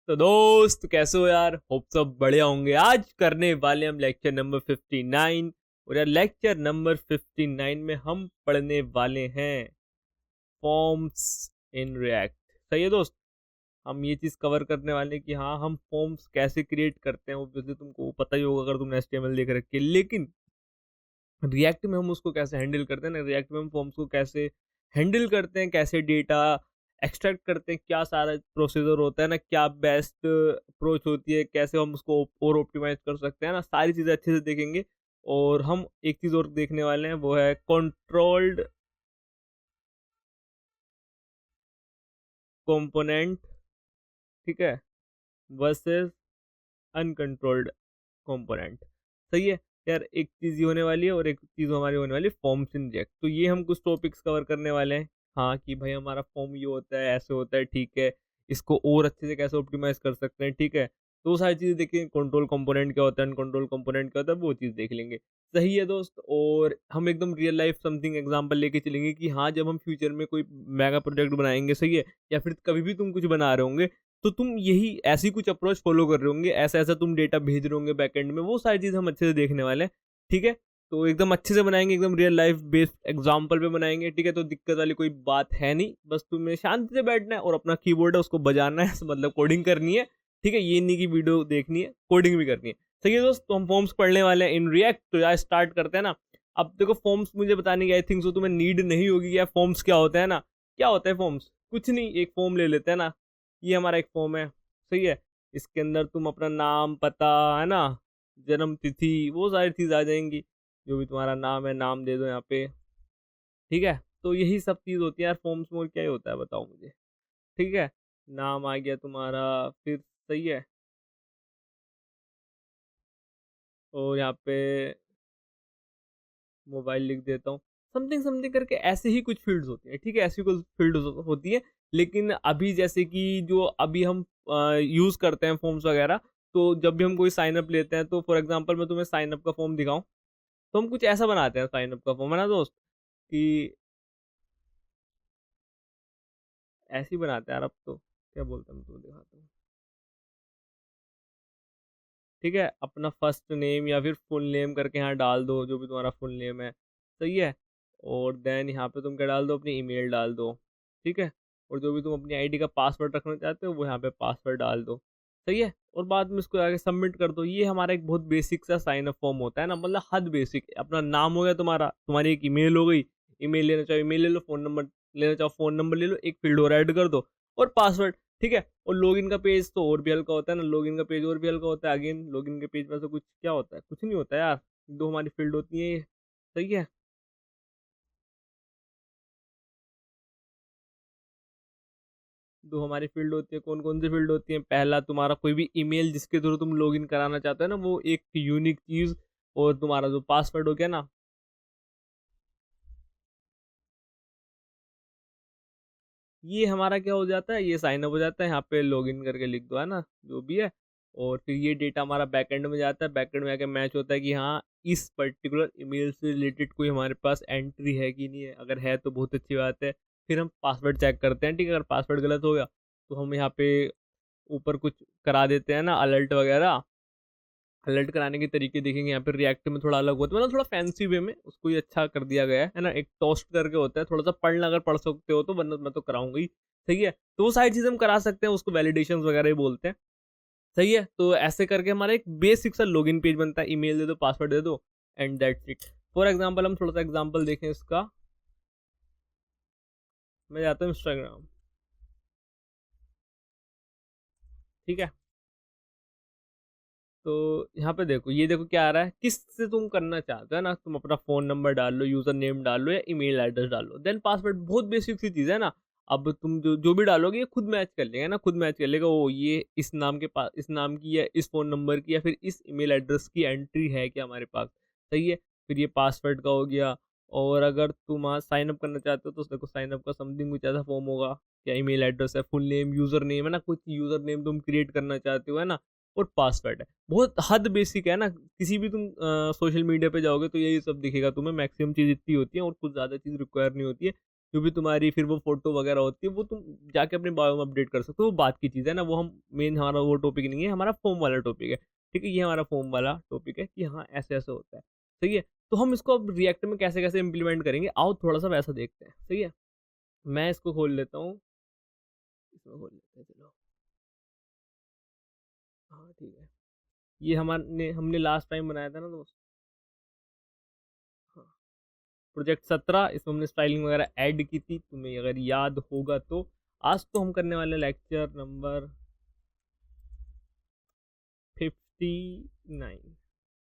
तो दोस्त कैसे हो यार? होप सब बढ़िया होंगे। आज करने वाले हम लेक्चर नंबर 59। और यार लेक्चर नंबर 59 में हम पढ़ने वाले हैं फॉर्म्स इन रिएक्ट। सही है दोस्त, हम ये चीज़ कवर करने वाले हैं कि हाँ हम फॉर्म्स कैसे क्रिएट करते हैं। ऑब्वियसली तुमको पता ही होगा अगर तुमने HTML देख रखी है, लेकिन रिएक्ट में हम उसको कैसे हैंडल करते हैं ना, रिएक्ट में हम फॉर्म्स को कैसे हैंडल करते हैं, कैसे डेटा एक्सट्रैक्ट करते हैं, क्या सारा प्रोसीजर होता है ना, क्या बेस्ट अप्रोच होती है, कैसे हम उसको और ऑप्टिमाइज कर सकते हैं ना, सारी चीज़ें अच्छे से देखेंगे। और हम एक चीज़ और देखने वाले हैं, वो है कंट्रोल्ड कंपोनेंट, ठीक है, वर्सेस अनकंट्रोल्ड कंपोनेंट। सही है यार, एक चीज़ ये होने वाली है और एक चीज़ हमारी होने वाली है फॉर्म्स इन रिएक्ट। तो ये हम कुछ टॉपिक्स कवर करने वाले हैं। हाँ कि भाई हमारा फॉर्म ये होता है, ऐसे होता है, ठीक है, इसको और अच्छे से कैसे ऑप्टिमाइज कर सकते हैं, ठीक है। तो वो सारी चीज़ें देखेंगे, कंट्रोल कंपोनेंट क्या होता है, अनकंट्रोल कंपोनेंट क्या होता है, वो चीज़ देख लेंगे। सही है दोस्त। और हम एकदम रियल लाइफ समथिंग एग्जांपल लेके चलेंगे कि हाँ जब हम फ्यूचर में कोई मेगा प्रोजेक्ट बनाएंगे, सही है, या फिर कभी भी तुम कुछ बना रहे होंगे तो तुम यही ऐसी कुछ अप्रोच फॉलो कर रहे होंगे, ऐसा ऐसा तुम डेटा भेज रहे होंगे बैकएंड में, वो सारी चीज़ हम अच्छे से देखने वाले हैं। ठीक है, तो एकदम अच्छे से बनाएंगे, एकदम रियल लाइफ बेस्ड एग्जांपल पे बनाएंगे। ठीक है, तो दिक्कत वाली कोई बात है नहीं, बस तुम्हें शांति से बैठना है और अपना कीबोर्ड है उसको बजाना है, मतलब कोडिंग करनी है। ठीक है, ये नहीं कि वीडियो देखनी है, कोडिंग भी करनी है। सही है दोस्त, तो हम फॉर्म्स पढ़ने वाले हैं इन रिएक्ट। तो यार स्टार्ट करते हैं ना। अब देखो फॉर्म्स मुझे बताने की आई थिंक सो तुम्हें नीड नहीं होगी कि यार फॉर्म्स क्या होता है ना। क्या होता है फॉर्म्स? कुछ नहीं, एक फॉर्म ले लेते हैं ना। ये हमारा एक फॉर्म है, सही है। इसके अंदर तुम अपना नाम, पता, है ना, जन्म तिथि, वो सारी चीज़ आ जाएंगी। जो भी तुम्हारा नाम है, नाम दे दो यहाँ पे। ठीक है, तो यही सब चीज़ होती है यार फॉर्म्स में। और क्या ही होता है बताओ मुझे। ठीक है, नाम आ गया तुम्हारा, फिर सही है। और यहाँ पे मोबाइल लिख देता हूँ, समथिंग समथिंग करके। ऐसे ही कुछ फील्ड्स होती है, ठीक है, ऐसी कुछ फील्ड होती है। लेकिन अभी जैसे कि जो अभी हम यूज़ करते हैं फॉर्म्स वगैरह, तो जब भी हम कोई साइन अप लेते हैं, तो फॉर एग्जांपल मैं तुम्हें साइन अप का फॉर्म दिखाऊं, तो हम कुछ ऐसा बनाते हैं साइन अप का फॉर्म, है ना दोस्त, कि ऐसे ही बनाते हैं यार। अब तो क्या बोलते हैं, मैं तुम्हें दिखाता हूँ। ठीक है, अपना फर्स्ट नेम या फिर फुल नेम करके यहाँ डाल दो, जो भी तुम्हारा फुल नेम है, सही है। और देन यहाँ पे तुम क्या डाल दो, अपनी ईमेल डाल दो, ठीक है। और जो भी तुम अपनी आईडी का पासवर्ड रखना चाहते हो, वो यहाँ पे पासवर्ड डाल दो, सही है। और बाद में इसको आगे सबमिट कर दो। ये हमारा एक बहुत बेसिक सा साइन अप फॉर्म होता है ना, मतलब हद बेसिक। अपना नाम हो गया तुम्हारा, तुम्हारी एक ईमेल हो गई, ईमेल लेना चाहो ईमेल ले लो, फ़ोन नंबर लेना चाहो फ़ोन नंबर ले लो, एक फील्ड और ऐड कर दो, और पासवर्ड। ठीक है, और लॉगिन का पेज तो और भी हल्का होता है ना, लॉगिन का पेज और भी हल्का होता है। अगेन लॉगिन के पेज में से कुछ क्या होता है, कुछ नहीं होता यार। दो हमारी फील्ड होती है ये, सही है। दो हमारी फील्ड होती है, कौन कौन सी फील्ड होती है? पहला तुम्हारा कोई भी ईमेल जिसके थ्रू तुम लॉगिन कराना चाहते हो ना, वो एक यूनिक चीज। और तुम्हारा जो पासवर्ड हो गया ना, ये हमारा क्या हो जाता है, ये साइन अप हो जाता है। यहाँ पे लॉगिन करके लिख दो, है ना, जो भी है। और फिर ये डेटा हमारा बैकएंड में जाता है, बैकएंड में आके मैच होता है कि हाँ इस पर्टिकुलर ईमेल से रिलेटेड कोई हमारे पास एंट्री है कि नहीं है। अगर है तो बहुत अच्छी बात है। फिर हम पासवर्ड चेक करते हैं, ठीक है। अगर पासवर्ड गलत हो गया तो हम यहाँ पे ऊपर कुछ करा देते हैं ना, अलर्ट वगैरह। अलर्ट कराने के तरीके देखेंगे यहाँ पे। रिएक्ट में थोड़ा अलग होता है, मतलब थोड़ा फैंसी वे में उसको ही अच्छा कर दिया गया है ना। एक टोस्ट करके होता है, थोड़ा सा पढ़ना अगर पढ़ सकते हो तो, वरना मैं तो कराऊंगा ही। सही है, तो वो सारी चीज़ हम करा सकते हैं, उसको वैलिडेशन वगैरह ही बोलते हैं। सही है, तो ऐसे करके हमारा एक बेसिक सा लॉगिन पेज बनता है। ईमेल दे दो, पासवर्ड दे दो, and that's it. For example हम थोड़ा सा एग्जाम्पल देखें इसका। मैं जाता हूँ इंस्टाग्राम, ठीक है। तो यहाँ पे देखो, ये देखो क्या आ रहा है, किससे तुम करना चाहते हो ना। तुम अपना फ़ोन नंबर डाल लो, यूज़र नेम डाल लो, या ईमेल एड्रेस डाल लो, देन पासवर्ड। बहुत बेसिक सी चीज़ है ना। अब तुम जो जो भी डालोगे ये खुद मैच कर लेगा ना, खुद मैच कर लेगा। वो ये इस नाम के पास, इस नाम की, या इस फ़ोन नंबर की, या फिर इस ईमेल एड्रेस की एंट्री है क्या हमारे पास, सही है। फिर ये पासवर्ड का हो गया। और अगर तुम आज साइन अप करना चाहते हो तो देखो साइन अप का समथिंग कुछ ऐसा फॉर्म होगा। क्या ईमेल एड्रेस है, फुल नेम, यूज़र नेम है ना, कुछ यूज़र नेम तुम क्रिएट करना चाहते हो, है ना। और पासवर्ड है, बहुत हद बेसिक है ना। किसी भी तुम सोशल मीडिया पे जाओगे तो यही सब दिखेगा तुम्हें। मैक्सिमम चीज़ इतनी होती है और कुछ ज़्यादा चीज़ रिक्वायर नहीं होती है, जो भी तुम्हारी फिर वो फोटो वगैरह होती है वो तुम जाके अपने बायो में अपडेट कर सकते हो, वो बात की चीज़ है ना, वो हम मेन हमारा वो टॉपिक नहीं है, हमारा फॉर्म वाला टॉपिक है। ठीक है, ये हमारा फॉर्म वाला टॉपिक है कि हाँ ऐसे ऐसे होता है। सही है, तो हम इसको अब रिएक्ट में कैसे कैसे इम्प्लीमेंट करेंगे, आओ थोड़ा सा वैसा देखते हैं। सही है, मैं इसको खोल लेता हूँ, इसमें खोल लेते हैं, चलो। हाँ ठीक है, ये हमारे हमने लास्ट टाइम बनाया था ना दोस्त। हाँ, प्रोजेक्ट 17, इसमें हमने स्टाइलिंग वगैरह ऐड की थी, तुम्हें अगर याद होगा तो। आज तो हम करने वाले लेक्चर नंबर 59।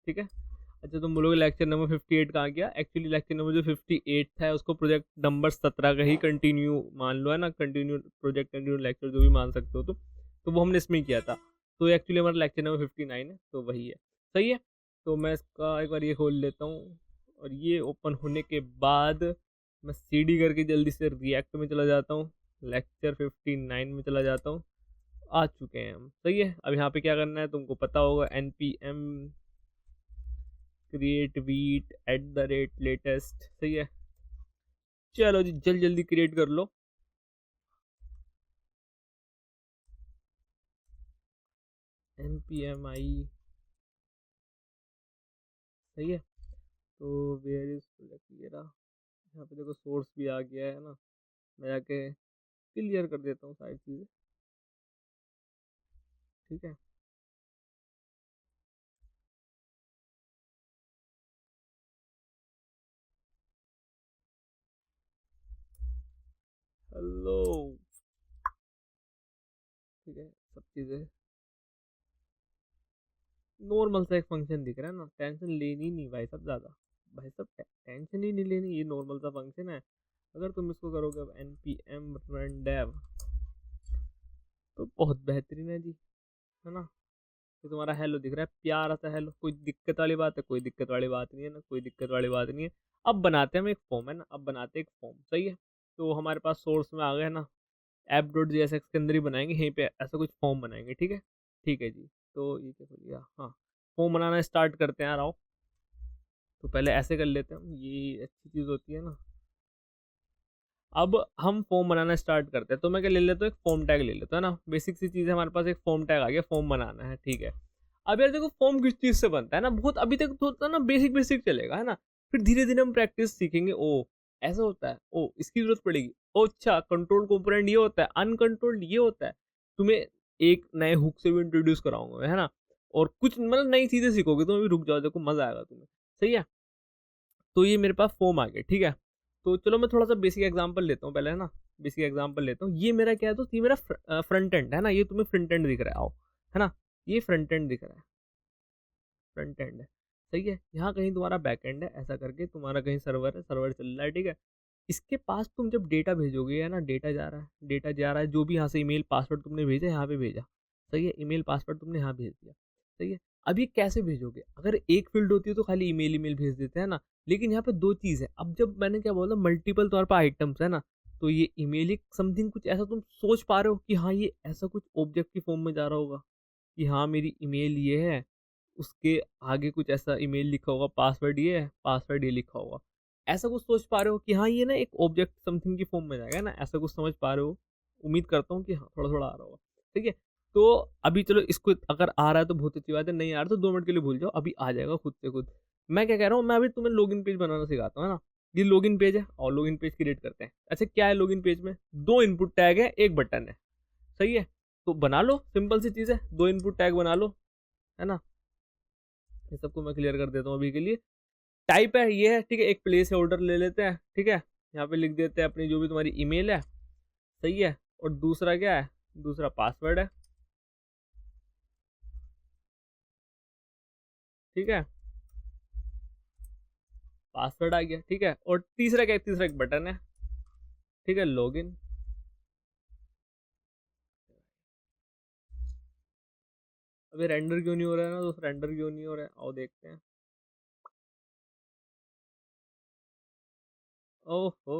ठीक है, अच्छा तुम बोलोगे लेक्चर नंबर 58 कहाँ गया, एक्चुअली लेक्चर नंबर जो 58 था उसको प्रोजेक्ट नंबर 17 का ही कंटिन्यू मान लो, है ना, कंटिन्यू प्रोजेक्ट, कंटिन्यू लेक्चर जो भी मान सकते हो तो वो हमने इसमें किया था। तो एक्चुअली हमारा लेक्चर नंबर 59 है, तो वही है। सही है, तो मैं इसका एक बार ये खोल लेता हूँ, और ये ओपन होने के बाद मैं CD करके जल्दी से रिएक्ट में चला जाता हूँ, लेक्चर 59 में चला जाता हूँ। आ चुके हैं हम। सही है, अब यहाँ पे क्या करना है तुमको पता होगा, npm क्रिएट वीट @latest। सही है, चलो जी जल्दी जल्दी क्रिएट कर लो। npm आई, सही है, तो वेयर इज प्रोजेक्ट, ये रहा। यहाँ पे देखो सोर्स भी आ गया है ना, मैं जाके क्लियर कर देता हूँ सारी चीज़ें। ठीक है, हेलो, ठीक है, सब चीज़ें नॉर्मल सा एक फंक्शन दिख रहा है ना, टेंशन लेनी नहीं भाई साहब ज़्यादा, भाई साहब टेंशन ही नहीं लेनी, ये नॉर्मल सा फंक्शन है। अगर तुम इसको करोगे अब npm run dev तो बहुत बेहतरीन है जी, है ना। ये तुम्हारा हेलो दिख रहा है, प्यारा सा हेलो, कोई दिक्कत वाली बात है, कोई दिक्कत वाली बात नहीं है ना, कोई दिक्कत वाली बात नहीं है। अब बनाते हैं हम एक फॉर्म, है ना, अब बनाते हैं एक फॉर्म। सही है, तो हमारे पास सोर्स में आ गया ना, app.jsx के अंदर ही बनाएंगे, यहीं पे ऐसा कुछ फॉर्म बनाएंगे। ठीक है, ठीक है जी, तो ये क्या बोलिए, हाँ फॉर्म बनाना स्टार्ट करते हैं यार, आओ। तो पहले ऐसे कर लेते हैं हम, ये अच्छी चीज़ होती है ना। अब हम फॉर्म बनाना स्टार्ट करते हैं, तो मैं क्या ले लेता हूँ, एक फॉर्म टैग ले लेता हूँ ना, बेसिक सी चीज़ है हमारे पास, एक फॉर्म टैग आ गया, फॉर्म बनाना है। ठीक है, अब यार देखो फॉर्म किस चीज़ से बनता है ना, बहुत अभी तक तो होता है ना, बेसिक बेसिक चलेगा, है ना। फिर धीरे धीरे हम प्रैक्टिस सीखेंगे, ओ ऐसा होता है, ओ इसकी जरूरत पड़ेगी, ओ अच्छा कंट्रोल कंपोनेंट ये होता है, अनकंट्रोल्ड ये होता है। तुम्हें एक नए हुक से भी इंट्रोड्यूस कराऊंगा मैं, है ना, और कुछ मतलब नई चीज़ें सीखोगे, तुम अभी रुक जाओ, देखो मज़ा आएगा तुम्हें। सही है, तो ये मेरे पास फॉर्म आ गया। ठीक है, तो चलो मैं थोड़ा सा बेसिक एग्जांपल लेता हूँ पहले, है ना, बेसिक एग्जांपल लेता हूँ। ये मेरा क्या है, तो ये मेरा फ्रंट एंड है ना, ये तुम्हें फ्रंट एंड दिख रहा है, आओ, है ना, ये फ्रंट एंड दिख रहा है, फ्रंट एंड है। सही है, यहाँ कहीं तुम्हारा बैक एंड है, ऐसा करके तुम्हारा कहीं सर्वर है, सर्वर चल रहा है। ठीक है, इसके पास तुम जब डेटा भेजोगे, है ना, डेटा जा रहा है, डेटा जा रहा है, जो भी यहाँ से ईमेल पासवर्ड तुमने भेजा यहाँ पे भेजा। सही है, ईमेल पासवर्ड तुमने यहाँ भेज दिया। सही है, अब ये कैसे भेजोगे, अगर एक फील्ड होती है तो खाली ईमेल ईमेल भेज देते हैं ना, लेकिन यहाँ पे दो चीज़ है। अब जब मैंने क्या बोला, मल्टीपल तौर पर आइटम्स है ना, तो ये ईमेल एक समथिंग कुछ ऐसा तुम सोच पा रहे हो कि हाँ ये ऐसा कुछ ऑब्जेक्ट की फॉर्म में जा रहा होगा, कि हाँ मेरी ईमेल ये है, उसके आगे कुछ ऐसा ईमेल लिखा होगा, पासवर्ड ये है, पासवर्ड ये लिखा होगा। ऐसा कुछ सोच पा रहे हो कि हाँ ये ना एक ऑब्जेक्ट समथिंग की फॉर्म में जाएगा ना, ऐसा कुछ समझ पा रहे हो। उम्मीद करता हूँ कि हाँ थोड़ा थोड़ा आ रहा होगा। ठीक है, तो अभी चलो इसको अगर आ रहा है तो बहुत अच्छी बात है, नहीं आ रहा तो 2 मिनट के लिए भूल जाओ, अभी आ जाएगा खुद से खुद। मैं क्या कह रहा हूँ, मैं अभी तुम्हें लॉगिन पेज बनाना सिखाता हूँ, है ना। ये लॉगिन पेज है, और लॉगिन पेज क्रिएट करते हैं। अच्छा क्या है लॉगिन पेज में, दो इनपुट टैग है, एक बटन है। सही है, तो बना लो, सिंपल सी चीज़ है, दो इनपुट टैग बना लो, है ना। ये सबको मैं क्लियर कर देता हूँ अभी के लिए। टाइप है ये है, ठीक है, एक प्लेस होल्डर ले लेते हैं। ठीक है, यहाँ पे लिख देते हैं अपनी जो भी तुम्हारी ईमेल है। सही है, और दूसरा क्या है, दूसरा पासवर्ड है। ठीक है, पासवर्ड आ गया। ठीक है, और तीसरा क्या है, तीसरा एक बटन है। ठीक है, लॉगिन। अभी रेंडर क्यों नहीं हो रहा है ना दोस्त, रेंडर क्यों नहीं हो रहा है, आओ देखते हैं। ओहो,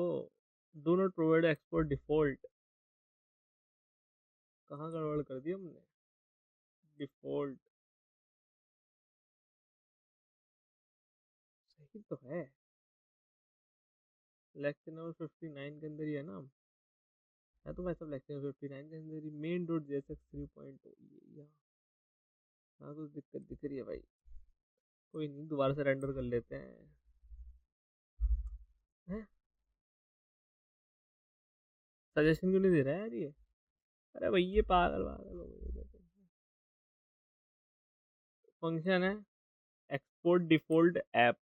do not provide export default, कहाँ गड़बड़ कर दी हमने, डिफॉल्ट सही तो है। लेक्चर नंबर 59 के अंदर ही है ना, है तो भाई सब लेक्चर नंबर 59 के अंदर ही मेन डॉट जेएसएक्स 3.0 ये यहाँ। हाँ कुछ दिक्कत दिख रही है भाई, कोई नहीं दोबारा से रेंडर कर लेते हैं। सजेशन क्यों नहीं दे रहा है यार ये? अरे भाई ये पागल पागल हो गए। फंक्शन है एक्सपोर्ट डिफॉल्ट ऐप,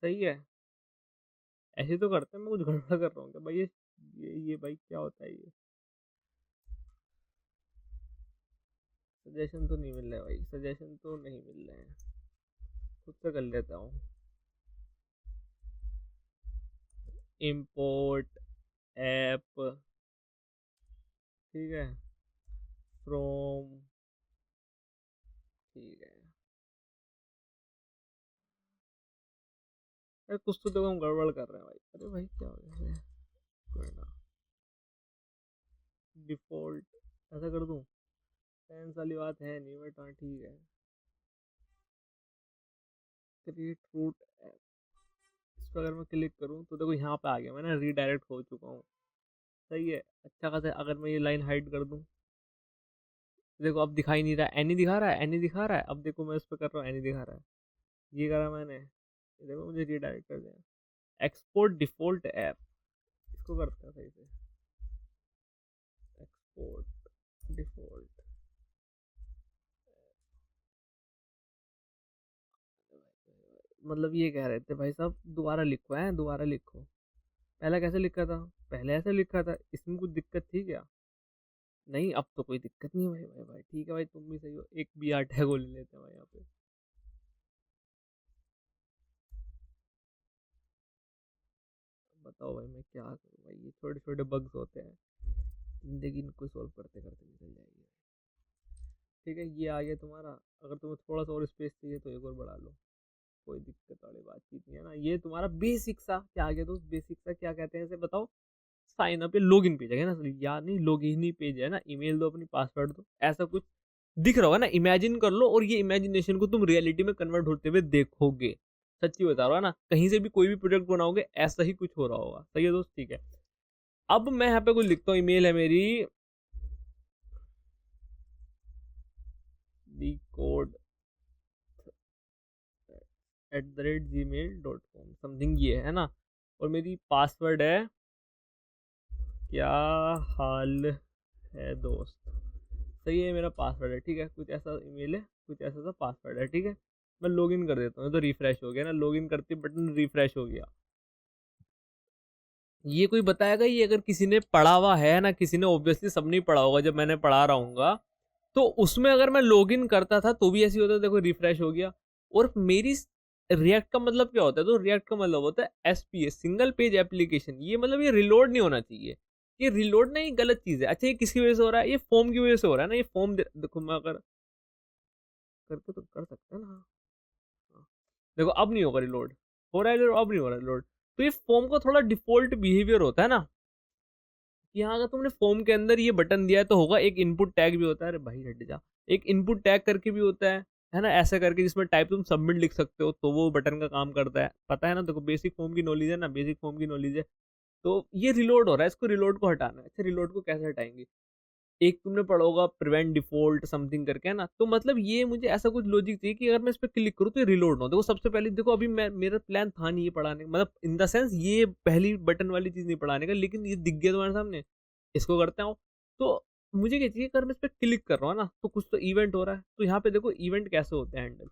सही है। ऐसे तो करते हैं, मैं कुछ गड़बड़ कर रहा हूँ क्या भाई? ये भाई क्या होता है ये? सजेशन तो नहीं मिल रहा है भाई, सजेशन तो नहीं मिल रहे हैं, खुद से कर लेता हूँ। इम्पोर्ट ऐप, ठीक है, फ्रॉम, ठीक है। अरे कुछ तो देखो हम गड़बड़ कर रहे हैं भाई। अरे भाई क्या हो गया? कोई ना, डिफॉल्ट ऐसा कर दूं? सेंस वाली बात है नहीं बट हाँ ठीक है। क्रिएट रूट ऐप, इस पर अगर मैं क्लिक करूँ तो देखो यहाँ पे आ गया, मैं ना रीडायरेक्ट हो चुका हूँ, सही है। अच्छा खासा अगर मैं ये लाइन हाइड कर दूँ, देखो अब दिखाई नहीं रहा, एनी दिखा रहा है, एनी दिखा रहा है। अब देखो मैं इस पर कर रहा हूँ, एनी दिखा रहा है। ये करा मैंने, ये देखो मुझे रीडायरेक्ट कर दिया। एक्सपोर्ट डिफॉल्ट ऐप, इसको करते हैं सही से, एक्सपोर्ट डिफॉल्ट। मतलब ये कह रहे थे भाई साहब दोबारा लिखो, है दोबारा लिखो। पहले कैसे लिखा था? पहले ऐसे लिखा था, इसमें कुछ दिक्कत थी क्या? नहीं अब तो कोई दिक्कत नहीं है भाई। भाई भाई ठीक है भाई, तुम भी सही हो। एक बी आर टैग को ले लेते हैं भाई यहाँ पे। बताओ भाई मैं क्या करूँ भाई, ये छोटे छोटे बग्स होते हैं, जिंदगी इनको सॉल्व करते करते निकल जाएगी। ठीक है ये आ गया तुम्हारा। अगर तुम्हें थोड़ा सा और स्पेस चाहिए तो एक और बढ़ा लो, कोई दिक्कत वाली बातचीत नहीं है ना। ये तुम्हारा बेसिक सा क्या आ गया दोस्त, बेसिक सा क्या कहते हैं इसे बताओ? साइन अप या लॉगिन पेज है ना, याद नहीं, लॉगिन ही पेज है ना। ईमेल दो अपनी, पासवर्ड दो, ऐसा कुछ दिख रहा होगा ना, इमेजिन कर लो। और ये इमेजिनेशन को तुम रियलिटी में कन्वर्ट होते हुए देखोगे। सच्ची बता रहा हूँ ना, कहीं से भी कोई भी प्रोजेक्ट बनाओगे ऐसा ही कुछ हो रहा होगा, सही है दोस्त, ठीक है। अब मैं यहाँ पे कुछ लिखता हूँ, ईमेल है मेरी decode @gmail.com समथिंग ये है ना। और मेरी पासवर्ड है क्या हाल है दोस्त, सही है। मेरा पासवर्ड है, ठीक है, कुछ ऐसा ईमेल है, कुछ ऐसा सा पासवर्ड है, ठीक है। मैं लॉगिन कर देता हूँ, तो रिफ्रेश हो गया ना, लॉगिन करते बटन रिफ्रेश हो गया। ये कोई बताएगा? ये अगर किसी ने पढ़ा हुआ है ना, किसी ने ऑब्वियसली सब नहीं पढ़ा होगा, जब मैंने पढ़ा रहा हूँ तो उसमें अगर मैं लॉगिन करता था तो भी ऐसे होता था, देखो रिफ्रेश हो गया। और मेरी रिएक्ट का मतलब क्या होता है? तो रिएक्ट का मतलब होता है एसपीए, सिंगल पेज एप्लीकेशन। ये मतलब ये रिलोड नहीं होना चाहिए, ये रिलोड नहीं, गलत चीज है। अच्छा ये किसकी वजह से हो रहा है? ये फॉर्म की वजह से हो रहा है ना। ये फॉर्म देखो मैं अगर करके तो कर सकते हैं ना। हाँ। देखो अब नहीं होगा रिलोड, हो रहा है रिलोड, अब नहीं हो रहा रिलोड। तो ये फॉर्म का थोड़ा डिफॉल्ट बिहेवियर होता है ना, कि हाँ अगर तुमने फॉर्म के अंदर ये बटन दिया है तो होगा। एक इनपुट टैग भी होता है, अरे भाई हट जा, एक इनपुट टैग करके भी होता है ना, ऐसा करके जिसमें टाइप तुम सबमिट लिख सकते हो, तो वो बटन का काम करता है, पता है ना। देखो बेसिक फॉर्म की नॉलेज है ना, बेसिक फॉर्म की नॉलेज है। तो ये रिलोड हो रहा है, इसको रिलोड को हटाना है। अच्छा रिलोड को कैसे हटाएंगे? एक तुमने पढ़ा होगा प्रिवेंट डिफॉल्ट समथिंग करके, है ना। तो मतलब ये मुझे ऐसा कुछ लॉजिक चाहिए कि अगर मैं इस पर क्लिक करूँ तो ये रिलोड ना हो। देखो सबसे पहले देखो, अभी मैं मेरा प्लान था नहीं ये पढ़ाने का, मतलब इन द सेंस ये पहली बटन वाली चीज नहीं पढ़ाने का, लेकिन ये दिख गया तुम्हारे सामने, इसको करते हो। तो मुझे क्या चाहिए, अगर मैं इस पर क्लिक कर रहा हूँ ना तो कुछ तो इवेंट हो रहा है। तो यहाँ पे देखो इवेंट कैसे होते हैं हैंडल।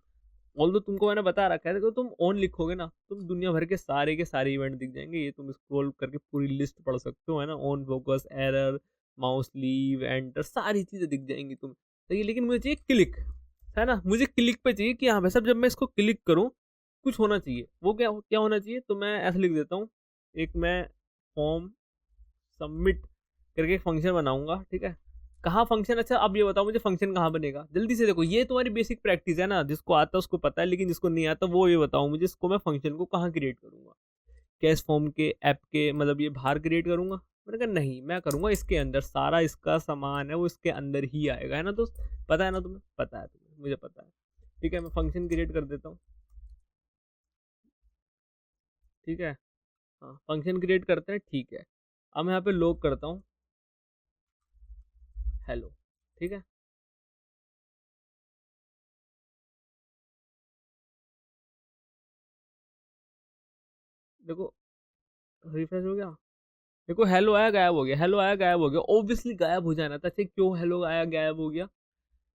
ऑल तो तुमको मैंने बता रखा है, देखो तुम ऑन लिखोगे ना, तुम दुनिया भर के सारे इवेंट दिख जाएंगे। ये तुम स्क्रॉल करके पूरी लिस्ट पढ़ सकते हो, है ना। On, focus, error, mouse leave, enter, सारी चीजें दिख जाएंगी तुम, सही है। लेकिन मुझे चाहिए क्लिक, है ना, मुझे क्लिक पे चाहिए कि हाँ भाई साहब जब मैं इसको क्लिक करूँ कुछ होना चाहिए। वो क्या क्या होना चाहिए? तो मैं ऐसे लिख देता हूँ, एक मैं फॉर्म सबमिट करके एक फंक्शन बनाऊंगा, ठीक है। कहाँ फंक्शन? अच्छा अब ये बताओ मुझे, फंक्शन कहाँ बनेगा जल्दी से? देखो ये तुम्हारी बेसिक प्रैक्टिस है ना, जिसको आता है उसको पता है, लेकिन जिसको नहीं आता वो ये बताओ मुझे, इसको मैं फंक्शन को कहाँ क्रिएट करूंगा? क्या इस फॉर्म के ऐप के मतलब ये बाहर क्रिएट करूंगा? मैंने कहा नहीं, मैं करूंगा इसके अंदर, सारा इसका सामान है वो इसके अंदर ही आएगा, है ना दोस्त। पता है ना तुम्हें? पता है तुम्हें, मुझे पता है। ठीक है मैं फंक्शन क्रिएट कर देता हूँ, ठीक है। हाँ फंक्शन क्रिएट करते हैं, ठीक है। अब मैं यहाँ पे लॉग करता हूँ हेलो, ठीक है। देखो रिफ्रेश हो गया, देखो हेलो आया गायब हो गया, हेलो आया गायब हो गया। ऑब्वियसली गायब हो जाना था, क्यों हेलो आया गायब हो गया?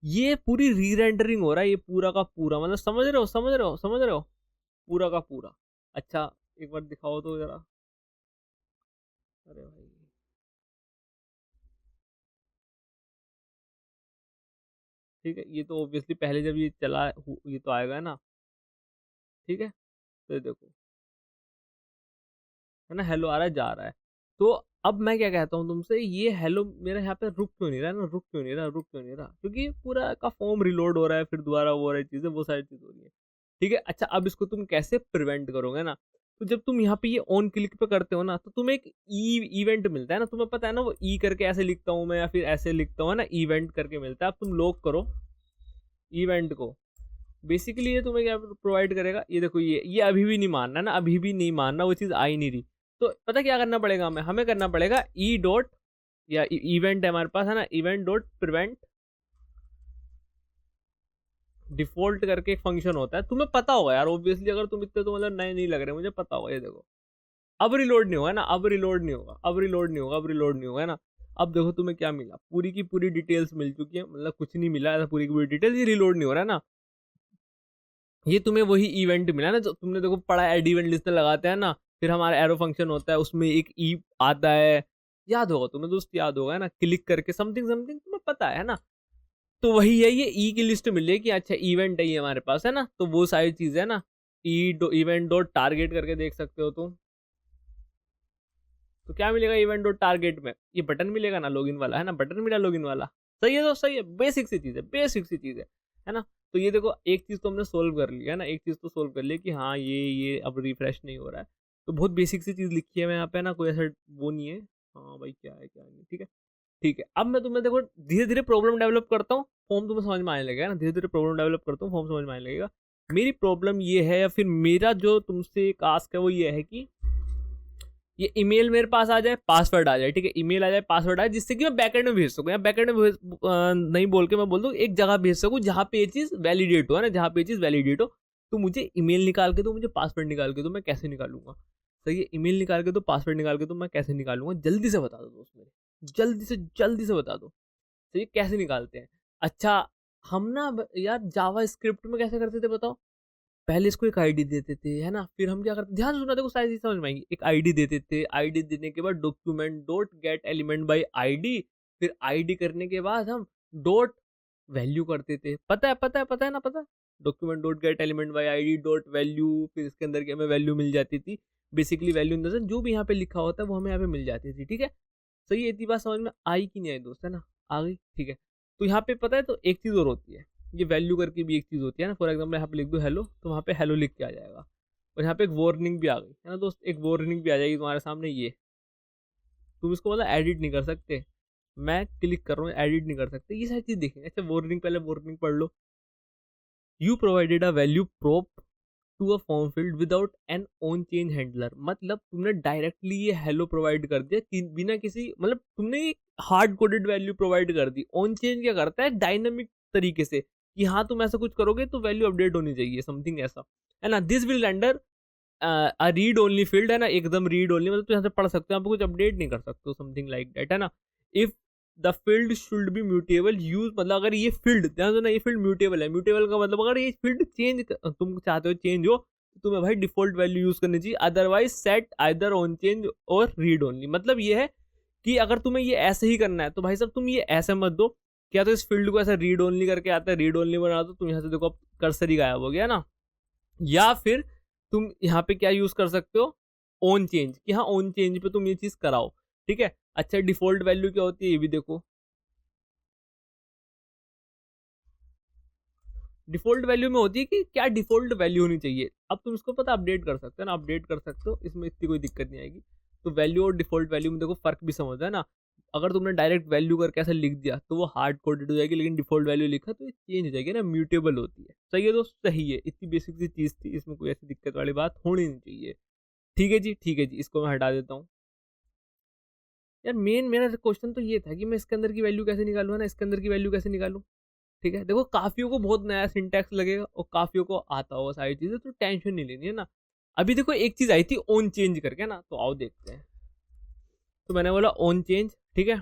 ये पूरी री रेंडरिंग हो रहा है, ये पूरा का पूरा, मतलब समझ रहे हो, समझ रहे हो, समझ रहे हो, पूरा का पूरा। अच्छा एक बार दिखाओ तो जरा। अरे भाई ठीक है, ये तो ऑब्वियसली पहले जब ये चला ये तो आएगा ना, ठीक है। तो ये देखो है ना, हेलो आ रहा है जा रहा है। तो अब मैं क्या कहता हूँ तुमसे, ये हेलो मेरा यहाँ पे रुक क्यों नहीं रहा है ना, रुक क्यों नहीं रहा, रुक क्यों नहीं रहा? क्योंकि पूरा का फॉर्म रिलोड हो रहा है, फिर दोबारा वो रही चीजें, वो सारी चीज हो रही है, ठीक है। अच्छा अब इसको तुम कैसे प्रिवेंट करोगे ना, तो जब तुम यहाँ पे ये ऑन क्लिक पे करते हो ना, तो तुम्हें एक इवेंट मिलता है ना, तुम्हें पता है ना, वो ई करके ऐसे लिखता हूँ मैं, या फिर ऐसे लिखता हूँ ना, इवेंट करके मिलता है। अब तुम लॉक करो इवेंट को, बेसिकली ये तुम्हें क्या प्रोवाइड करेगा, ये देखो, ये अभी भी नहीं मानना ना, अभी भी नहीं मानना, वो चीज़ आ ही नहीं रही। तो पता क्या करना पड़ेगा हमें करना पड़ेगा ई डॉट, या इवेंट है हमारे पास है ना, इवेंट डॉट प्रिवेंट डिफॉल्ट करके एक फंक्शन होता है, तुम्हें पता होगा यार ऑब्वियसली, अगर तुम इतने तो मतलब नए नहीं लग रहे, मुझे पता होगा। ये देखो अब रिलोड नहीं होगा ना, अब रिलोड नहीं होगा, अब रिलोड नहीं होगा, अब रिलोड नहीं होगा ना। अब देखो तुम्हें क्या मिला, पूरी की पूरी डिटेल्स मिल चुकी है, मतलब कुछ नहीं मिला ऐसा, पूरी की पूरी डिटेल्स, ये रिलोड नहीं हो रहा है ना। ये तुम्हें वही इवेंट मिला ना, जो तुमने देखो पढ़ा है, इवेंट लिस्ट में लगाते हैं ना, फिर हमारा एरो फंक्शन होता है, उसमें एक ई आता है, याद होगा तुम्हें दोस्त, याद होगा ना, क्लिक करके समथिंग समथिंग, तुम्हें पता है ना। तो वही है, ये ई की लिस्ट मिल रही है कि अच्छा इवेंट है ये हमारे पास है ना, तो वो सारी चीजें है ना, ई इवेंट डॉट टारगेट करके देख सकते हो तुम। तो क्या मिलेगा इवेंट डॉट टारगेट में, ये बटन मिलेगा ना लॉगिन वाला, है ना, बटन मिला लॉगिन वाला। सही है दोस्त, सही है, बेसिक सी चीज है, बेसिक सी चीज है ना। तो ये देखो एक चीज तो हमने सोल्व कर लिया है ना, एक चीज तो सोल्व कर लिया कि हाँ ये अब रिफ्रेश नहीं हो रहा है। तो बहुत बेसिक सी चीज लिखी है मैं यहाँ पे ना, कोई ऐसा वो नहीं है। हाँ भाई क्या है क्या नहीं, ठीक है। ठीक है अब मैं तुम्हें देखो धीरे धीरे प्रॉब्लम डेवलप करता हूँ, फॉर्म तुम्हें समझ में आने लगेगा ना, धीरे धीरे प्रॉब्लम डेवलप करता हूँ, फॉर्म समझ में आने लगेगा। मेरी प्रॉब्लम ये है, या फिर मेरा जो तुमसे एक आस्क है वो ये है कि ये ईमेल मेरे पास आ जाए, पासवर्ड आ जाए, ठीक है, ईमेल आ जाए, पासवर्ड आ जाए, जिससे कि मैं बैकएंड में भेज सकूँ, या बैकएंड में नहीं बोल के मैं बोल दूँ एक जगह भेज सकूँ जहाँ पे ये चीज़ वैलिडेट हो, है ना, जहाँ पे ये चीज़ वैलिडेट हो। तो मुझे ईमेल निकाल के दो, मुझे पासवर्ड निकाल के दो, मैं कैसे निकालूंगा? सही है, ईमेल निकाल के दो, पासवर्ड निकाल के दो, मैं कैसे निकालूंगा? जल्दी से बता दो दोस्त मेरे, जल्दी से बता दो। तो ये कैसे निकालते हैं? अच्छा हम ना यार जावा स्क्रिप्ट में कैसे करते थे बताओ? पहले इसको एक आईडी देते थे, है ना, फिर हम क्या करते, ध्यान से सुना, देखो सारी चीज समझ में आएंगी। एक आईडी देते थे, आईडी देने के बाद document dot gate element by ID, फिर आईडी करने के बाद हम डॉट वैल्यू करते थे, पता है ना, पता है, document dot gate element by ID dot value, फिर इसके अंदर की हमें वैल्यू मिल जाती थी। Basically value in the sense जो भी यहाँ पे लिखा होता है वो हमें यहाँ पे मिल जाती थी, ठीक है। सही है, इतनी बात समझ में आई कि नहीं आई दोस्त, है ना, आ गई, ठीक है। तो यहाँ पे पता है, तो एक चीज और होती है, ये वैल्यू करके भी एक चीज होती है ना, फॉर एग्जाम्पल यहाँ पे लिख दो हेलो, तो वहाँ पे हेलो लिख के आ जाएगा। और यहाँ पे एक वार्निंग भी आ गई है ना दोस्त, एक वार्निंग भी आ जाएगी तुम्हारे सामने, ये तुम इसको मतलब एडिट नहीं कर सकते, मैं क्लिक कर रहा हूँ एडिट नहीं कर सकते, ये सारी चीज देखेंगे। अच्छा वार्निंग, पहले वार्निंग पढ़ लो। You provided a value prop to a form field without an on change handler, मतलब तुमने डायरेक्टली ये हेलो प्रोवाइड कर दिया बिना किसी, मतलब तुमने हार्ड कोडेड वैल्यू प्रोवाइड कर दी। ऑन चेंज क्या करता है, डायनामिक तरीके से कि हाँ तुम ऐसा कुछ करोगे तो वैल्यू अपडेट होनी चाहिए, समथिंग ऐसा, है ना। This will render a read only field, है ना, एकदम रीड ओनली, मतलब तुम यहाँ से पढ़ सकते हो, यहाँ पे कुछ अपडेट नहीं कर सकते हो, समथिंग लाइक दैट, है ना। If the field should be mutable use, मतलब अगर ये फील्ड, ध्यान दो ना, ये फील्ड म्यूटेबल है, म्यूटेबल का मतलब अगर ये फील्ड चेंज तुम चाहते हो चेंज हो, तो तुम्हें भाई डिफॉल्ट वैल्यू यूज करनी चाहिए, otherwise set either on change और रीड ओनली। मतलब ये है कि अगर तुम्हें ये ऐसे ही करना है तो भाई साहब तुम ये ऐसे मत दो, क्या तो इस फील्ड को ऐसा रीड ओनली करके आता है, रीड ओनली बना दो, तुम यहाँ से देखो अब कर्सर ही गायब हो गया ना। या फिर तुम यहाँ पे क्या यूज कर सकते हो, ऑन चेंज, कि हाँ ऑन चेंज पे तुम ये चीज कराओ, ठीक है। अच्छा डिफॉल्ट वैल्यू क्या होती है ये भी देखो, डिफॉल्ट वैल्यू में होती है कि क्या डिफॉल्ट वैल्यू होनी चाहिए। अब तुम इसको पता अपडेट कर सकते हो ना, अपडेट कर सकते हो, इसमें इतनी कोई दिक्कत नहीं आएगी। तो वैल्यू और डिफॉल्ट वैल्यू में देखो फर्क भी समझ है ना। अगर तुमने डायरेक्ट वैल्यू करके ऐसा लिख दिया तो वो हार्ड कोडेड हो जाएगी, लेकिन डिफॉल्ट वैल्यू लिखा तो ये चेंज हो जाएगी ना, म्यूटेबल होती है। सही है दोस्त, सही है, इतनी बेसिक सी चीज थी, इसमें कोई ऐसी दिक्कत वाली बात होनी नहीं चाहिए। ठीक है जी, ठीक है जी, इसको मैं हटा देता हूँ। यार मेन मेरा क्वेश्चन तो ये था कि मैं इसके अंदर की वैल्यू कैसे निकालूँ, है ना, इसके अंदर की वैल्यू कैसे निकालूँ? ठीक है, देखो काफ़ियों को बहुत नया सिंटैक्स लगेगा और काफ़ियों को आता होगा सारी चीज़ें, तो टेंशन नहीं लेनी, है ना। अभी देखो एक चीज़ आई थी ऑन चेंज करके ना, तो आओ देखते हैं। तो मैंने बोला ऑन चेंज, ठीक है।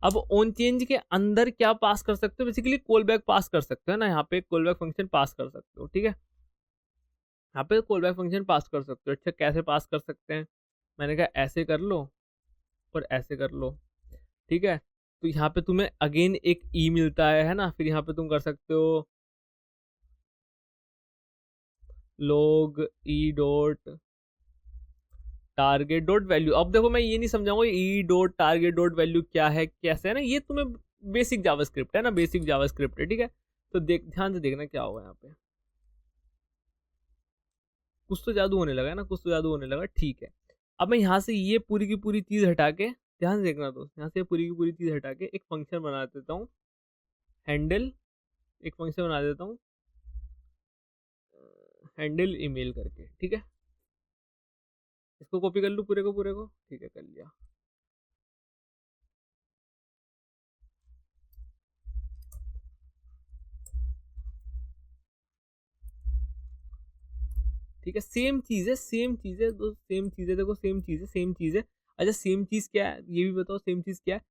अब ऑन चेंज के अंदर क्या पास कर सकते हो, बेसिकली कॉल बैक पास कर सकते हो ना, यहाँ पे कॉल बैक फंक्शन पास कर सकते हो, ठीक है। यहाँ पे कॉल बैक फंक्शन पास कर सकते हो। अच्छा कैसे पास कर सकते हैं, मैंने कहा ऐसे कर लो और ऐसे कर लो, ठीक है। तो यहाँ पे तुम्हें अगेन एक ई मिलता है ना, फिर यहाँ पे तुम कर सकते हो log E dot target dot value. अब देखो मैं ये नहीं समझाऊंगा E dot target dot value क्या है कैसे, है ना, ये तुम्हें बेसिक जावास्क्रिप्ट है ना, बेसिक जावास्क्रिप्ट है, ठीक है। तो देख ध्यान से देखना क्या होगा यहाँ पे। कुछ तो जादू होने लगा है ना, कुछ तो जादू होने लगा, ठीक है। अब मैं यहाँ से ये पूरी की पूरी चीज हटा के, ध्यान से देखना दोस्त, यहाँ से पूरी की पूरी चीज हटा के एक फंक्शन बना देता हूँ, हैंडल, एक फंक्शन बना देता हूँ हैंडल ईमेल करके, ठीक है। इसको कॉपी कर लूँ पूरे को, ठीक है, कर लिया। ठीक है, सेम चीज है, सेम चीज है दोस्त, सेम चीज है, देखो सेम चीज है, सेम चीज है। अच्छा सेम चीज क्या है ये भी बताओ, सेम चीज क्या है।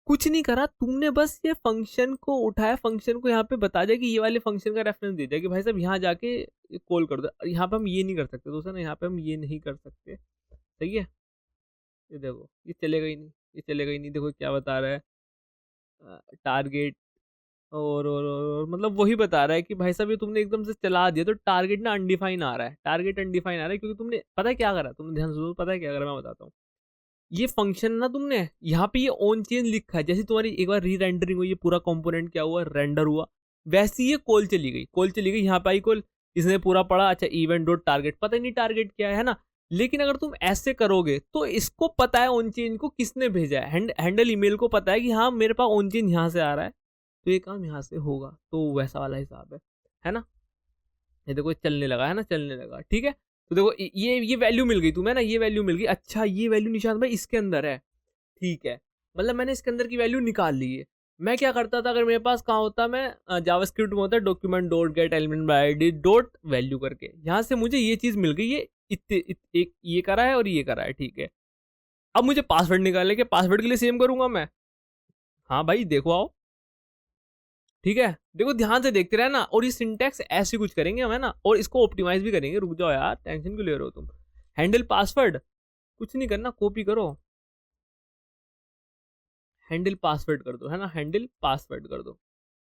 कुछ नहीं करा तुमने, बस ये फंक्शन को उठाया, फंक्शन को यहाँ पे बता दिया कि ये वाले फंक्शन का रेफरेंस दे दिया कि भाई साहब यहाँ जाके कॉल कर दो। यहाँ पे हम ये नहीं कर सकते दोस्तों ना, यहाँ पे हम ये नहीं कर सकते, सही है। ये देखो ये चलेगा ही नहीं, ये चलेगा ही नहीं। देखो क्या बता रहा है, टारगेट और मतलब वही बता रहा है कि भाई साहब ये तुमने एकदम से चला दिया, तो टारगेट ना अनडिफाइन आ रहा है, टारगेट अनडिफाइन आ रहा है, क्योंकि तुमने पता है क्या करा, तुमने ध्यान से पता है क्या करा, मैं बताता हूँ। ये फंक्शन ना तुमने यहाँ पे ये ऑन चेन लिखा है, जैसे तुम्हारी एक बार री रेंडरिंग हुई, ये पूरा कंपोनेंट क्या हुआ, रेंडर हुआ, वैसे ये कॉल चली गई, कॉल चली गई, यहाँ पे आई कॉल, इसने पूरा पढ़ा, अच्छा इवेंट डॉट टारगेट, पता ही नहीं टारगेट क्या है ना। लेकिन अगर तुम ऐसे करोगे तो इसको पता है ऑन चेन को किसने भेजा है, हैंडल ईमेल को पता है कि हाँ मेरे पास ऑन चेन यहाँ से आ रहा है, तो ये काम यहाँ से होगा, तो वैसा वाला हिसाब है ना। ये देखो चलने लगा, है ना, चलने लगा, ठीक है। तो देखो ये वैल्यू मिल गई तुम्हें ना, ये वैल्यू मिल गई। अच्छा ये वैल्यू निशान भाई इसके अंदर है, ठीक है, मतलब मैंने इसके अंदर की वैल्यू निकाल ली है। मैं क्या करता था, अगर मेरे पास कहाँ होता, मैं जावास्क्रिप्ट में होता document dot gate element by ID dot value करके, यहाँ से मुझे ये चीज मिल गई, ये एक ये करा है और ये करा है, ठीक है। अब मुझे पासवर्ड निकालने के, पासवर्ड के लिए सेम करूंगा मैं। हाँ भाई देखो आओ, ठीक है, देखो ध्यान से देखते रहना, और ये सिंटैक्स ऐसे कुछ करेंगे हम, है ना, और इसको ऑप्टिमाइज भी करेंगे। रुक जाओ यार, टेंशन क्यों ले रहे हो तुम। हैंडल पासवर्ड, कुछ नहीं करना, कॉपी करो, हैंडल पासवर्ड कर दो, है ना, हैंडल पासवर्ड कर दो,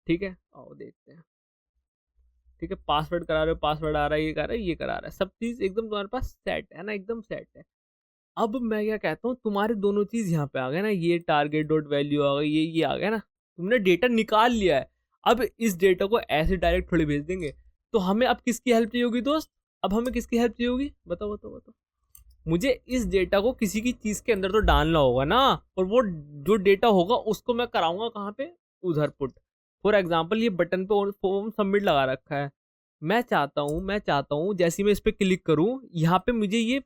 ठीक है। आओ देखते हैं, ठीक है, पासवर्ड करा रहे हो, पासवर्ड आ रहा है, ये कर रहा है, ये करा रहा है, सब चीज एकदम तुम्हारे पास सेट है ना, एकदम सेट है। अब मैं क्या कहता हूँ, तुम्हारे दोनों चीज यहाँ पे आ गए ना, ये टारगेट डॉट वैल्यू आ गई, ये आ गया ना, तुमने डेटा निकाल लिया है। अब इस डेटा को ऐसे डायरेक्ट थोड़ी भेज देंगे, तो हमें अब किसकी हेल्प चाहिए होगी दोस्त, अब हमें किसकी हेल्प चाहिए होगी, बताओ बताओ बताओ। मुझे इस डेटा को किसी की चीज के अंदर तो डालना होगा ना, और वो जो डेटा होगा उसको मैं कराऊंगा कहाँ पे, उधर पुट। फॉर एग्जाम्पल ये बटन पे फॉर्म सबमिट लगा रखा है, मैं चाहता हूँ जैसे ही मैं इस पर क्लिक करूँ, यहाँ पे मुझे ये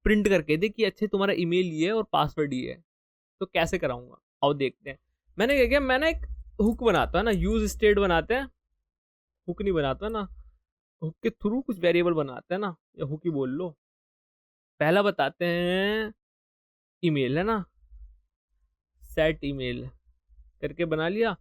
प्रिंट करके दे कि अच्छे तुम्हारा ईमेल ये है और पासवर्ड ये है। तो कैसे कराऊंगा, आओ देखते हैं। मैंने क्या किया, मैंने एक हुक बनाता है ना, यूज स्टेट बनाते हैं, हुक नहीं बनाता ना, हुक के थ्रू कुछ वेरिएबल बनाते हैं ना, या हुक ही बोल लो। पहला बताते हैं ईमेल, है ना, सेट ईमेल करके बना लिया।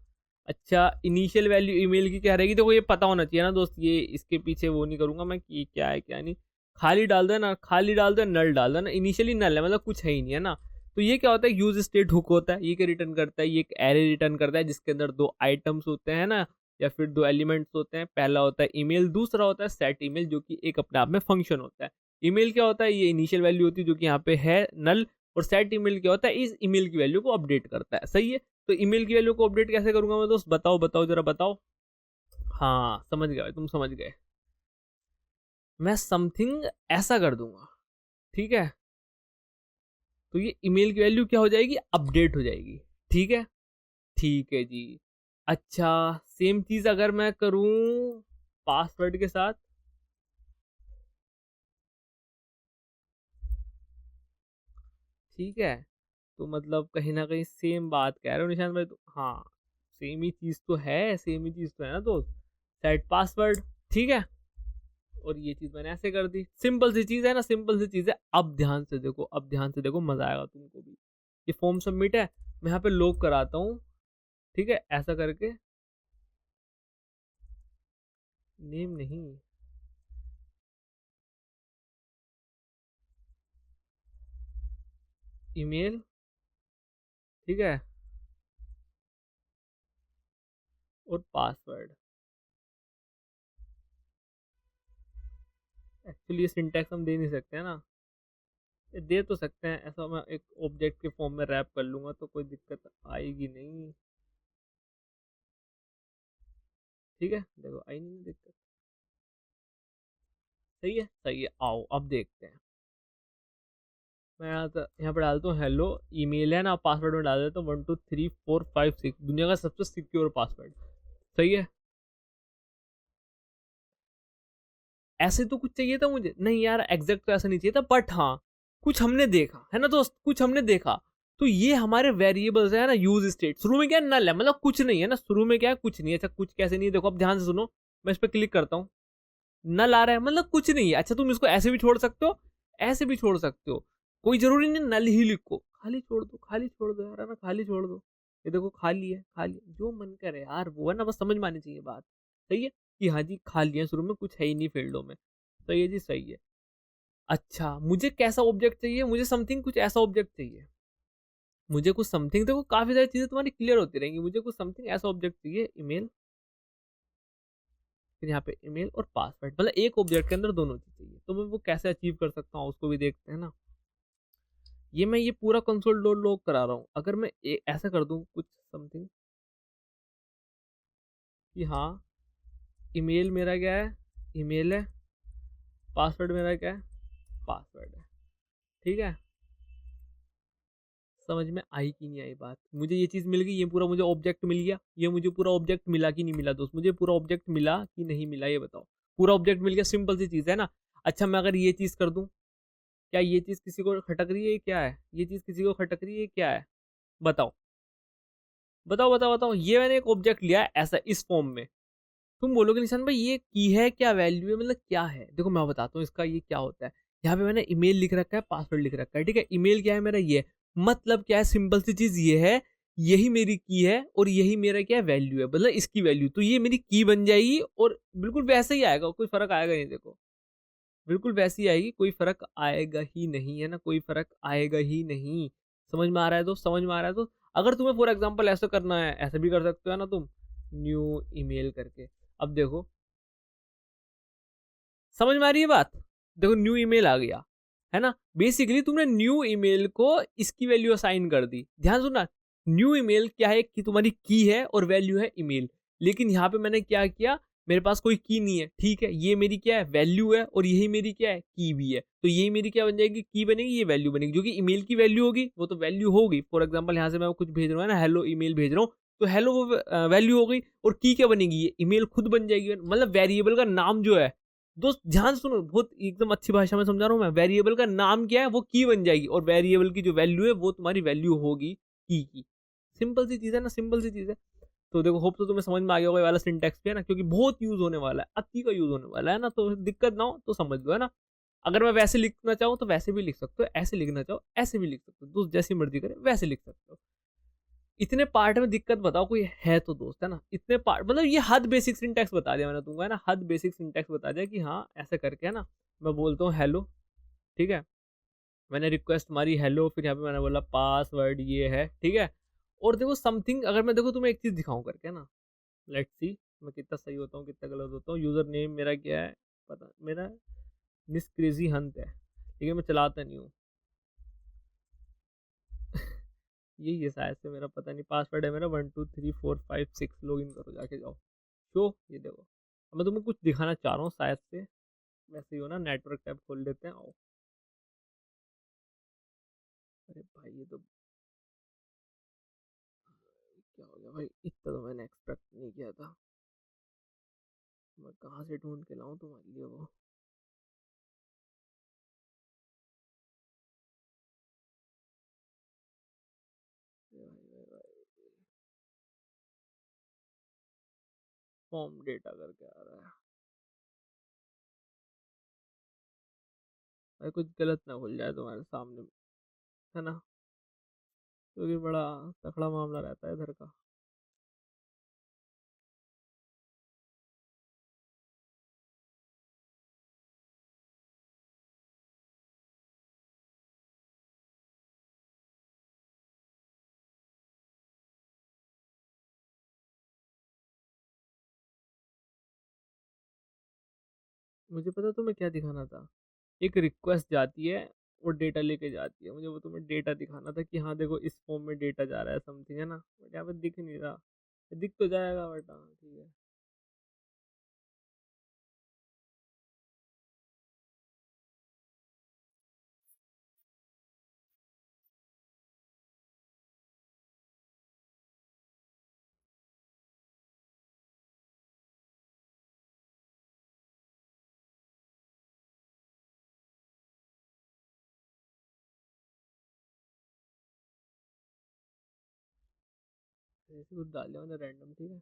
अच्छा इनिशियल वैल्यू ईमेल की क्या रहेगी, देखो ये पता होना चाहिए ना दोस्त, ये इसके पीछे वो नहीं करूंगा मैं कि क्या है क्या नहीं, खाली डाल दो ना, खाली डाल दो, नल डाल दो ना, इनिशियली नल है, मतलब कुछ है ही नहीं, है ना। तो ये क्या होता है, यूज स्टेट हुक होता है, ये क्या रिटर्न करता है, ये एक एरे रिटर्न करता है जिसके अंदर दो आइटम्स होते हैं ना, या फिर दो एलिमेंट्स होते हैं। पहला होता है ईमेल, दूसरा होता है सेट ईमेल, जो कि एक अपने आप में फंक्शन होता है। ईमेल क्या होता है, ये इनिशियल वैल्यू होती है जो कि यहाँ पे है नल, और सेट ईमेल क्या होता है, इस ईमेल की वैल्यू को अपडेट करता है, सही है। तो ईमेल की वैल्यू को अपडेट कैसे करूंगा मैं दोस्त, बताओ बताओ जरा बताओ। हाँ समझ गए तुम, समझ गए। मैं समथिंग ऐसा कर दूंगा, ठीक है, तो ये ईमेल की वैल्यू क्या हो जाएगी, अपडेट हो जाएगी, ठीक है, ठीक है जी। अच्छा सेम चीज अगर मैं करूं पासवर्ड के साथ, ठीक है, तो मतलब कहीं ना कहीं सेम बात कह रहे हो निशांत भाई, तो हाँ सेम ही चीज तो है, सेम ही चीज तो है ना दोस्त। सेट पासवर्ड, ठीक है, और ये चीज मैंने ऐसे कर दी, सिंपल सी चीज है ना, सिंपल सी चीज है। अब ध्यान से देखो, अब ध्यान से देखो, मजा आएगा तुमको भी। ये फॉर्म सबमिट है, मैं यहाँ पे लॉक कराता हूँ, ठीक है, ऐसा करके, नेम नहीं, ईमेल, ठीक है, और पासवर्ड। एक्चुअली ये सिंटैक्स हम दे नहीं सकते हैं ना, ये दे तो सकते हैं, ऐसा मैं एक ऑब्जेक्ट के फॉर्म में रैप कर लूंगा तो कोई दिक्कत आएगी नहीं, ठीक है, देखो आई नहीं दिक्कत। सही है, सही है, आओ अब देखते हैं। मैं यहाँ पे डालता हूँ हेलो, ईमेल है ना, पासवर्ड में डाल देता हूँ 123456, दुनिया का सबसे सिक्योर पासवर्ड। सही है, ऐसे तो कुछ चाहिए था मुझे, नहीं यार एग्जैक्ट तो ऐसा नहीं चाहिए था, बट हाँ कुछ हमने देखा है ना दोस्त, कुछ हमने देखा। तो ये हमारे वेरिएबल्स है ना, यूज स्टेट, शुरू में क्या है नल है, मतलब कुछ नहीं है ना, शुरू में क्या है कुछ नहीं है। अच्छा कुछ कैसे नहीं है, देखो अब ध्यान से सुनो, मैं इस पर क्लिक करता हूँ, नल आ रहा है, मतलब कुछ नहीं है। अच्छा तुम इसको ऐसे भी छोड़ सकते हो, ऐसे भी छोड़ सकते हो, कोई जरूरी नहीं नल ही लिखो, खाली छोड़ दो, खाली छोड़ दो यार, है ना, खाली छोड़ दो। ये देखो खाली है, खाली है, जो मन करे यार, वो है ना, बस समझ में आनी चाहिए बात। सही है कि हाँ जी खाली है, शुरू में कुछ है ही नहीं फील्डों में। सही है जी, सही है। अच्छा मुझे कैसा ऑब्जेक्ट चाहिए, मुझे समथिंग कुछ ऐसा ऑब्जेक्ट चाहिए, मुझे कुछ समथिंग, देखो काफी सारी चीजें तुम्हारी क्लियर होती रहेंगी, मुझे कुछ समथिंग ऐसा ऑब्जेक्ट चाहिए, ईमेल, फिर यहाँ पे ईमेल और पासवर्ड, मतलब एक ऑब्जेक्ट के अंदर दोनों चीज चाहिए। तो मैं वो कैसे अचीव कर सकता हूँ उसको भी देखते हैं ना। ये मैं ये पूरा कंसोल डोर लॉग करा रहा हूँ, अगर मैं ऐसा कर दूं कुछ समथिंग कि हाँ ईमेल मेरा क्या है, ईमेल है, पासवर्ड मेरा क्या है, पासवर्ड है, ठीक है। समझ में आई कि नहीं आई बात, मुझे ये चीज मिल गई, ये पूरा मुझे ऑब्जेक्ट मिल गया, ये मुझे पूरा ऑब्जेक्ट मिला कि नहीं मिला दोस्त, मुझे पूरा ऑब्जेक्ट मिला कि नहीं मिला ये बताओ। पूरा ऑब्जेक्ट मिल गया, सिंपल सी चीज है ना। अच्छा मैं अगर ये चीज कर दूं, क्या ये चीज किसी को खटक रही है, क्या है ये चीज किसी को खटक रही है, क्या है, बताओ बताओ बताओ बताओ। ये मैंने एक ऑब्जेक्ट लिया है ऐसा इस फॉर्म में, तुम बोलोगे निशान भाई ये की है क्या, वैल्यू है, मतलब क्या है, देखो मैं बताता हूँ इसका ये क्या होता है। यहाँ पे मैंने ईमेल लिख रखा है, पासवर्ड लिख रखा है, ठीक है, ईमेल क्या है मेरा, ये मतलब क्या है, सिंपल सी चीज ये है, यही मेरी की है और यही मेरा क्या है, वैल्यू है, मतलब इसकी वैल्यू, तो ये मेरी की बन जाएगी और बिल्कुल वैसे ही आएगा, कोई फर्क आएगा नहीं, देखो बिल्कुल वैसी आएगी, कोई फर्क आएगा ही नहीं, है ना, कोई फर्क आएगा ही नहीं। समझ में आ रहा है तो, समझ में आ रहा है तो। अगर तुम्हें फॉर एग्जाम्पल ऐसा करना है, ऐसा भी कर सकते हो ना तुम, न्यू ईमेल करके, अब देखो समझ में आ रही है बात, देखो न्यू ईमेल आ गया, है ना, बेसिकली तुमने न्यू ईमेल को इसकी वैल्यू असाइन कर दी। ध्यान सुनना, न्यू ईमेल क्या है कि तुम्हारी की है और वैल्यू है ईमेल, लेकिन यहाँ पे मैंने क्या किया, मेरे पास कोई की नहीं है, ठीक है, ये मेरी क्या है, वैल्यू है, और यही मेरी क्या है, की भी है, तो यही मेरी क्या बन जाएगी, की बनेगी, ये वैल्यू बनेगी, जो कि ईमेल की वैल्यू होगी, वो तो वैल्यू होगी। फॉर एग्जाम्पल यहाँ से मैं कुछ भेज रहा हूँ ना, हेलो ईमेल भेज रहा हूँ, तो हेलो वो वैल्यू हो गई, और की क्या बनेगी, ये ईमेल खुद बन जाएगी, मतलब वेरिएबल का नाम जो है, दोस्त ध्यान सुनो, बहुत एकदम अच्छी भाषा में समझा रहा हूँ मैं, वेरिएबल का नाम क्या है, वो की बन जाएगी, और वेरिएबल की जो वैल्यू है वो तुम्हारी वैल्यू होगी की। सिंपल सी चीज है ना, सिंपल सी चीज है। तो देखो होप तो तुम्हें समझ में आ गया होगा ये वाला सिंटेक्स भी, है ना, क्योंकि बहुत यूज होने वाला है, अति का यूज होने वाला है ना, तो दिक्कत ना हो तो समझ लो, है ना। अगर मैं वैसे लिखना चाहूँ तो वैसे भी लिख सकते हो, ऐसे लिखना चाहो ऐसे भी लिख सकते हो, दोस्त जैसी मर्जी करे वैसे लिख सकते हो। इतने पार्ट में दिक्कत बताओ कोई है तो दोस्त, है ना, इतने पार्ट, मतलब ये हद बेसिक सिंटैक्स बता दिया मैंने तुमको, है ना, हद बेसिक सिंटैक्स बता दिया कि हाँ ऐसे करके, है ना। मैं बोलता हूँ हेलो, ठीक है, मैंने रिक्वेस्ट मारी हेलो, फिर यहाँ पे मैंने बोला पासवर्ड ये है, ठीक है। और देखो समथिंग, अगर मैं देखो तुम्हें एक चीज दिखाऊं करके, है ना, लेट्स सी मैं कितना सही होता हूँ कितना गलत होता हूँ। यूजर नेम मेरा क्या है, पता मेरा मिस क्रेजी हंट है, लेकिन मैं चलाता नहीं हूँ। यही है शायद से मेरा, पता नहीं, पासवर्ड है मेरा 123456, लॉग इन करो जाके जाओ, शो ये देखो। अब मैं तुम्हें कुछ दिखाना चाह रहा हूँ शायद से, वैसे ही हो ना, नेटवर्क टैब खोल लेते हैं, आओ। अरे भाई ये तो क्या हो गया भाई, इतना तो मैंने एक्सपेक्ट नहीं किया था। मैं कहाँ से ढूंढ के लाऊं तुम्हारे लिए वो। फॉर्म डेटा करके आ रहा है। भाई कुछ गलत ना खुल जाए तुम्हारे सामने, है ना, क्योंकि बड़ा तकड़ा मामला रहता है इधर का। मुझे पता तुम्हें क्या दिखाना था, एक रिक्वेस्ट जाती है, वो डेटा लेके जाती है, मुझे वो तुम्हें डेटा दिखाना था कि हाँ देखो इस फॉर्म में डेटा जा रहा है समथिंग, है ना, बट यहाँ पे दिख नहीं रहा। दिख तो जाएगा बट हाँ ठीक है। ऐसे कुछ डाल दिया मैंने रैंडम, ठीक है।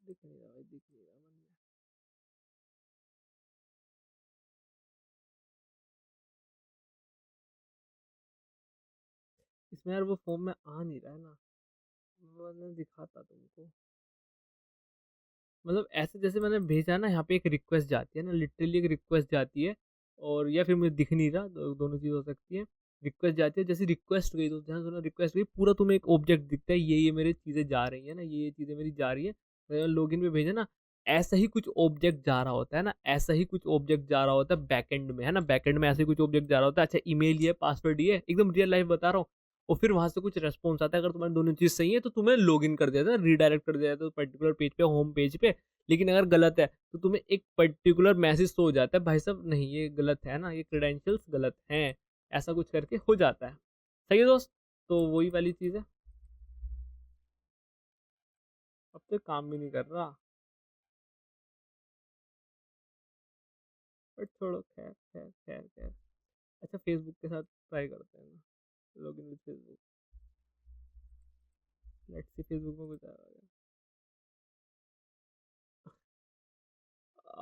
दिख नहीं रहा भाई, दिख नहीं रहा मन में। इसमें यार वो फॉर्म में आ नहीं रहा है ना, वो मैंने दिखाता तुमको। मतलब ऐसे जैसे मैंने भेजा ना, यहाँ पे एक रिक्वेस्ट जाती है ना, लिटरली एक रिक्वेस्ट जाती है, और या फिर मुझे दिख नहीं रहा, दोनों चीज़ हो सकती है। रिक्वेस्ट जाती है, जैसे रिक्वेस्ट गई तो ध्यान सुनो, रिक्वेस्ट गई पूरा तुम्हें एक ऑब्जेक्ट दिखता है, ये मेरी चीज़ें जा रही है ना, ये चीज़ें मेरी जा रही है, लॉगिन पे भेजा ना, ऐसा ही कुछ ऑब्जेक्ट जा रहा होता है ना, ऐसा ही कुछ ऑब्जेक्ट जा रहा होता है बैकएंड में, है ना, बैकएंड में ऐसे ही कुछ ऑब्जेक्ट जा रहा होता है। अच्छा ईमेल ये पासवर्ड ये एकदम रियल लाइफ बता रहा हूँ, और फिर वहां से कुछ रेस्पॉन्स आता है, अगर तुम्हारी दोनों चीज़ सही है तो तुम्हें लॉगिन कर देता है, रीडायरेक्ट कर देता है पर्टिकुलर पेज पे, होम पेज पे। लेकिन अगर गलत है तो तुम्हें एक पर्टिकुलर मैसेज शो हो जाता है, भाई साहब नहीं ये गलत है ना, ये क्रेडेंशियल्स गलत हैं, ऐसा कुछ करके हो जाता है। सही है दोस्त, तो वही वाली चीज़ है। अब तो काम भी नहीं कर रहा, बट छोड़ो, खैर खैर खैर खैर। अच्छा फेसबुक के साथ ट्राई करते हैं ना, login with Facebook. Let's see Facebook में कुछ आएगा।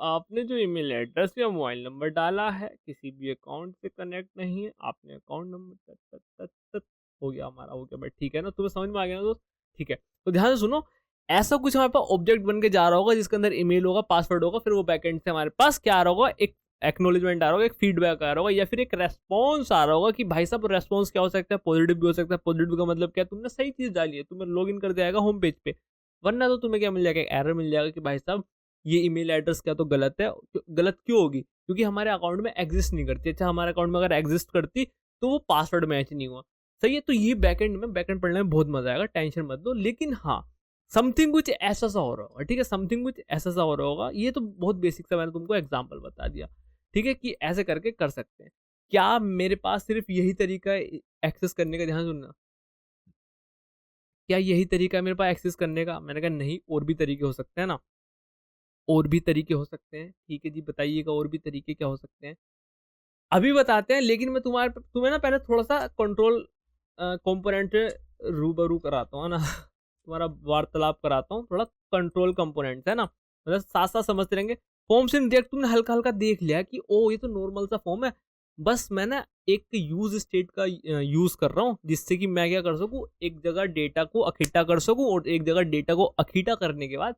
आपने जो ईमेल एड्रेस या मोबाइल नंबर डाला है किसी भी अकाउंट से कनेक्ट नहीं है, आपने अकाउंट नंबर तत तत तत तत हो गया हमारा, हो गया भाई, ठीक है ना, तुम्हें समझ में आ गया ना दोस्त। ठीक है, तो ध्यान से सुनो, ऐसा कुछ हमारे पास ऑब्जेक्ट बन के जा रहा होगा जिसके अंदर ईमेल होगा, पासवर्ड होगा, फिर वो बैकएंड से हमारे पास क्या आ रहा होगा, एक एक्नोलेजमेंट आ रहा होगा, एक फीडबैक आ रहा होगा, या फिर एक रेस्पॉन्स आ रहा होगा कि भाई साहब रेस्पॉन्स क्या हो सकता है, पॉजिटिव भी हो सकता है। पॉजिटिव का मतलब क्या, तुमने सही चीज डाली है, तुम्हें लॉग इन कर दिया होम पेज पे। वरना तो तुम्हें क्या मिल जाएगा, एरर मिल जाएगा कि भाई साहब ये ईमेल एड्रेस क्या तो गलत है। गलत क्यों होगी, क्योंकि हमारे अकाउंट में एग्जिस्ट नहीं करती। अच्छा हमारे अकाउंट में अगर एग्जिस्ट करती तो वो पासवर्ड मैच नहीं हुआ। सही है, तो ये बैकएंड पढ़ने में बहुत मजा आएगा, टेंशन मत लो। लेकिन हाँ, समथिंग कुछ ऐसा सा हो रहा होगा, ठीक है, समथिंग कुछ ऐसा सा हो रहा होगा। ये तो बहुत बेसिक सा मैंने तुमको एग्जाम्पल बता दिया, ठीक है, कि ऐसे करके कर सकते हैं। क्या मेरे पास सिर्फ यही तरीका है एक्सेस करने का, ध्यान सुनना, क्या यही तरीका है मेरे पास एक्सेस करने का? मैंने कहा नहीं, और भी तरीके हो सकते हैं ना, और भी तरीके हो सकते हैं। ठीक है जी, बताइएगा और भी तरीके क्या हो सकते हैं, अभी बताते हैं। लेकिन मैं तुम्हें ना पहले थोड़ा सा कंट्रोल कंपोनेंट रूबरू कराता हूँ, है ना तुम्हारा वार्तालाप कराता हूँ, थोड़ा कंट्रोल कंपोनेंट है ना, मतलब साथ साथ समझते रहेंगे। फॉर्म से रिएक्ट तुमने हल्का हल्का देख लिया कि ओ ये तो नॉर्मल सा फॉर्म है, बस मैं ना एक यूज स्टेट का यूज कर रहा हूँ, जिससे कि मैं क्या कर सकूँ, एक जगह डेटा को इकट्ठा कर सकूँ, और एक जगह डेटा को इकट्ठा करने के बाद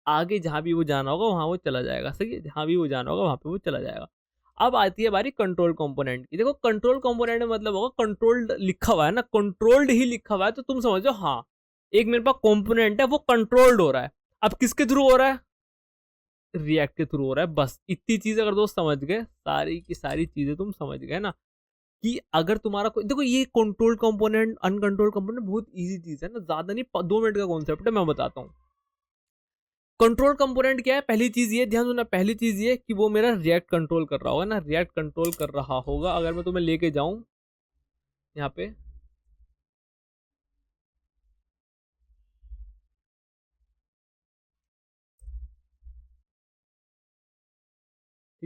आगे जहाँ भी वो जाना होगा वहाँ वो चला जाएगा। सही है, जहाँ भी वो जाना होगा वहाँ पे वो चला जाएगा। अब आती है बारी कंट्रोल कंपोनेंट की। देखो कंट्रोल कंपोनेंट में मतलब होगा कंट्रोल्ड लिखा हुआ है ना, कंट्रोल्ड ही लिखा हुआ है, तो तुम समझो हाँ, एक मेरे पास कंपोनेंट है वो कंट्रोल्ड हो रहा है। अब किसके थ्रू हो रहा है, रिएक्ट के थ्रू हो रहा है। बस इतनी चीज अगर दोस्त समझ गए, सारी की सारी चीजें तुम समझ गए ना, कि अगर तुम्हारा कोई, देखो ये कंट्रोल कंपोनेंट अनकंट्रोल कंपोनेंट बहुत ईजी चीज है ना, ज्यादा नहीं, 2 मिनट का कॉन्सेप्ट है, मैं बताता हूँ। कंट्रोल कंपोनेंट क्या है, पहली चीज ये ध्यान सुनना, पहली चीज ये कि वो मेरा रिएक्ट कंट्रोल कर रहा होगा ना, रिएक्ट कंट्रोल कर रहा होगा। अगर मैं तुम्हें लेके जाऊं यहाँ पे,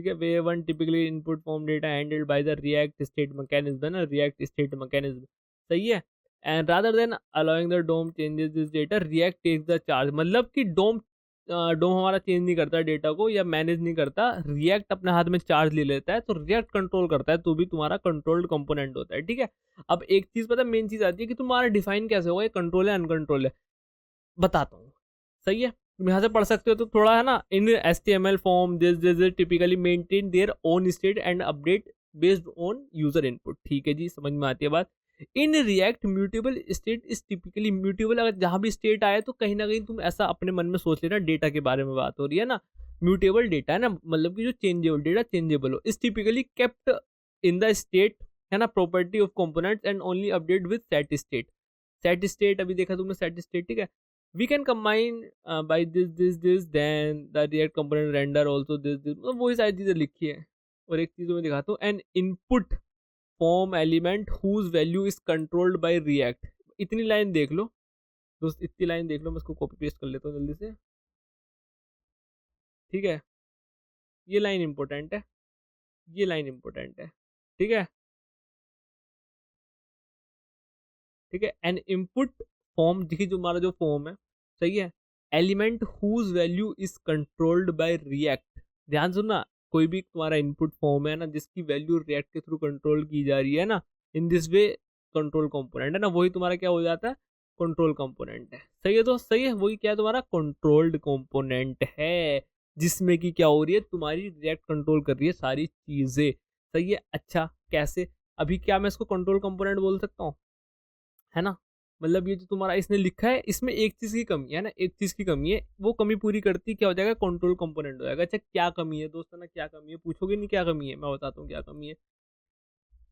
ठीक है। Way one typically input form data handled by the React state mechanism, है ना, रिएक्ट स्टेट मैकेनिज्म, सही है। And rather than allowing the DOM changes this data, React takes the charge, मतलब कि डोम हमारा चेंज नहीं करता डेटा को या मैनेज नहीं करता, रिएक्ट अपने हाथ में चार्ज ले लेता है, तो रिएक्ट कंट्रोल करता है, तो भी तुम्हारा कंट्रोल्ड कंपोनेंट होता है, ठीक है। अब एक चीज पता है, मेन चीज आती है कि तुम्हारा डिफाइन कैसे होगा, ये कंट्रोल है अनकंट्रोल है, बताता हूँ, सही है। तुम यहाँ से पढ़ सकते हो तो थोड़ा, है ना, इन HTML form this typically maintain their own state and update based on user input, ठीक है जी, समझ में आती है बात। In React mutable state is typically mutable, अगर जहां भी स्टेट आए तो कहीं ना कहीं तुम ऐसा अपने मन में सोच लेना, डेटा के बारे में बात हो रही है ना, म्यूटेबल डेटा है ना, मतलब कि जो चेंजेबल डेटा चेंजेबल हो, is typically kept in the state, है ना, property of components and only update with set state. Set state अभी देखा तुमने, सेट स्टेट, ठीक है। We can combine by this then the react component render also this, मतलब वही सारी चीजें लिखी है। और एक चीज मैं दिखाता हूँ, an input form element whose value is controlled by react, इतनी लाइन देख लो दोस्त, इतनी लाइन देख लो, मैं इसको कॉपी पेस्ट कर लेता हूँ जल्दी से, ठीक है। ये लाइन इंपॉर्टेंट है, ये लाइन इंपॉर्टेंट है, ठीक है, ठीक है। एन इनपुट फॉर्म, देखिए जो हमारा जो फॉर्म है, सही है, element whose value is controlled by React, ध्यान सुनना, कोई भी तुम्हारा इनपुट फॉर्म है ना जिसकी वैल्यू रिएक्ट के थ्रू कंट्रोल की जा रही है ना, इन दिस वे कंट्रोल कंपोनेंट है ना, वही तुम्हारा क्या हो जाता है, कंट्रोल कंपोनेंट है, सही है। तो सही है, वही क्या है तुम्हारा कंट्रोल्ड कंपोनेंट है, जिसमें कि क्या हो रही है, तुम्हारी रिएक्ट कंट्रोल कर रही है सारी चीजें, सही है। अच्छा कैसे, अभी क्या मैं इसको कंट्रोल कंपोनेंट बोल सकता हूँ, है ना, मतलब ये जो तुम्हारा इसने लिखा है, इसमें एक चीज की कमी है ना, एक चीज की कमी है, वो कमी पूरी करती क्या हो जाएगा, कंट्रोल कंपोनेंट हो जाएगा। अच्छा क्या कमी है दोस्तों ना, क्या कमी है, पूछोगे नहीं क्या कमी है, मैं बताता हूँ क्या कमी है।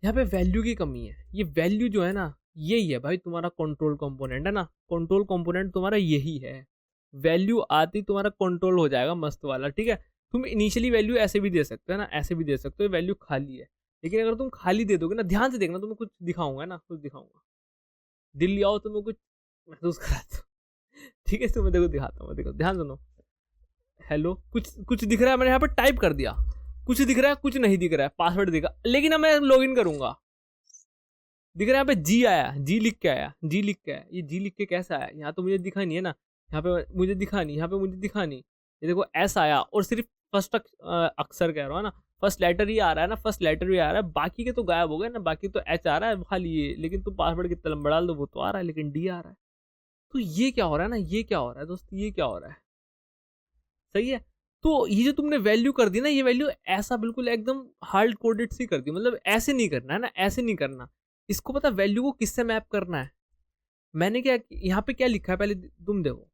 यहाँ पे वैल्यू की कमी है, ये वैल्यू जो है ना, यही है भाई तुम्हारा कंट्रोल कंपोनेंट, है ना, कंट्रोल कंपोनेंट तुम्हारा यही है। वैल्यू आती तुम्हारा कंट्रोल हो जाएगा मस्त वाला, ठीक है। तुम इनिशियली वैल्यू ऐसे भी दे सकते हो ना, ऐसे भी दे सकते हो, वैल्यू खाली है, लेकिन अगर तुम खाली दे दोगे ना, ध्यान से देखना, तुम्हें कुछ दिखाऊंगा ना, कुछ दिखाऊंगा, दिल्ली आओ तुम्हें कुछ महसूस कराता हूँ, ठीक है, तुम्हें देखो दिखाता हूँ, देखो ध्यान सुनो, हेलो, कुछ कुछ दिख रहा है, मैंने यहाँ पे टाइप कर दिया, कुछ दिख रहा है, कुछ नहीं दिख रहा है, पासवर्ड दिखा, लेकिन अब मैं लॉग इन करूंगा, दिख रहा है यहाँ पे जी आया, जी लिख के आया, जी लिख के आया, ये जी लिख के कैसे आया, यहाँ तो मुझे दिखा नहीं है ना, यहाँ पे मुझे दिखा नहीं, यहाँ पे मुझे दिखा नहीं, ये देखो एस आया, और सिर्फ फर्स्ट अक्षर कह रहा हूँ ना, फर्स्ट लेटर ही आ रहा है ना, फर्स्ट लेटर भी आ रहा है, बाकी के तो गायब हो गए ना, बाकी तो एच आ रहा है खाली ये, लेकिन तुम पासवर्ड कितना लंबा डाल दो वो तो आ रहा है, लेकिन डी आ रहा है, तो ये क्या हो रहा है ना, ये क्या हो रहा है दोस्त, ये क्या हो रहा है, सही है। तो ये जो तुमने वैल्यू कर दी ना, ये वैल्यू ऐसा बिल्कुल एकदम हार्ड कोडेड सी कर दी, मतलब ऐसे नहीं करना है ना, ऐसे नहीं करना, इसको पता वैल्यू को किससे मैप करना है, मैंने क्या यहाँ पे क्या लिखा है पहले तुम देखो,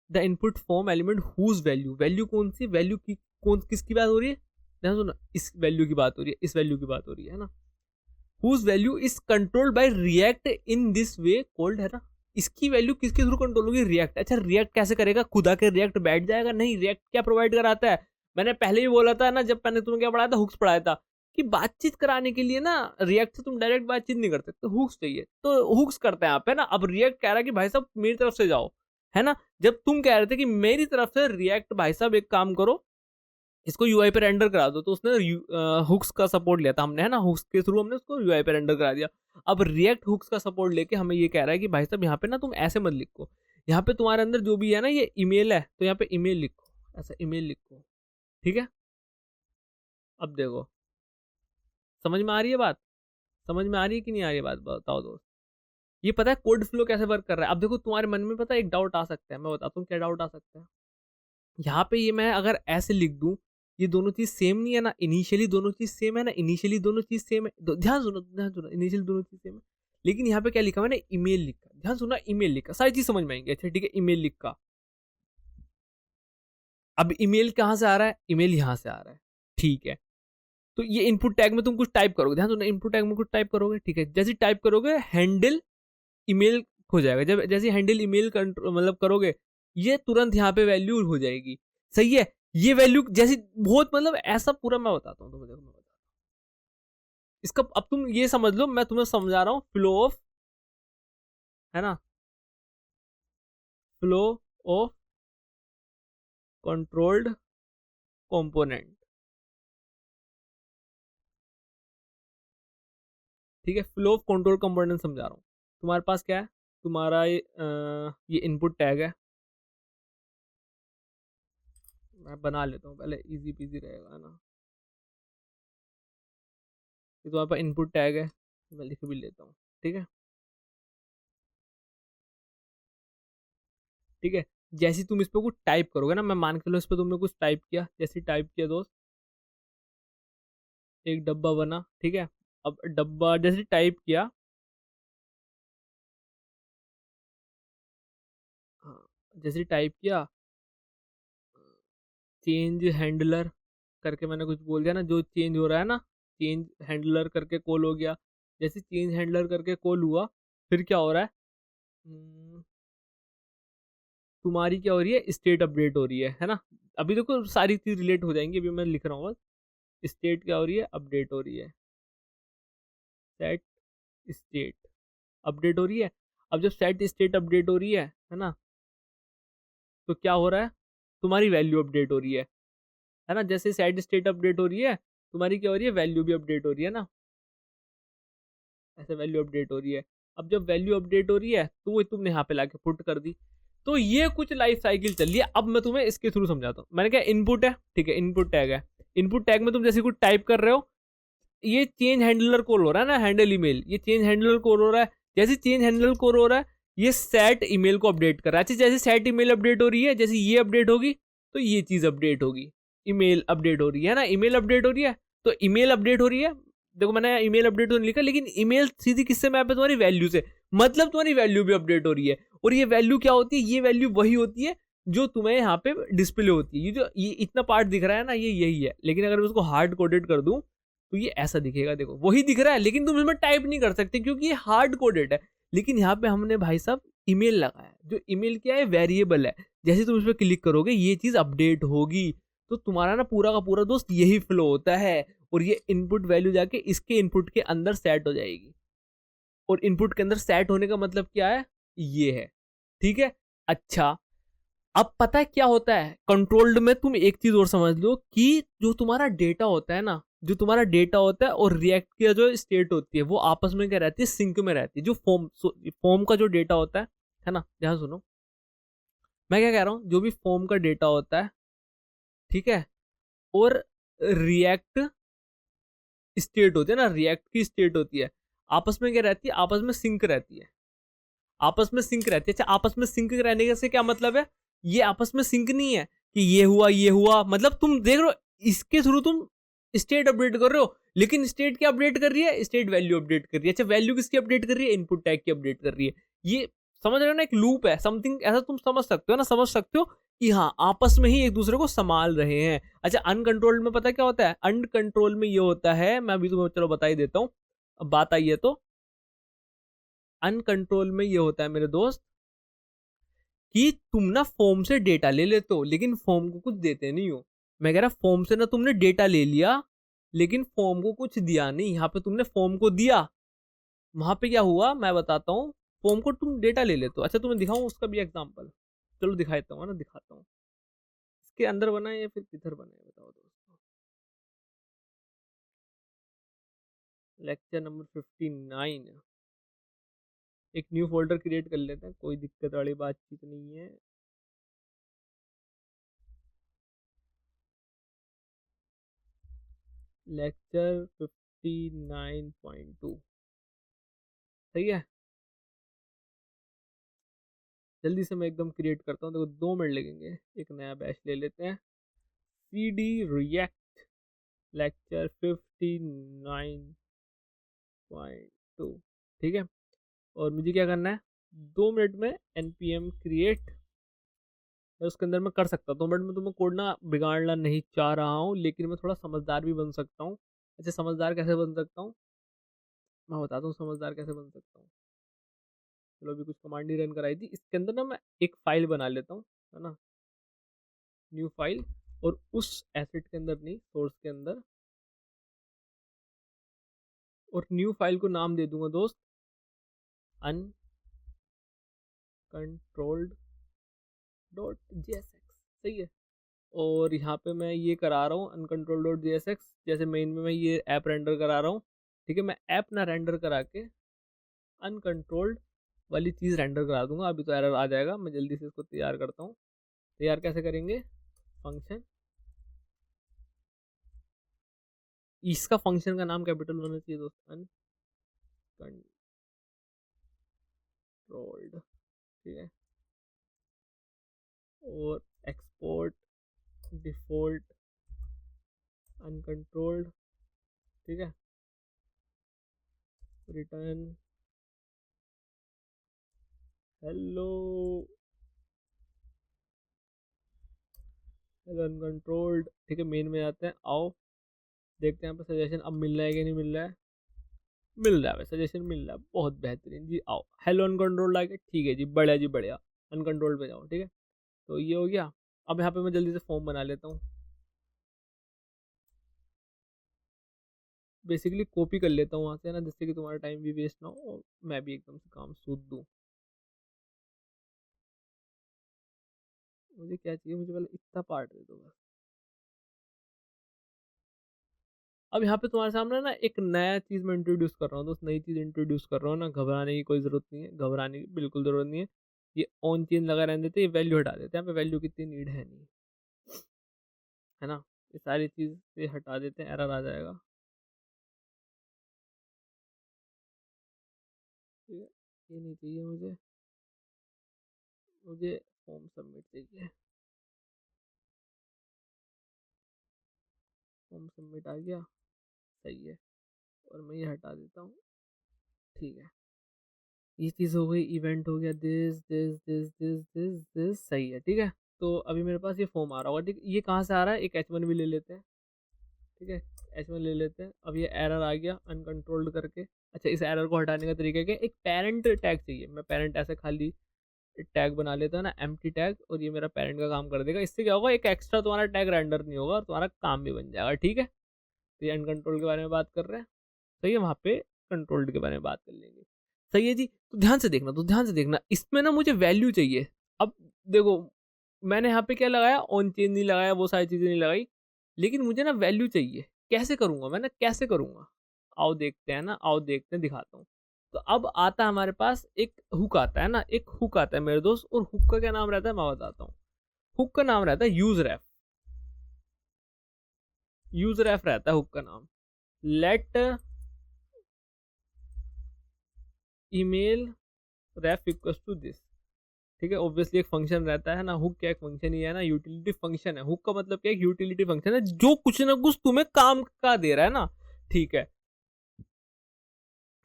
the input form element whose value, value कौन सी, वैल्यू की कौन किसकी बात हो रही है, ध्यान सुनो, इस वैल्यू की बात हो रही है, इस वैल्यू की बात हो रही है ना, whose value is controlled by React in this way called, है ना, इसकी वैल्यू किसके थ्रू कंट्रोल होगी, रिएक्ट। अच्छा रिएक्ट कैसे करेगा, खुदा के रिएक्ट बैठ जाएगा, नहीं, रिएक्ट क्या प्रोवाइड कराता है, मैंने पहले ही बोला था ना, जब मैंने तुम्हें क्या पढ़ाया था, हुक्स पढ़ाया था, कि बातचीत कराने के लिए ना, रिएक्ट से तुम डायरेक्ट बातचीत नहीं कर सकते, हुक्स चाहिए, तो हुक्स करते हैं आप, है ना। अब रिएक्ट कह रहा है कि भाई साहब मेरी तरफ से जाओ, है ना, जब तुम कह रहे थे कि मेरी तरफ से, रिएक्ट भाई साहब एक काम करो, इसको यूआई पे रेंडर करा दो, तो उसने हुक्स का सपोर्ट लिया था हमने, है ना, हुक्स के थ्रू हमने उसको यूआई पे रेंडर करा दिया। अब रिएक्ट हुक्स का सपोर्ट लेके हमें ये कह रहा है कि भाई साहब यहाँ पे ना तुम ऐसे मत लिखो, यहाँ पे तुम्हारे अंदर जो भी है ना, ये ईमेल है, तो यहाँ पे ईमेल लिखो, ऐसा ईमेल लिखो, ठीक है। अब देखो समझ में आ रही है बात, समझ में आ रही है कि नहीं आ रही है बात, बताओ दोस्त। ये पता है कोड फ्लो कैसे वर्क कर रहा है। अब देखो तुम्हारे मन में पता है एक डाउट आ सकता है, मैं बताता हूँ क्या डाउट आ सकता है। यहाँ पे ये मैं अगर ऐसे लिख दूं, ये दोनों चीज सेम नहीं है ना, इनिशियली दोनों चीज सेम है ना, इनिशियली दोनों चीज सेम है, ध्यान सुनो, ध्यान सुनो, इनिशियली दोनों चीज सेम है, लेकिन यहाँ पे क्या लिखा मैंने, ईमेल लिखा, ध्यान सुना, ईमेल लिखा, सारी चीज समझ में आएंगे, अच्छा ठीक है, ईमेल लिखा। अब ईमेल कहाँ से आ रहा है, ईमेल यहाँ से आ रहा है, ठीक है। तो ये इनपुट टैग में तुम कुछ टाइप करोगे, ध्यान सुनो, इनपुट टैग में कुछ टाइप करोगे, ठीक है, जैसे टाइप करोगे हैंडल ईमेल हो जाएगा, जब जैसे हैंडल ईमेल मतलब करोगे, ये तुरंत यहाँ पे वैल्यू हो जाएगी, सही है। ये वैल्यू जैसी बहुत, मतलब ऐसा पूरा मैं बताता हूँ तुम्हें, देखो मैं बताता हूँ इसका, अब तुम ये समझ लो, मैं तुम्हें समझा रहा हूँ फ्लो ऑफ, है ना, फ्लो ऑफ कंट्रोल्ड कंपोनेंट, ठीक है, फ्लो ऑफ कंट्रोल कंपोनेंट समझा रहा हूँ। तुम्हारे पास क्या है, तुम्हारा ये इनपुट टैग है, मैं बना लेता हूँ पहले, इजी पीजी रहेगा, है ना। ये तुम्हारे पास इनपुट टैग है, मैं लिख भी लेता हूँ, ठीक है। ठीक है, जैसे तुम इस पे कुछ टाइप करोगे ना, मैं मान के लो इस पे तुमने कुछ टाइप किया, जैसे टाइप किया दोस्त, एक डब्बा बना, ठीक है। अब डब्बा जैसे टाइप किया, हाँ, जैसे टाइप किया, चेंज हैंडलर करके मैंने कुछ बोल दिया ना, जो चेंज हो रहा है ना, चेंज हैंडलर करके कॉल हो गया। जैसे चेंज हैंडलर करके कॉल हुआ, फिर क्या हो रहा है, तुम्हारी क्या हो रही है, स्टेट अपडेट हो रही है ना। अभी देखो सारी चीज रिलेट हो जाएंगी, अभी मैं लिख रहा हूँ बस। स्टेट क्या हो रही है, अपडेट हो रही है, सेट स्टेट अपडेट हो रही है। अब जब सेट स्टेट अपडेट हो रही है ना, तो क्या हो रहा है, तुम्हारी वैल्यू अपडेट हो रही है ना। जैसे सेट स्टेट अपडेट हो रही है, तुम्हारी क्या हो रही है, वैल्यू भी अपडेट हो रही है ना, ऐसे वैल्यू अपडेट हो रही है। अब जब वैल्यू अपडेट हो रही है, तो वो तुमने यहाँ पे लाके पुट कर दी। तो ये कुछ लाइफ साइकिल चल रही है। अब मैं तुम्हें इसके थ्रू समझाता हूँ। मैंने कहा इनपुट है, ठीक है, इनपुट टैग है। इनपुट टैग में तुम जैसे कुछ टाइप कर रहे हो, ये चेंज हैंडलर कॉल हो रहा है ना, हैंडल ईमेल, ये चेंज हैंडलर कॉल हो रहा है। जैसे चेंज हैंडलर कॉल हो रहा है, ये सेट ईमेल को अपडेट कर रहा है। अच्छा, जैसे सेट ईमेल अपडेट हो रही है, जैसे ये अपडेट होगी, तो ये चीज अपडेट होगी, ईमेल अपडेट हो रही है ना, ईमेल अपडेट हो रही है। तो ईमेल अपडेट हो रही है, देखो मैंने ईमेल अपडेट तो नहीं लिखा, लेकिन ईमेल सीधी किससे मैप है, तुम्हारी वैल्यू से। मतलब तुम्हारी वैल्यू भी अपडेट हो रही है। और ये वैल्यू क्या होती है, ये वैल्यू वही होती है जो तुम्हें यहाँ पे डिस्प्ले होती है। ये जो ये इतना पार्ट दिख रहा है ना, ये यही है। लेकिन अगर मैं उसको हार्ड कोडेड कर दूं, तो ये ऐसा दिखेगा, देखो वही दिख रहा है, लेकिन तुम इसमें टाइप नहीं कर सकते क्योंकि ये हार्ड कोडेड है। लेकिन यहाँ पे हमने भाई साहब ईमेल लगाया, जो ईमेल क्या है, वेरिएबल है। जैसे तुम इस पर क्लिक करोगे, ये चीज अपडेट होगी। तो तुम्हारा ना पूरा का पूरा दोस्त यही फ्लो होता है। और ये इनपुट वैल्यू जाके इसके इनपुट के अंदर सेट हो जाएगी। और इनपुट के अंदर सेट होने का मतलब क्या है, ये है, ठीक है। अच्छा, अब पता है क्या होता है कंट्रोल्ड में, तुम एक चीज और समझ लो कि जो तुम्हारा डेटा होता है ना, जो तुम्हारा डेटा होता है और रिएक्ट की जो स्टेट होती है, वो आपस में क्या रहती है, सिंक में रहती है। जो फॉर्म का जो डेटा होता है ना, ध्यान सुनो, मैं क्या कह रहा हूँ, जो भी फॉर्म का डेटा होता है, ठीक है, और रिएक्ट स्टेट होती है ना, रिएक्ट की स्टेट होती है, आपस में क्या रहती है, आपस में सिंक रहती है, आपस में सिंक रहती है। अच्छा, आपस में सिंक रहने से क्या मतलब है, ये आपस में सिंक नहीं है कि ये हुआ, मतलब तुम देख रहे हो इसके थ्रू तुम स्टेट अपडेट कर रहे हो, लेकिन स्टेट क्या अपडेट कर रही है, स्टेट वैल्यू अपडेट कर रही है। अच्छा, वैल्यू किसकी अपडेट कर रही है, इनपुट टैग की अपडेट कर रही है। ये समझ रहे हो ना, एक लूप है, समथिंग ऐसा तुम समझ सकते हो ना, समझ सकते हो कि हाँ, आपस में ही एक दूसरे को संभाल रहे हैं। अच्छा, अनकंट्रोल्ड में पता क्या होता है, अनकंट्रोल में ये होता है, मैं अभी तुम्हें चलो बता ही देता हूँ, अब बात आई है तो। अनकंट्रोल में ये होता है मेरे दोस्त कि तुम ना फॉर्म से डेटा ले लेते हो, लेकिन फॉर्म को कुछ देते नहीं हो। मैं कह रहा फॉर्म से ना तुमने डेटा ले लिया, लेकिन फॉर्म को कुछ दिया नहीं। यहाँ पे तुमने फॉर्म को दिया, वहां पे क्या हुआ मैं बताता हूँ। फॉर्म को तुम डेटा ले लेते हो। अच्छा, तुम्हें दिखाऊं उसका भी एग्जाम्पल, चलो दिखाता हूँ ना, दिखाता हूँ। इसके अंदर बना है या फिर किधर बना है, बताओ दोस्तों। लेक्चर नंबर 59, एक न्यू फोल्डर क्रिएट कर लेते हैं, कोई दिक्कत वाली बातचीत नहीं है। लेक्चर 59.2, सही है। जल्दी से मैं एकदम क्रिएट करता हूँ, देखो 2 मिनट लगेंगे। एक नया बैच ले लेते हैं, सी डी रिएक्ट लेक्चर 59.2, ठीक है। और मुझे क्या करना है, 2 मिनट में npm क्रिएट, उसके अंदर मैं कर सकता हूँ 2 मिनट में। तुम्हें कोड ना बिगाड़ना नहीं चाह रहा हूँ, लेकिन मैं थोड़ा समझदार भी बन सकता हूँ। अच्छा, समझदार कैसे बन सकता हूँ, मैं बताता हूँ समझदार कैसे बन सकता हूँ। चलो, अभी कुछ कमांड ही रन कराई थी, इसके अंदर ना मैं एक फाइल बना लेता हूँ, है ना, न्यू फाइल। और उस एसेट के अंदर नहीं, सोर्स के अंदर, और न्यू फाइल को नाम दे दूंगा दोस्त अनकंट्रोल्ड डॉट जेएसएक्स, सही है। और यहाँ पे मैं ये करा रहा हूँ अनकंट्रोल डॉट जेएसएक्स, जैसे मेन में मैं ये ऐप रेंडर करा रहा हूँ, ठीक है, मैं ऐप ना रेंडर करा के अनकंट्रोल्ड वाली चीज़ रेंडर करा दूंगा। अभी तो एरर आ जाएगा, मैं जल्दी से इसको तैयार करता हूँ। तैयार कैसे करेंगे? फंक्शन, इसका फंक्शन का नाम कैपिटल होना चाहिए दोस्त, अनकंट्रोल्ड, ठीक है, और एक्सपोर्ट डिफॉल्ट अनकंट्रोल्ड, ठीक है, रिटर्न हेलो हेलो अनकंट्रोल्ड, ठीक है। मेन में आते हैं, आओ देखते हैं यहाँ पे सजेशन अब मिल रहा है कि नहीं मिल रहा है। मिल रहा है, सजेशन मिल रहा है, बहुत बेहतरीन जी। आओ हेलो अनकंट्रोल्ड आ गया, ठीक है जी, बढ़िया जी बढ़िया। अनकंट्रोल्ड पे जाओ, ठीक है। तो ये हो गया। अब यहाँ पे मैं जल्दी से फॉर्म बना लेता हूँ, बेसिकली कॉपी कर लेता हूँ वहाँ से ना, जिससे कि तुम्हारा टाइम भी वेस्ट ना हो और मैं भी एकदम से काम सूझ दूँ। मुझे क्या चाहिए, मुझे पहले इतना पार्ट दे दो बस। अब यहाँ पे तुम्हारे सामने ना एक नया चीज़ मैं इंट्रोड्यूस कर रहा हूँ दोस्त, नई चीज़ इंट्रोड्यूस कर रहा हूँ ना, घबराने की कोई ज़रूरत नहीं है, घबराने की बिल्कुल ज़रूरत नहीं है। ये ऑन चेंज लगा रहने देते, ये वैल्यू हटा देते हैं, यहाँ पे वैल्यू की इतनी नीड है नहीं, है ना। ये सारी चीज़ से हटा देते हैं, एरर आ जाएगा, ठीक है। ये नहीं चाहिए मुझे, मुझे फॉर्म सबमिट चाहिए। फॉर्म सबमिट आ गया, सही है। और मैं ये हटा देता हूँ, ठीक है। ये चीज़ हो गई, इवेंट हो गया, this this this this this this, सही है, ठीक है। तो अभी मेरे पास ये फॉर्म आ रहा होगा, ठीक। ये कहाँ से आ रहा है? एक H1 भी ले लेते हैं, ठीक है। H1 ले लेते हैं। अब ये एरर आ गया अनकंट्रोल्ड करके। अच्छा, इस एरर को हटाने का तरीका क्या है? एक पेरेंट टैग चाहिए। मैं पेरेंट ऐसे खाली टैग बना लेता हूँ ना, एम्प्टी टैग, और ये मेरा पेरेंट का काम कर देगा। इससे क्या होगा, एक एक्स्ट्रा तुम्हारा टैग रेंडर नहीं होगा और तुम्हारा काम भी बन जाएगा, ठीक है। तो ये अनकंट्रोल्ड के बारे में बात कर रहे हैं, सही है। वहाँ पे कंट्रोल्ड के बारे में बात कर लेंगे, सही है जी। तो ध्यान से देखना, तो ध्यान से देखना, इसमें ना मुझे वैल्यू चाहिए। अब देखो, मैंने यहाँ पे क्या लगाया, ऑन चेंज नहीं लगाया, वो सारी चीज़ें नहीं लगाई, लेकिन मुझे ना वैल्यू चाहिए। कैसे करूँगा मैं ना, कैसे करूँगा? आओ देखते हैं ना, आओ देखते हैं, दिखाता हूँ। तो अब आता है हमारे पास एक हुक आता है ना, एक हुक आता है मेरे दोस्त, और हुक का क्या नाम रहता है मैं बताता हूँ। हुक का नाम रहता है यूज रैफ। यूज रैफ रहता है हुक का नाम। Let email ref equals to this, ठीक है। ऑब्वियसली एक फंक्शन रहता है ना, हुक क्या एक फंक्शन ही है ना, यूटिलिटी फंक्शन है। हुक का मतलब क्या है? यूटिलिटी फंक्शन है जो कुछ ना कुछ तुम्हें काम का दे रहा है ना, ठीक है।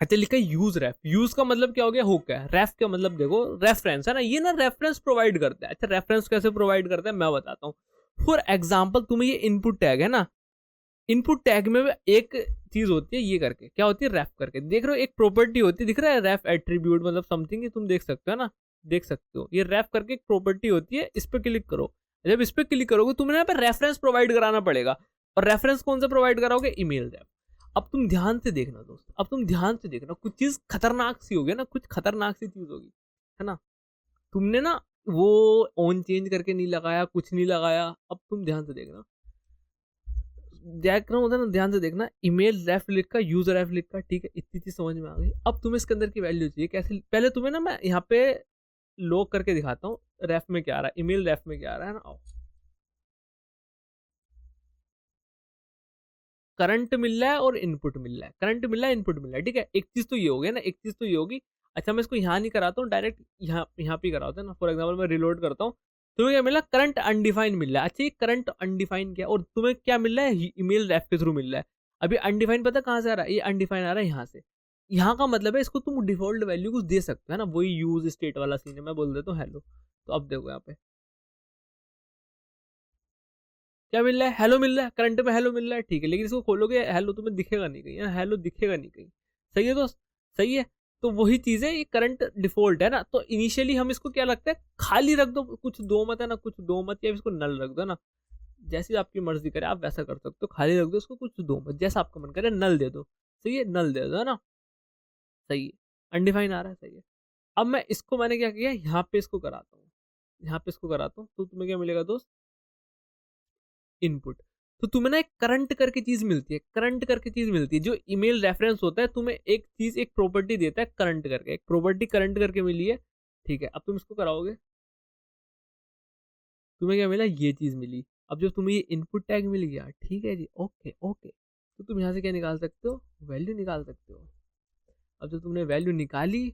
अच्छा, लिखा है यूज रेफ। यूज का मतलब क्या हो गया? हुक है। रेफ का मतलब देखो, रेफरेंस है ना, ये ना रेफरेंस प्रोवाइड करता है। अच्छा, रेफरेंस कैसे प्रोवाइड करता है मैं बताता हूँ। फॉर एग्जाम्पल, तुम्हें ये इनपुट टैग है ना, इनपुट टैग में एक चीज होती है ये करके, क्या होती है? रेफ करके। देख रहे हो, एक प्रॉपर्टी होती है, दिख रहा है रेफ एट्रीब्यूट, मतलब समथिंग, तुम देख सकते हो ना, देख सकते हो। ये रेफ करके एक प्रॉपर्टी होती है, इस पर क्लिक करो। जब इस पर क्लिक करोगे, तुम्हें यहाँ पे रेफरेंस प्रोवाइड कराना पड़ेगा। और रेफरेंस कौन सा प्रोवाइड कराओगे? ईमेल रेफ। अब तुम ध्यान से देखना दोस्त, अब तुम ध्यान से देखना, कुछ चीज खतरनाक सी होगी ना, कुछ खतरनाक सी चीज होगी, है ना। तुमने ना वो ऑन चेंज करके नहीं लगाया, कुछ नहीं लगाया। अब तुम ध्यान से देखना, देख रहा हूँ ना, ध्यान से देखना, ईमेल रेफ लिखा, यूजर रेफ लिखा, ठीक है। इतनी चीज समझ में आ गई। अब तुम्हें इसके अंदर की वैल्यू चाहिए कैसे? पहले तुम्हें ना मैं यहाँ पे लॉक करके दिखाता हूँ, रेफ में क्या आ रहा है, ईमेल रेफ में क्या आ रहा है ना। आओ, करंट मिल रहा है और इनपुट मिल रहा है, करंट मिल रहा है, इनपुट मिल रहा है, ठीक है। एक चीज तो ये हो गया ना, एक चीज तो ये होगी। अच्छा, मैं इसको यहाँ नहीं कराता हूँ, डायरेक्ट यहाँ यहाँ पे कराता हूँ ना। फॉर एग्जाम्पल, मैं रिलोड करता हूँ, तुम्हें क्या मिला? करंट अनडिफाइंड मिल रहा है। अच्छा, ये करंट अनडिफाइंड क्या, और तुम्हें क्या मिल रहा है? ईमेल रेफ के थ्रू मिल रहा है। अभी अनडिफाइंड पता कहाँ से आ रहा है? ये अनडिफाइंड आ रहा है यहाँ से। यहाँ का मतलब है, इसको तुम डिफॉल्ट वैल्यू कुछ दे सकते हो ना, वही यूज स्टेट वाला सीन है। मैं बोल देता हूँ हेलो, तो अब देखो यहाँ पे क्या मिल रहा है? हेलो मिल रहा है, करंट में हेलो मिल रहा है, ठीक है। लेकिन इसको खोलोगे, हेलो तुम्हें दिखेगा नहीं कहीं, हेलो दिखेगा नहीं कहीं, सही है दोस्त, सही है। तो वही चीज है, ये करंट डिफॉल्ट है ना, तो इनिशियली हम इसको क्या लगता है, खाली रख दो, कुछ दो मत है ना, कुछ दो मत, या इसको नल रख दो ना। जैसी आपकी मर्जी करे आप वैसा कर सकते हो, खाली रख दो इसको, कुछ दो मत, जैसा आपका मन करे, नल दे दो, सही है, नल दे दो, है ना, सही है। अनडिफाइन आ रहा है, सही है। अब मैं इसको, मैंने क्या किया, यहाँ पे इसको कराता हूँ, यहाँ पे इसको कराता हूँ, तो तुम्हें क्या मिलेगा दोस्त? इनपुट। तो तुम्हें ना एक करंट करके चीज़ मिलती है, करंट करके चीज़ मिलती है। जो ईमेल रेफरेंस होता है तुम्हें एक चीज़, एक प्रॉपर्टी देता है करंट करके, एक प्रॉपर्टी करंट करके मिली है, ठीक है। अब तुम इसको कराओगे, तुम्हें क्या मिला, ये चीज़ मिली। अब जब तुम्हें ये इनपुट टैग मिल गया, ठीक है जी, ओके, ओके। तो तुम यहाँ से क्या निकाल सकते हो, वैल्यू निकाल सकते हो। अब जब तुमने वैल्यू निकाली,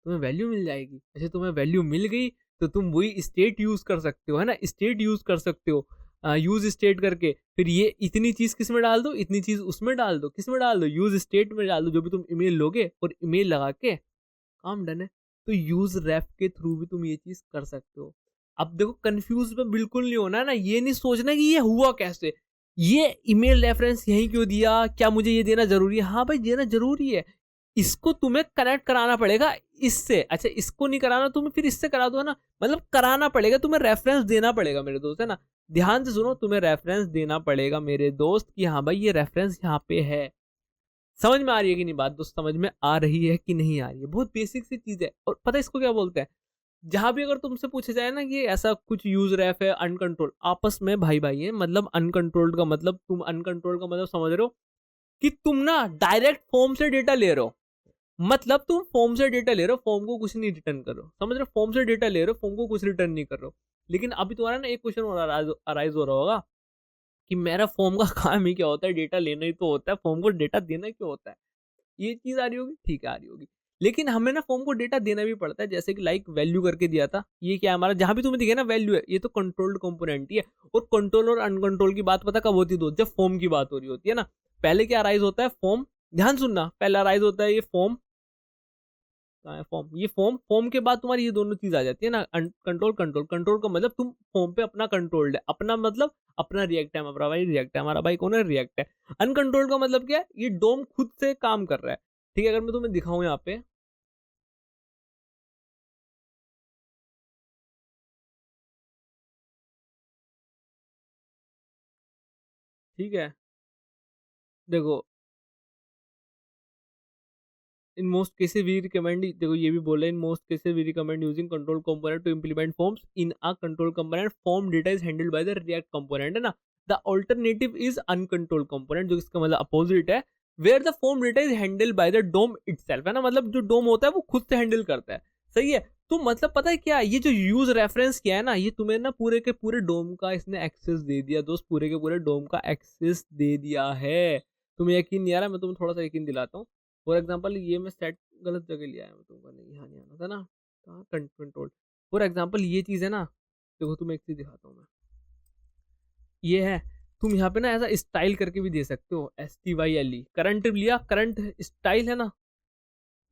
तुम्हें वैल्यू मिल जाएगी। अच्छा, तुम्हें वैल्यू मिल गई तो तुम वही स्टेट यूज कर सकते हो, है ना, स्टेट यूज कर सकते हो। यूज स्टेट करके फिर ये इतनी चीज किस में डाल दो, इतनी चीज उसमें डाल दो, किस में डाल दो, यूज स्टेट में डाल दो, जो भी तुम ईमेल लोगे, और ईमेल लगा के काम डन है। तो यूज रैप के थ्रू भी तुम ये चीज कर सकते हो। अब देखो, कंफ्यूज में बिल्कुल नहीं होना है ना, ये नहीं सोचना कि ये हुआ कैसे, ये ईमेल रेफरेंस यहीं क्यों दिया, क्या मुझे ये देना जरूरी है। हाँ भाई, देना जरूरी है। इसको तुम्हें कनेक्ट कराना पड़ेगा इससे। अच्छा, इसको नहीं कराना, तुम्हें फिर इससे करा दो, है ना। मतलब कराना पड़ेगा, तुम्हें रेफरेंस देना पड़ेगा मेरे दोस्त, है ना। ध्यान से सुनो, तुम्हें रेफरेंस देना पड़ेगा मेरे दोस्त कि हाँ भाई ये रेफरेंस यहाँ पे है। समझ में आ रही है कि नहीं बात दोस्त, समझ में आ रही है कि नहीं आ रही है। बहुत बेसिक सी चीज है। और पता है इसको क्या बोलते हैं, जहां भी अगर तुमसे पूछा जाए ना कि ऐसा कुछ यूज रैफ है अनकंट्रोल, आपस में भाई भाई है, मतलब अनकंट्रोल्ड का मतलब, तुम अनकंट्रोल्ड का मतलब समझ रहे हो कि तुम ना डायरेक्ट फॉर्म से डेटा ले रहे हो। मतलब तुम फॉर्म से डेटा ले रहे हो, फॉर्म को कुछ नहीं रिटर्न कर रहे हो, समझ रहे हो। फॉर्म से डेटा ले रहे हो, फॉर्म को कुछ रिटर्न नहीं कर रहे हो। लेकिन अभी तुम्हारा ना एक क्वेश्चन अराइज हो रहा होगा कि मेरा फॉर्म का काम ही क्या होता है, डेटा लेना ही तो होता है, फॉर्म को डेटा देना क्यों होता है। ये चीज आ रही होगी, ठीक है, आ रही होगी। लेकिन हमें ना फॉर्म को डेटा देना भी पड़ता है, जैसे कि लाइक वैल्यू करके दिया था। ये क्या है हमारा, जहां भी तुम्हें दिखे ना वैल्यू है, ये तो कंट्रोल्ड कंपोनेंट ही है। और कंट्रोल और अनकंट्रोल की बात पता कब होती है, जब फॉर्म की बात हो रही होती है ना। पहले क्या अराइज होता है, फॉर्म। ध्यान सुनना, पहले अराइज होता है ये फॉर्म। कहाँ है फॉर्म, ये फॉर्म। फॉर्म के बाद तुम्हारी ये दोनों चीज आ जाती है ना, कंट्रोल। कंट्रोल, कंट्रोल का मतलब तुम फॉर्म पे अपना कंट्रोल्ड है, अपना मतलब अपना रिएक्ट है, हमारा भाई रिएक्ट है, हमारा भाई कौन है, रिएक्ट है। अनकंट्रोल्ड का मतलब क्या है, ये डोम खुद से काम कर रहा है। ठीक है, अगर मैं तुम्हें दिखाऊं यहाँ पे, ठीक है, देखो, in most cases we recommend, देखो ये भी बोला, in most cases we recommend using control component to implement forms in a control component. Form data is handled by the React component, है ना। The alternative is uncontrol component, जो इसका मतलब opposite है, where the form data is handled by the DOM itself, है ना। मतलब जो डोम होता है वो खुद से हैंडल करता है, सही है। तो मतलब पता है क्या, ये जो यूज रेफरेंस किया है ना, ये तुम्हें ना पूरे के पूरे डोम का इसने एक्सेस दे दिया दोस्त, पूरे के पूरे डोम का एक्सेस दे दिया है। तुम्हें यकीन नहीं आ रहा, मैं तुम्हें थोड़ा सा यकीन दिलाता हूँ। फॉर एग्जाम्पल, ये मैं सेट गलत जगह लिया है, मैं तुमको नहीं, यहाँ नहीं आना था ना, कहाँ कंट्रोल। फॉर एग्जाम्पल ये चीज़ है ना, देखो तुम्हें एक चीज़ दिखाता हूँ मैं, ये है। तुम यहाँ पे ना ऐसा स्टाइल करके भी दे सकते हो, STYLE, करंट लिया, करंट स्टाइल है ना।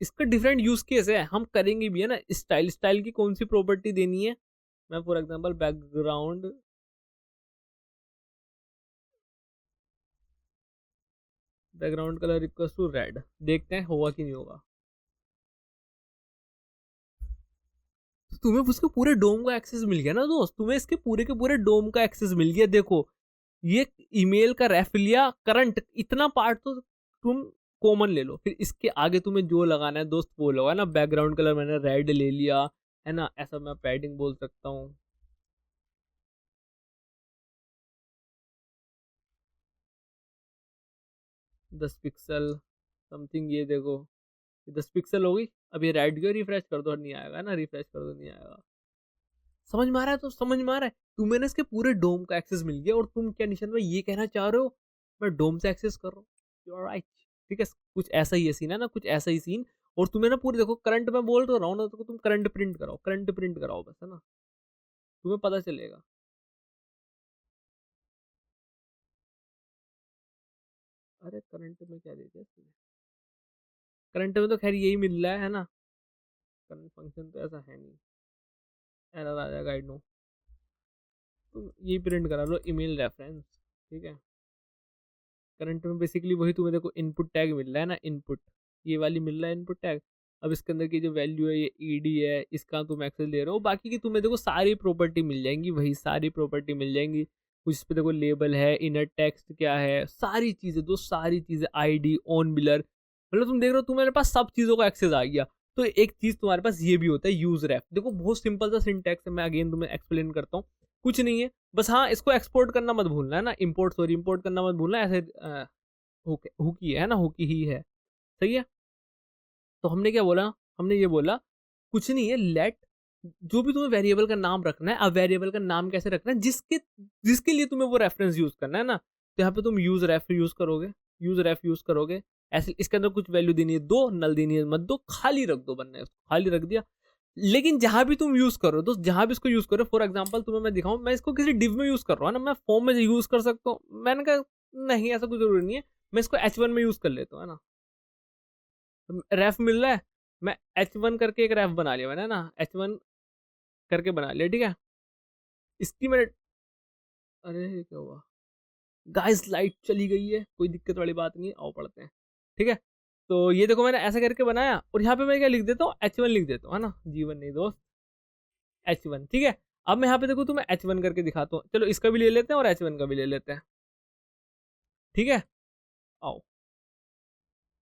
इसका डिफरेंट यूज केस है, हम करेंगे भी, है ना। स्टाइल, स्टाइल की कौन सी प्रॉपर्टी देनी है, मैं for example background, background colour equal to red, देखते हैं होगा कि नहीं होगा। तो तुम्हें उसके पूरे डोम का एक्सेस मिल गया ना दोस्त, तुम्हें इसके पूरे के पूरे डोम का एक्सेस मिल गया। देखो, ये ईमेल का रेफ लिया, करंट, इतना पार्ट तो तुम कॉमन ले लो, फिर इसके आगे तुम्हें जो लगाना है दोस्त वो लगाना। बैकग्राउंड कलर मैंने रेड ले लिया, है ना, ऐसा मैं पैडिंग बोल सकता हूँ, 10 पिक्सल समथिंग, ये देखो, 10 पिक्सल होगी। अब ये रेड क्यों, रिफ्रेश कर दो, नहीं आएगा, है ना, रिफ्रेश कर दो, नहीं आएगा। समझ में आ रहा है, तो समझ में आ रहा है, तुम्हें ना इसके पूरे डोम का एक्सेस मिल गया। और तुम क्या निशान भाई ये कहना चाह रहे हो, मैं डोम से एक्सेस कर रहा हूँ, यू आर राइट। ठीक है, कुछ ऐसा ही है सीन, है ना, कुछ ऐसा ही सीन। और तुम्हें ना पूरे, देखो करंट में बोल तो रहा हूँ ना, तो तुम करंट प्रिंट कराओ, करंट प्रिंट कराओ बस, है ना, तुम्हें पता चलेगा। अरे करंट में क्या दे दिया इसने? करंट में तो खैर यही मिल रहा है ना, करंट फंक्शन तो ऐसा है नहीं, एरर आ जाएगा, आई नो। तुम यही प्रिंट करा लो, ईमेल रेफरेंस, ठीक है। करंट में बेसिकली वही तुम्हें देखो इनपुट टैग मिल रहा है ना, इनपुट, ये वाली मिल रहा है इनपुट टैग। अब इसके अंदर की जो वैल्यू है, ये ईडी है, इसका तुम एक्सेस ले रहे हो। बाकी की तुम्हें देखो सारी प्रॉपर्टी मिल जाएंगी, वही सारी प्रॉपर्टी मिल जाएंगी। कुछ इस पे देखो लेबल है, इनर टेक्स्ट क्या है, सारी चीजें दो, सारी चीजें, आईडी, ऑन बिलर, मतलब तुम देख रहे हो तुम्हारे पास सब चीजों का एक्सेस आ गया। तो एक चीज तुम्हारे पास ये भी होता है, यूज रेफ। देखो बहुत सिंपल सा सिंटैक्स है, मैं अगेन तुम्हें एक्सप्लेन करता हूँ। कुछ नहीं है, बस हाँ इसको एक्सपोर्ट करना मत भूलना है ना, इंपोर्ट करना मत भूलना, ऐसे हुक ही है ना, हुक ही है, सही है। तो हमने क्या बोला, हमने ये बोला कुछ नहीं है, लेट जो भी तुम्हें वेरिएबल का नाम रखना है, अब वेरिएबल का नाम कैसे रखना है, जिसके जिसके लिए तुम्हें वो रेफरेंस यूज करना है ना, तो यहाँ पे तुम यूज रेफ यूज करोगे, ऐसे इसके अंदर कुछ वैल्यू देनी है, दो नल देनी है मत दो, खाली रख दो, बनना है खाली रख दिया। लेकिन जहां भी तुम यूज करो दोस्त, जहां भी इसको यूज करो, फॉर एग्जांपल तुम्हें मैं दिखाऊं, मैं इसको किसी डिव में यूज कर रहा हूँ ना, मैं फॉर्म में यूज कर सकता हूँ, मैंने कहा नहीं ऐसा कुछ जरूरी नहीं है, मैं इसको H1 में यूज कर लेता हूँ, है ना, रेफ मिल रहा है, मैं H1 करके एक रेफ बना लिया मैंने ना, H1 करके बना लिया, ठीक है। इसकी मैंने, अरे ये क्या हुआ गाइस, लाइट चली गई है, कोई दिक्कत वाली बात नहीं है, आओ पढ़ते हैं, ठीक है। तो ये देखो मैंने ऐसा करके बनाया, और यहाँ पे मैं क्या लिख देता हूँ, H1 लिख देता हूँ, है ना, जीवन नहीं दोस्त, H1, ठीक है। अब मैं यहाँ पे देखो तो मैं H1 करके दिखाता हूँ, चलो इसका भी ले लेते हैं और H1 का भी ले लेते हैं, ठीक है। आओ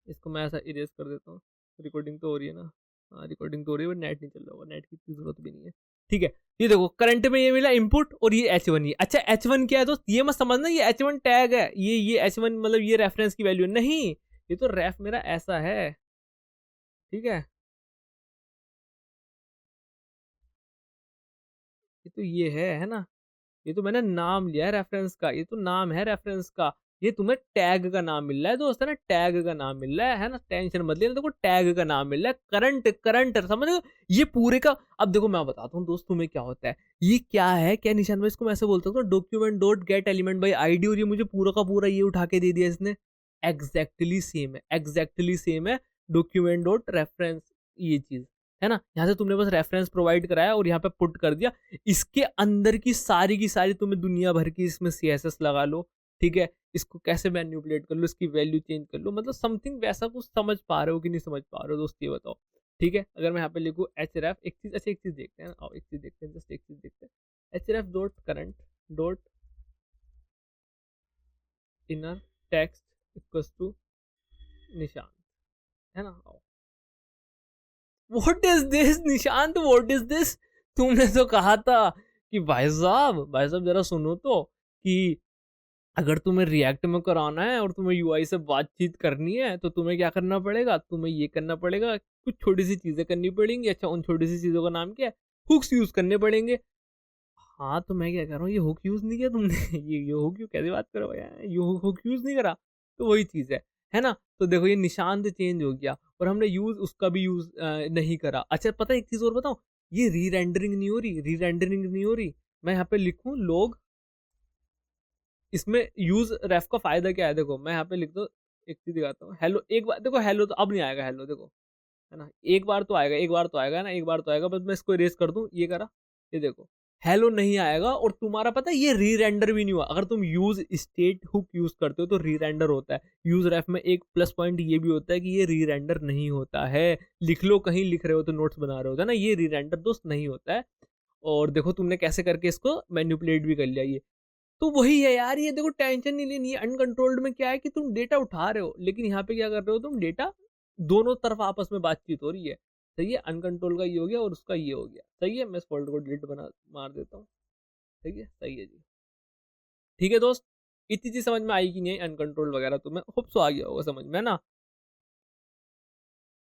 इसको मैं ऐसा इरेज कर देता हूँ, रिकॉर्डिंग तो हो रही है ना, हाँ रिकॉर्डिंग तो हो रही है, बट नेट नहीं चल रहा होगा, नेट की इतनी जरूरत भी नहीं है, ठीक है। ये देखो करंट में ये मिला इनपुट, और ये H1 ही, अच्छा H1 क्या है दोस्त, ये मत समझना ये H1 टैग है, ये H1 मतलब ये रेफरेंस की वैल्यू नहीं, ये तो रेफ मेरा ऐसा है, ठीक है। ये तो ये है ना, ये तो मैंने नाम लिया है रेफरेंस का, ये तो नाम है रेफरेंस का, ये तुम्हें टैग का नाम मिल रहा है दोस्त, है ना, टैग का नाम मिल रहा है ना, टेंशन मत लेना, देखो टैग का नाम मिल रहा है, करंट करंट समझ रहे हो, ये पूरे का। अब देखो मैं बताता हूँ दोस्त तुम्हें क्या होता है, ये क्या है, क्या निशान भाई, इसको मैं ऐसे बोलता हूँ document dot gate element by ID, और ये मुझे पूरा का पूरा ये उठा के दे दिया इसने, एग्जैक्टली सेम है, एग्जैक्टली सेम है, डॉक्यूमेंट डॉट रेफरेंस, ये चीज है ना, यहाँ से तुमने बस रेफरेंस प्रोवाइड कराया और यहाँ पे पुट कर दिया, इसके अंदर की सारी तुम्हें दुनिया भर की इसमें CSS लगा लो, ठीक है, इसको कैसे मैनिपुलेट कर लो, इसकी वैल्यू चेंज कर लो, मतलब समथिंग वैसा कुछ समझ पा रहे हो कि नहीं समझ पा रहे हो दोस्त, ये बताओ, ठीक है। अगर मैं यहाँ पे लिखूँ href, एक चीज, अच्छा एक चीज देखते हैं, आओ एक चीज देखते हैं, जस्ट एक चीज देखते हैं, href dot current dot inner text equals to Nishan, है ना, आओ, what is this Nishant, what is this, तुमने तो कहा था कि भाई साहब जरा सुनो तो, कि अगर तुम्हें रिएक्ट में कराना है और तुम्हें यूआई से बातचीत करनी है, तो तुम्हें क्या करना पड़ेगा, तुम्हें ये करना पड़ेगा, कुछ छोटी सी चीजें करनी पड़ेंगी, अच्छा उन छोटी सी चीजों का नाम क्या है, हुक्स यूज करने पड़ेंगे। हाँ तो मैं क्या कर रहा हूँ, ये हुक यूज नहीं किया तुमने ये हुक क्यों, कैसे बात करो भैया, ये हुक यूज नहीं करा, तो वही चीज है ना। तो देखो ये निशान चेंज हो गया, और हमने यूज उसका भी यूज नहीं करा। अच्छा पता है एक चीज और बताऊं, ये री रेंडरिंग नहीं हो रही, री रेंडरिंग नहीं हो रही, मैं यहाँ पे लिखूं लोग, इसमें यूज रेफ का फायदा क्या है, देखो मैं यहाँ पे लिख दो, एक चीज दिखाता हूँ, हेलो, एक बार देखो, हेलो तो अब नहीं आएगा, हेलो देखो, है ना, एक बार तो आएगा, एक बार तो आएगा ना, एक बार तो आएगा, बस मैं इसको इरेज कर दूं, ये करा, ये देखो हेलो नहीं आएगा, और तुम्हारा पता है ये री रेंडर भी नहीं हुआ। अगर तुम यूज स्टेट हुक यूज करते हो तो री रेंडर होता है, यूज रेफ में एक प्लस पॉइंट ये भी होता है कि ये री रेंडर नहीं होता है, लिख लो कहीं लिख रहे हो तो नोट्स बना रहे हो ना, ये री रेंडर दोस्त नहीं होता है। और देखो तुमने कैसे करके इसको मैन्युपुलेट भी कर लिया, ये तो वही है यार, ये देखो टेंशन नहीं लेनी है, अनकंट्रोल्ड में क्या है कि तुम डेटा उठा रहे हो, लेकिन यहाँ पे क्या कर रहे हो तुम, डेटा दोनों तरफ आपस में बातचीत हो रही है, सही है, अनकंट्रोल का ये हो गया और उसका ये हो गया, सही है। मैं इस फोल्डर को डिलीट बना मार देता हूँ, सही है, सही है जी, ठीक है दोस्त, इतनी चीज समझ में आई कि नहीं, अनकंट्रोल वगैरह तो मैं होप सो आ गया होगा समझ में ना।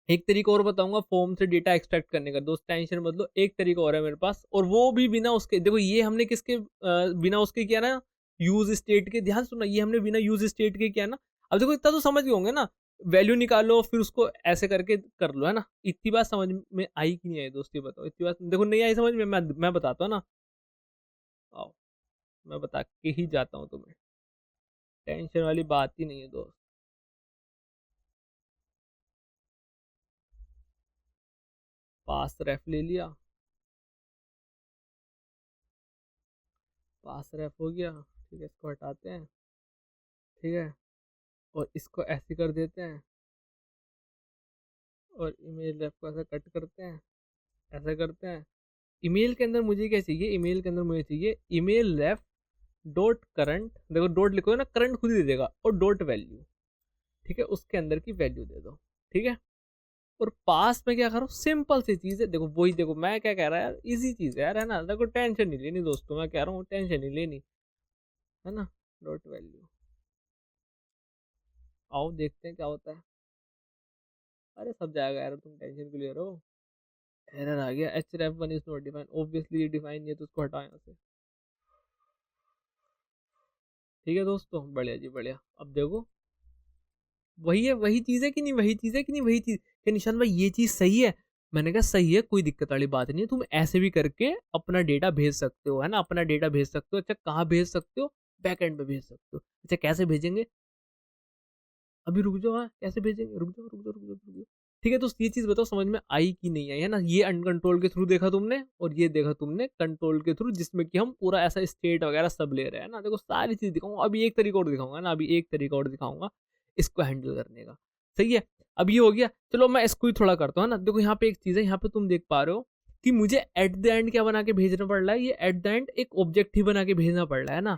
एक तरीका और बताऊंगा फॉर्म से डेटा एक्सट्रैक्ट करने का दोस्त, टेंशन मत लो, एक तरीका और है मेरे पास, और वो भी बिना उसके, देखो ये हमने किसके बिना उसके किया ना, यूज स्टेट के, ध्यान सुनना, ये हमने बिना यूज स्टेट के किया ना। अब देखो इतना तो समझ गए होंगे ना, वैल्यू निकालो फिर उसको ऐसे करके कर लो, है ना, इतनी बात समझ में आई कि नहीं आई दोस्त, ये बताओ, इतनी बात देखो नहीं आई समझ में, मैं बताता हूँ ना, आओ मैं बता के ही जाता हूँ तुम्हें, टेंशन वाली बात ही नहीं है दोस्त। पास रेफ ले लिया, पास रेफ हो गया, ठीक है, इसको हटाते हैं, ठीक है, और इसको ऐसे कर देते हैं, और ईमेल रेफ को ऐसा कट करते हैं, ऐसा करते हैं। ईमेल के अंदर मुझे क्या चाहिए, ईमेल के अंदर मुझे चाहिए ईमेल रेफ डॉट करंट, देखो डॉट लिखो ना, करंट खुद ही दे देगा, और डॉट वैल्यू, ठीक है, उसके अंदर की वैल्यू दे दो, ठीक है। और पास में क्या करो, सिंपल सी चीज है। देखो वही, देखो मैं क्या कह रहा है यार, इजी चीज है यार, है ना। देखो टेंशन नहीं लेनी दोस्तों, मैं कह रहा हूँ टेंशन नहीं लेनी, है ना। डॉट वैल्यू, आओ देखते हैं क्या होता है। अरे सब जाएगा यार, तुम टेंशन क्यों ले रहे हो। एरर आ गया, href1 is not define, obviously ये डिफाइन नहीं है तो उसको हटाओ यहाँ से। ठीक है दोस्तों, बढ़िया जी बढ़िया। अब देखो वही है, वही चीज है कि नहीं, वही चीज है कि नहीं, वही चीज कि निशान भाई ये चीज सही है। मैंने कहा सही है, कोई दिक्कत वाली बात नहीं है, तुम ऐसे भी करके अपना डेटा भेज सकते हो, है ना, अपना डेटा भेज सकते हो। अच्छा कहाँ भेज सकते हो, बैक एंड पे भेज सकते हो। अच्छा कैसे भेजेंगे, अभी रुक जाओ, हाँ कैसे भेजेंगे, रुक जाओ रुक जाओ रुक जाओ रुक जाओ। ठीक है, तो ये चीज बताओ समझ में आई कि नहीं आई, है ना। ये अनकंट्रोल के थ्रू देखा तुमने, और ये देखा तुमने कंट्रोल के थ्रू, जिसमें कि हम पूरा ऐसा स्टेट वगैरह सब ले रहे हैं ना। देखो सारी चीज दिखाऊंगा, अभी एक तरीका और दिखाऊंगा ना, अभी एक तरीका और दिखाऊंगा इसको हैंडल करने का। सही है, अब ये हो गया, चलो मैं इसको ही थोड़ा करता हूँ ना। देखो यहाँ पे एक चीज है, यहाँ पे तुम देख पा रहे हो कि मुझे एट द एंड क्या बना के भेजना पड़ रहा है, ये एट द एंड एक ऑब्जेक्ट ही बना के भेजना पड़ रहा है ना।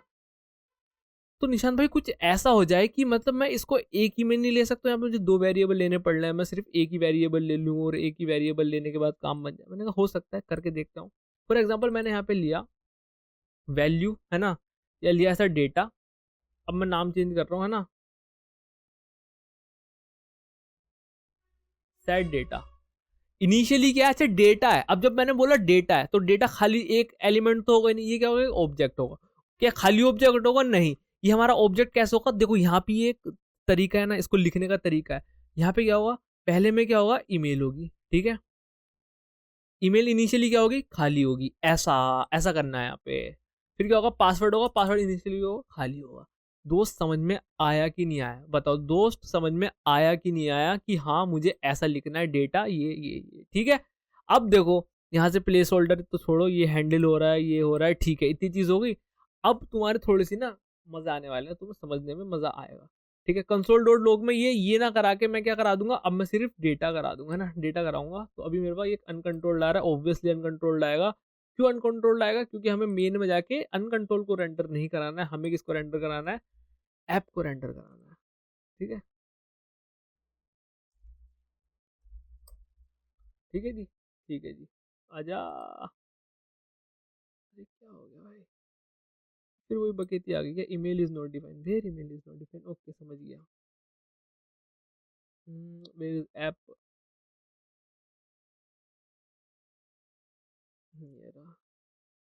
तो निशान भाई कुछ ऐसा हो जाए कि मतलब मैं इसको एक ही में नहीं ले सकता, यहाँ पे मुझे दो वेरिएबल लेने पड़ रहे हैं, मैं सिर्फ एक ही वेरिएबल ले लूँ और एक ही वेरिएबल लेने के बाद काम बन जाए। मैंने कहा हो सकता है, करके देखता हूँ। फॉर एग्जाम्पल मैंने यहाँ पे लिया वैल्यू, है ना, या लिया ऐसा डेटा। अब मैं नाम चेंज कर रहा हूँ, है ना, सेट डेटा। इनिशियली क्या है, अच्छा डेटा है। अब जब मैंने बोला डेटा है, तो डेटा खाली एक एलिमेंट तो होगा नहीं, ये क्या होगा, ऑब्जेक्ट होगा। क्या खाली ऑब्जेक्ट होगा, नहीं। ये हमारा ऑब्जेक्ट कैसे होगा, देखो यहाँ पे ये एक तरीका है ना, इसको लिखने का तरीका है। यहाँ पे क्या होगा, पहले में क्या होगा, ईमेल होगी, ठीक है। ईमेल इनिशियली क्या होगी, खाली होगी, ऐसा ऐसा करना है यहाँ पे। फिर क्या होगा, पासवर्ड होगा, पासवर्ड इनिशियली होगा, खाली होगा। दोस्त समझ में आया कि नहीं आया, बताओ दोस्त, समझ में आया कि नहीं आया कि हाँ मुझे ऐसा लिखना है डेटा, ये ठीक है। अब देखो यहाँ से प्लेस होल्डर तो छोड़ो, ये हैंडल हो रहा है, ये हो रहा है, ठीक है, इतनी चीज हो गई। अब तुम्हारे थोड़ी सी ना मजा आने वाले हैं, तुम्हें समझने में मजा आएगा। ठीक है, कंसोल डॉट लॉग में ये ना करा के मैं क्या करा दूंगा, अब मैं सिर्फ डेटा करा दूंगा, है ना, डेटा कराऊंगा। तो अभी मेरे पास एक अनकंट्रोल्ड आ रहा है, ऑब्वियसली अनकंट्रोल्ड आएगा। क्यों अनकंट्रोल्ड आएगा, क्योंकि हमें मेन में जाके अनकंट्रोल को रेंडर नहीं कराना है, हमें किसको रेंडर कराना है, ऐप को रेंडर कराना है। ठीक है, ठीक है जी, ठीक है जी, आजा। अरे क्या हो गया भाई, फिर वही बकेती आ गई क्या, email is not define, where email is not define, okay समझ गया। वेयर इज ऐप, ये रहा।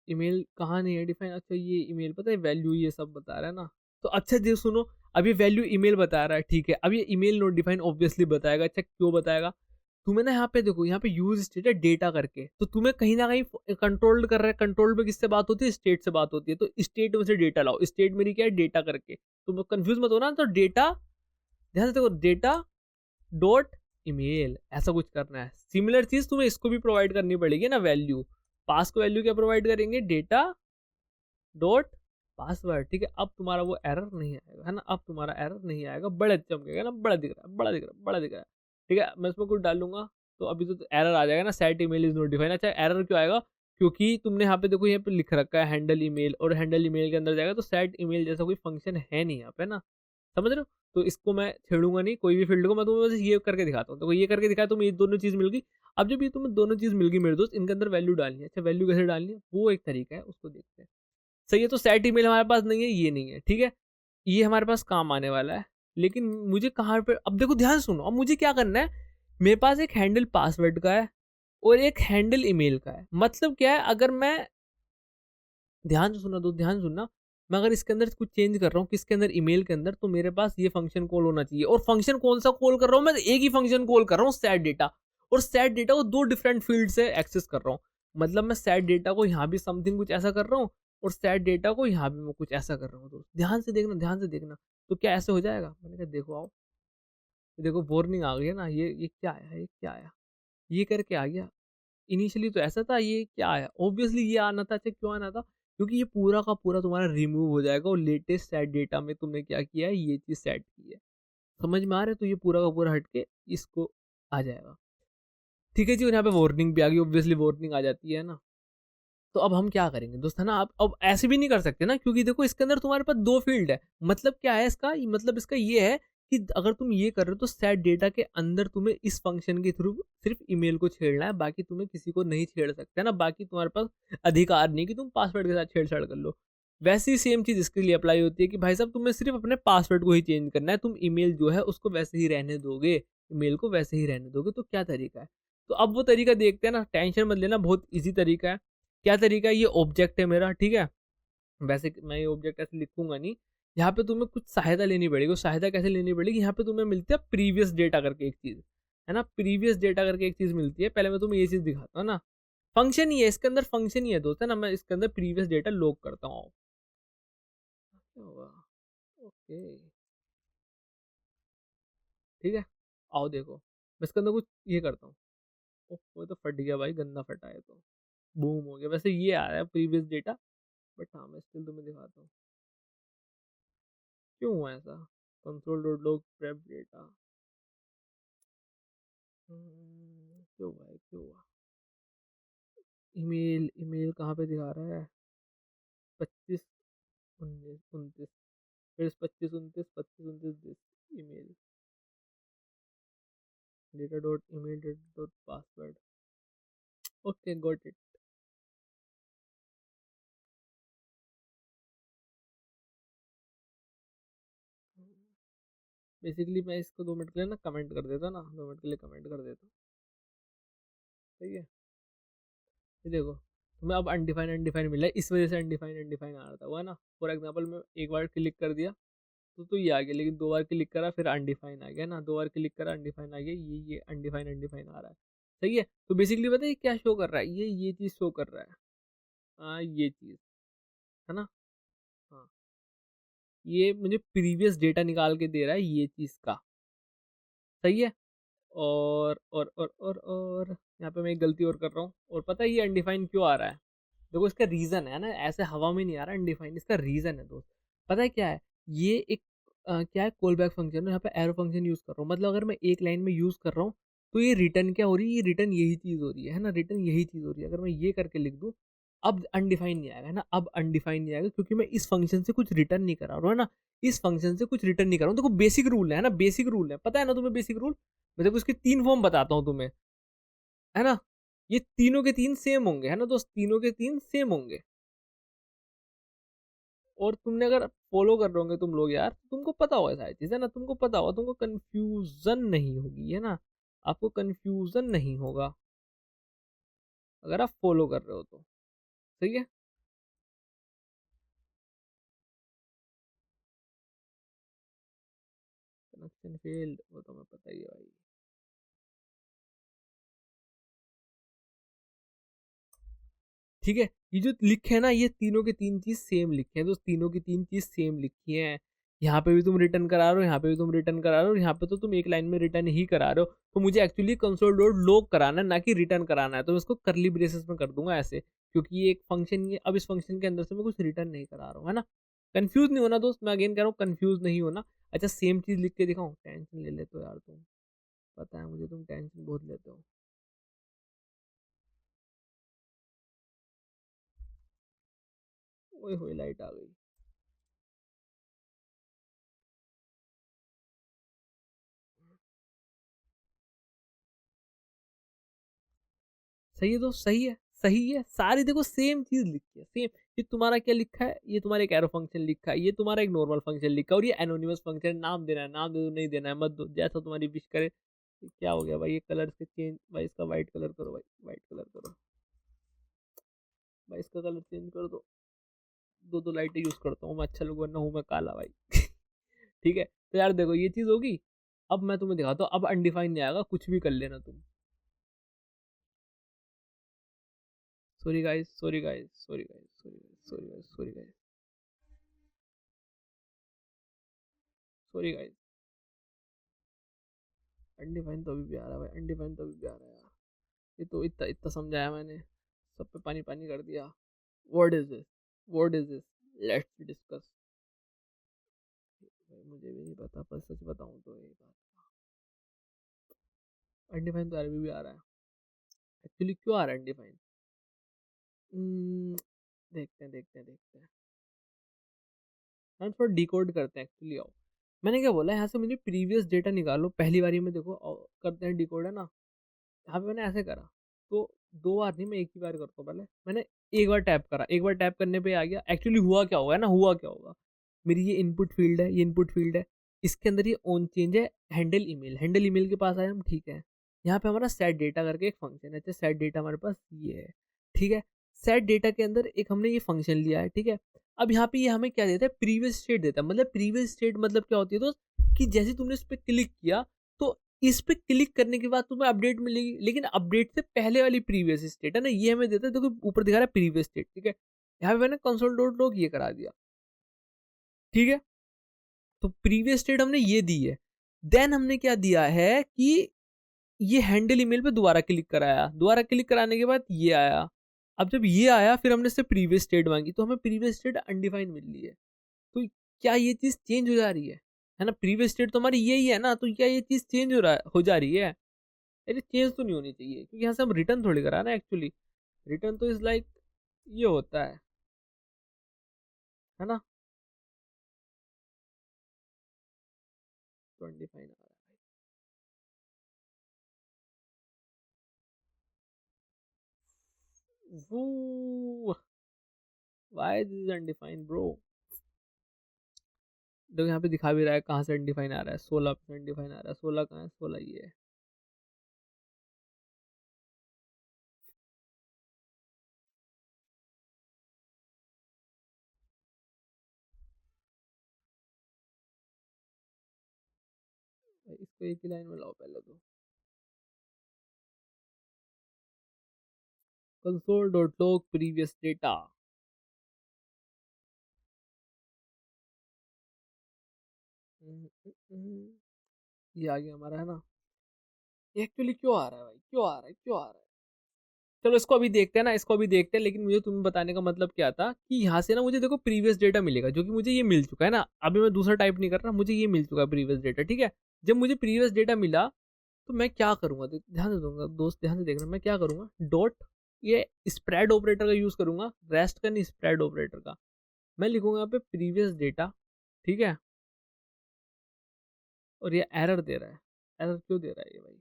ईमेल कहाँ नहीं है डिफाइन, अच्छा ये ईमेल पता है, वैल्यू ये सब बता रहा है ना। तो अच्छा जी सुनो, अब ये वैल्यू ईमेल बता रहा है, ठीक है। अब ये ईमेल नॉट डिफाइन ऑब्वियसली बताएगा। अच्छा क्यों बताएगा, तुम्हें ना यहाँ पे देखो, यहाँ पे यूज स्टेट है डेटा करके, तो तुम्हें कहीं ना कहीं कंट्रोल्ड कर रहा है। कंट्रोल में किससे बात होती है, स्टेट से बात होती है। तो स्टेट में से डेटा लाओ, स्टेट मेरी क्या है, डेटा करके। तुम कंफ्यूज मत हो ना, तो डेटा, ध्यान से देखो, डेटा डॉट ईमेल, ऐसा कुछ करना है। सिमिलर चीज तुम्हें इसको भी प्रोवाइड करनी पड़ेगी ना, वैल्यू। पास को वैल्यू क्या प्रोवाइड करेंगे, डेटा डॉट पासवर्ड। ठीक है, अब तुम्हारा वो एरर नहीं आएगा, है ना, अब तुम्हारा एरर नहीं आएगा, बड़ा चमकेगा ना, बड़ा दिख रहा है, बड़ा दिख रहा है, बड़ा दिख रहा है। ठीक है, मैं इसमें कुछ डालूंगा तो अभी तो एरर आ जाएगा ना, set email is not define. अच्छा एरर क्यों आएगा, क्योंकि तुमने यहाँ पे देखो, यहाँ पे लिख रखा है हैंडल ईमेल, और हैंडल ईमेल के अंदर जाएगा तो सेट ईमेल जैसा कोई फंक्शन है नहीं यहाँ पे ना, समझ रहे हो। तो इसको मैं छेड़ूंगा नहीं, कोई भी फील्ड को। मैं तुम्हें बस ये करके दिखाता हूँ, तो ये करके दिखाया, तुम्हें ये दोनों चीज मिल गई। अब जब ये तुम्हें दोनों चीज मिल गई मेरे दोस्त, इनके अंदर वैल्यू डालनी है। अच्छा वैल्यू कैसे डालनी है, वो एक तरीका है, उसको देखते हैं। सही है, तो सेट ईमेल हमारे पास नहीं है, ये नहीं है, ठीक है। ये हमारे पास काम आने वाला है, लेकिन मुझे कहाँ पे, अब देखो ध्यान सुनो, अब मुझे क्या करना है। मेरे पास एक हैंडल पासवर्ड का है और एक हैंडल ईमेल का है। मतलब क्या है, अगर मैं, ध्यान से सुना, दो ध्यान सुनना, मैं अगर इसके अंदर कुछ चेंज कर रहा हूँ, किसके अंदर, ईमेल के अंदर, तो मेरे पास ये फंक्शन कॉल होना चाहिए। और फंक्शन कौन सा कॉल कर रहा हूँ मैं, एक ही फंक्शन कॉल कर रहा हूँ, सेट डेटा। और सेट डेटा को दो डिफरेंट फील्ड से एक्सेस कर रहा हूँ। मतलब मैं सेट डेटा को यहाँ भी समथिंग कुछ ऐसा कर रहा हूँ, और सेट डेटा को यहाँ भी मैं कुछ ऐसा कर रहा हूँ। दोस्त ध्यान से देखना, ध्यान से देखना, तो क्या ऐसे हो जाएगा। मैंने कहा देखो आओ, देखो वार्निंग आ गई है ना, ये क्या आया, ये क्या आया, ये करके आ गया। इनिशियली तो ऐसा था, ये क्या आया, ऑब्वियसली ये आना था। अच्छा क्यों आना था, क्योंकि ये पूरा का पूरा तुम्हारा रिमूव हो जाएगा, और लेटेस्ट सेट डेटा में तुमने क्या किया है, ये चीज सेट की है। समझ में आ रहा है, तो ये पूरा का पूरा हटके इसको आ जाएगा। ठीक है जी, और यहाँ पे वार्निंग भी आ गई, ऑब्वियसली वार्निंग आ जाती है ना। तो अब हम क्या करेंगे दोस्त, है ना, अब ऐसे भी नहीं कर सकते ना, क्योंकि देखो इसके अंदर तुम्हारे पास दो फील्ड है। मतलब क्या है इसका, मतलब इसका ये है कि अगर तुम ये कर रहे हो तो सेट डेटा के अंदर तुम्हें इस फंक्शन के थ्रू सिर्फ ईमेल को छेड़ना है, बाकी तुम्हें किसी को नहीं छेड़ सकते, है ना। बाकी तुम्हारे पास अधिकार नहीं कि तुम पासवर्ड के साथ छेड़छाड़ कर लो। वैसी सेम चीज़ इसके लिए अप्लाई होती है कि भाई साहब तुम्हें सिर्फ अपने पासवर्ड को ही चेंज करना है, तुम ईमेल जो है उसको वैसे ही रहने दोगे, ईमेल को वैसे ही रहने दोगे। तो क्या तरीका है? तो अब वो तरीका देखते हैं ना, टेंशन मत लेना, बहुत ईज़ी तरीका है। क्या तरीका है? ये ऑब्जेक्ट है मेरा, ठीक है? वैसे मैं ये ऑब्जेक्ट ऐसे लिखूंगा नहीं। यहाँ पे तुम्हें कुछ सहायता लेनी पड़ेगी। सहायता कैसे लेनी पड़ेगी? यहाँ पे तुम्हें मिलती है प्रीवियस डेटा करके एक चीज़, है ना। प्रीवियस डेटा करके एक चीज़ मिलती है। पहले मैं तुम्हें ये चीज़ दिखाता हूँ ना। फंक्शन ही है इसके अंदर, फंक्शन ही है दोस्त, है ना। मैं इसके अंदर प्रीवियस डेटा लॉग करता हूँ। क्या हुआ? ओके, ठीक है। आओ देखो, मैं इसके अंदर कुछ ये करता हूँ। वो तो फट गया भाई, गंदा फटा है तो बूम हो गया। वैसे ये आ रहा है प्रीवियस डेटा, बट हाँ मैं स्टिल तुम्हें दिखाता हूँ क्यों हुआ ऐसा। Console dot log prep data, क्यों हुआ है, क्यों हुआ? ईमेल, ईमेल कहाँ पे दिखा रहा है? 25 19 29, फिर 25 29 25 29 this email data dot email data dot password. Okay, got it. Basically मैं इसको 2 मिनट के लिए ना कमेंट कर देता ना, 2 मिनट के लिए कमेंट कर देता, सही है। ये देखो, तुम्हें अब अनडिफाइन अनडिफाइन मिला है, इस वजह से अनडिफाइन अनडिफाइन आ रहा था, हुआ ना। फॉर एग्जाम्पल मैं एक बार क्लिक कर दिया तो ये आ गया, लेकिन 2 बार क्लिक करा फिर अनडिफाइन आ गया ना, 2 बार क्लिक करा अनडिफाइन आ गया, ये अनडिफाइन अनडिफाइन आ रहा है, सही है। तो बेसिकली पता है ये क्या शो कर रहा है? ये चीज़ शो कर रहा है। हाँ ये चीज़, है ना। हाँ, ये मुझे प्रीवियस डेटा निकाल के दे रहा है ये चीज़ का, सही है। और यहाँ पे मैं एक गलती और कर रहा हूँ। और पता है ये अनडिफाइन क्यों आ रहा है? देखो इसका रीज़न है ना, ऐसे हवा में नहीं आ रहा अनडिफाइन, इसका रीज़न है दोस्त। पता है क्या है? ये एक क्या है, कॉल बैक फंक्शन है। यहाँ पे एरो फंक्शन यूज़ कर रहा हूँ, मतलब अगर मैं एक लाइन में यूज़ कर रहा हूँ तो ये रिटर्न क्या हो रही है? ये रिटर्न यही चीज़ हो रही है ना, रिटर्न यही चीज़ हो रही है। अगर मैं ये करके लिख दूँ, अब अनडिफाइन नहीं आएगा, है ना। अब अनडिफाइन नहीं आएगा क्योंकि मैं इस फंक्शन से कुछ रिटर्न नहीं करा रहा हूँ, है ना। इस फंक्शन से कुछ रिटर्न नहीं कर रहा हूँ। देखो बेसिक रूल है ना, बेसिक रूल है, पता है ना तुम्हें बेसिक रूल। मैं देखो इसके 3 फॉर्म बताता हूँ तुम्हें, है ना। ये तीनों के 3 सेम होंगे, है ना दोस्त, तीनों के 3 सेम होंगे। और तुमने अगर फॉलो कर रहे होंगे तुम लोग यार, तो तुमको पता होगा सारी चीज़, है ना। तुमको पता होगा, तुमको कंफ्यूजन नहीं होगी, है ना। आपको कंफ्यूजन नहीं होगा अगर आप फॉलो कर रहे हो तो, सही है। कनेक्शन फेल्ड, वो तो मैं पता ही है भाई। ठीक है, ये जो लिखे है ना, ये तीनों के 3 चीज़ सेम लिखे हैं, तो तीनों की 3 चीज़ सेम लिखी हैं। यहाँ पे भी तुम रिटर्न करा रहे हो, यहाँ पे भी तुम रिटर्न करा रहे हो, और यहाँ पे तो तुम एक लाइन में रिटर्न ही करा रहे हो। तो मुझे एक्चुअली कंसोल डॉट लॉग कराना है, ना कि रिटर्न कराना है। तो मैं इसको करली ब्रेसेस में कर दूंगा ऐसे, क्योंकि ये एक फंक्शन ही है। अब इस फंक्शन के अंदर से मैं कुछ रिटर्न नहीं करा रहा हूँ, है ना। कंफ्यूज नहीं होना दोस्त, मैं अगेन कह रहा हूँ कंफ्यूज नहीं होना। अच्छा सेम चीज़ लिख के दिखाऊँ? टेंशन ले लेते हो यार तुम, पता है मुझे तुम टेंशन बहुत लेते हो। ओए होए, लाइट आ गई। सही है दोस्त, सही है, सही है। सारी देखो सेम चीज लिखी है, सेम। ये तुम्हारा क्या लिखा है? ये तुम्हारा एक एरो फंक्शन लिखा है, ये तुम्हारा एक नॉर्मल फंक्शन लिखा है, और ये एनोनिमस फंक्शन। नाम देना है, नाम दे दो, नहीं देना है मत दो, जैसा तुम्हारी विश करे। ये क्या हो गया भाई? ये कलर से चेंज भाई, इसका वाइट कलर करो भाई, वाइट कलर करो भाई, इसका कलर चेंज कर दो। दो दो लाइटें यूज करता हूँ मैं, अच्छा लोग, वरना हूँ मैं काला भाई। ठीक है, तो यार देखो ये चीज होगी। अब मैं तुम्हें दिखाता हूँ, अब अनडिफाइन नहीं आएगा, कुछ भी कर लेना तुम। Sorry guys, sorry guys, sorry guys, sorry guys, sorry guys, sorry guys, sorry guys. Undefine तो अभी भी आ रहा है भाई, अनडिफाइन तो अभी भी आ रहा है यार। ये तो इतना इतना समझाया मैंने, सब पे पानी पानी कर दिया। What is this, what is this, let's discuss. भाई मुझे भी नहीं पता, पर सच बताऊं तो ये बात, अनडिफाइन तो अभी भी आ रहा है। एक्चुअली क्यों आ रहा है अनडिफाइन? देखते हैं, देखते हैं, देखते हैं। हम थोड़ा डिकोड करते हैं एक्चुअली, आओ। मैंने क्या बोला, यहाँ से मुझे प्रीवियस डेटा निकालो। पहली बारी में देखो करते हैं डिकोड, है ना। यहाँ पे मैंने ऐसे करा, तो 2 बार नहीं, मैं एक ही बार करता हूँ। पहले मैंने एक बार टैप करा, एक बार टैप करने पे आ गया। एक्चुअली हुआ क्या होगा, है ना, हुआ क्या होगा, मेरी ये इनपुट फील्ड है, ये इनपुट फील्ड है, इसके अंदर ये ऑन चेंज है हैंडल ईमेल, हैंडल ईमेल के पास आए हम, ठीक है। यहाँ पे हमारा सेट डेटा करके एक फंक्शन है। अच्छा, सेट डेटा हमारे पास ये है, ठीक है। सेट डेटा के अंदर एक हमने ये फंक्शन लिया है, ठीक है। अब यहाँ पे ये हमें क्या देता है, प्रीवियस स्टेट देता है। मतलब प्रीवियस स्टेट मतलब क्या होती है दोस्त, कि जैसे तुमने इस पर क्लिक किया, तो इस पे क्लिक करने के बाद तुम्हें अपडेट मिलेगी, लेकिन अपडेट से पहले वाली प्रीवियस स्टेट है ना, ये हमें देता है। देखो ऊपर दिखा रहा है प्रीवियस स्टेट, ठीक है। यहाँ पे मैंने कंसोल डॉट लॉग ये करा दिया, ठीक है। तो प्रीवियस स्टेट हमने ये दी है। देन हमने क्या दिया है कि ये हैंडल ईमेल पे दोबारा क्लिक कराया, दोबारा क्लिक कराने के बाद ये आया। अब जब ये आया, फिर हमने इससे प्रीवियस स्टेट मांगी, तो हमें प्रीवियस स्टेट अनडिफाइंड मिल रही है। तो क्या ये चीज चेंज हो जा रही है ना। प्रीवियस स्टेट तो हमारी यही है ना, तो क्या ये चीज चेंज हो जा रही है। अरे चेंज तो नहीं होनी चाहिए, क्योंकि यहाँ से हम रिटर्न थोड़ी करा ना एक्चुअली। रिटर्न तो इज लाइक ये होता है ना। 25 आ रहा है। वो why this is undefined bro. देखो यहाँ पे दिखा भी रहा है कहाँ से अनडिफाइन आ रहा है, 16% अनडिफाइन आ रहा है। 16 कहाँ है, 16 ये है। इसको एक ही लाइन में लाओ पहले तो। Console dot log previous data. ये आ गया हमारा, है ना। ये एक्चुअली क्यों आ रहा है भाई, क्यों आ रहा है, क्यों आ रहा है। चलो इसको अभी देखते हैं ना, इसको अभी देखते हैं। लेकिन मुझे तुम्हें बताने का मतलब क्या था, कि यहाँ से ना मुझे देखो प्रीवियस डेटा मिलेगा, जो कि मुझे ये मिल चुका है ना। अभी मैं दूसरा टाइप नहीं कर रहा, मुझे ये मिल चुका है प्रीवियस डेटा, ठीक है। जब मुझे प्रीवियस डेटा मिला, तो मैं क्या करूंगा, ध्यान से दूंगा दोस्त, ध्यान से देखना। मैं क्या करूंगा, डॉट ये स्प्रेड ऑपरेटर का यूज करूंगा, रेस्ट का नहीं, स्प्रेड ऑपरेटर का। मैं लिखूंगा यहाँ पे प्रीवियस डेटा, ठीक है। और ये एरर दे रहा है, एरर क्यों दे रहा है ये भाई,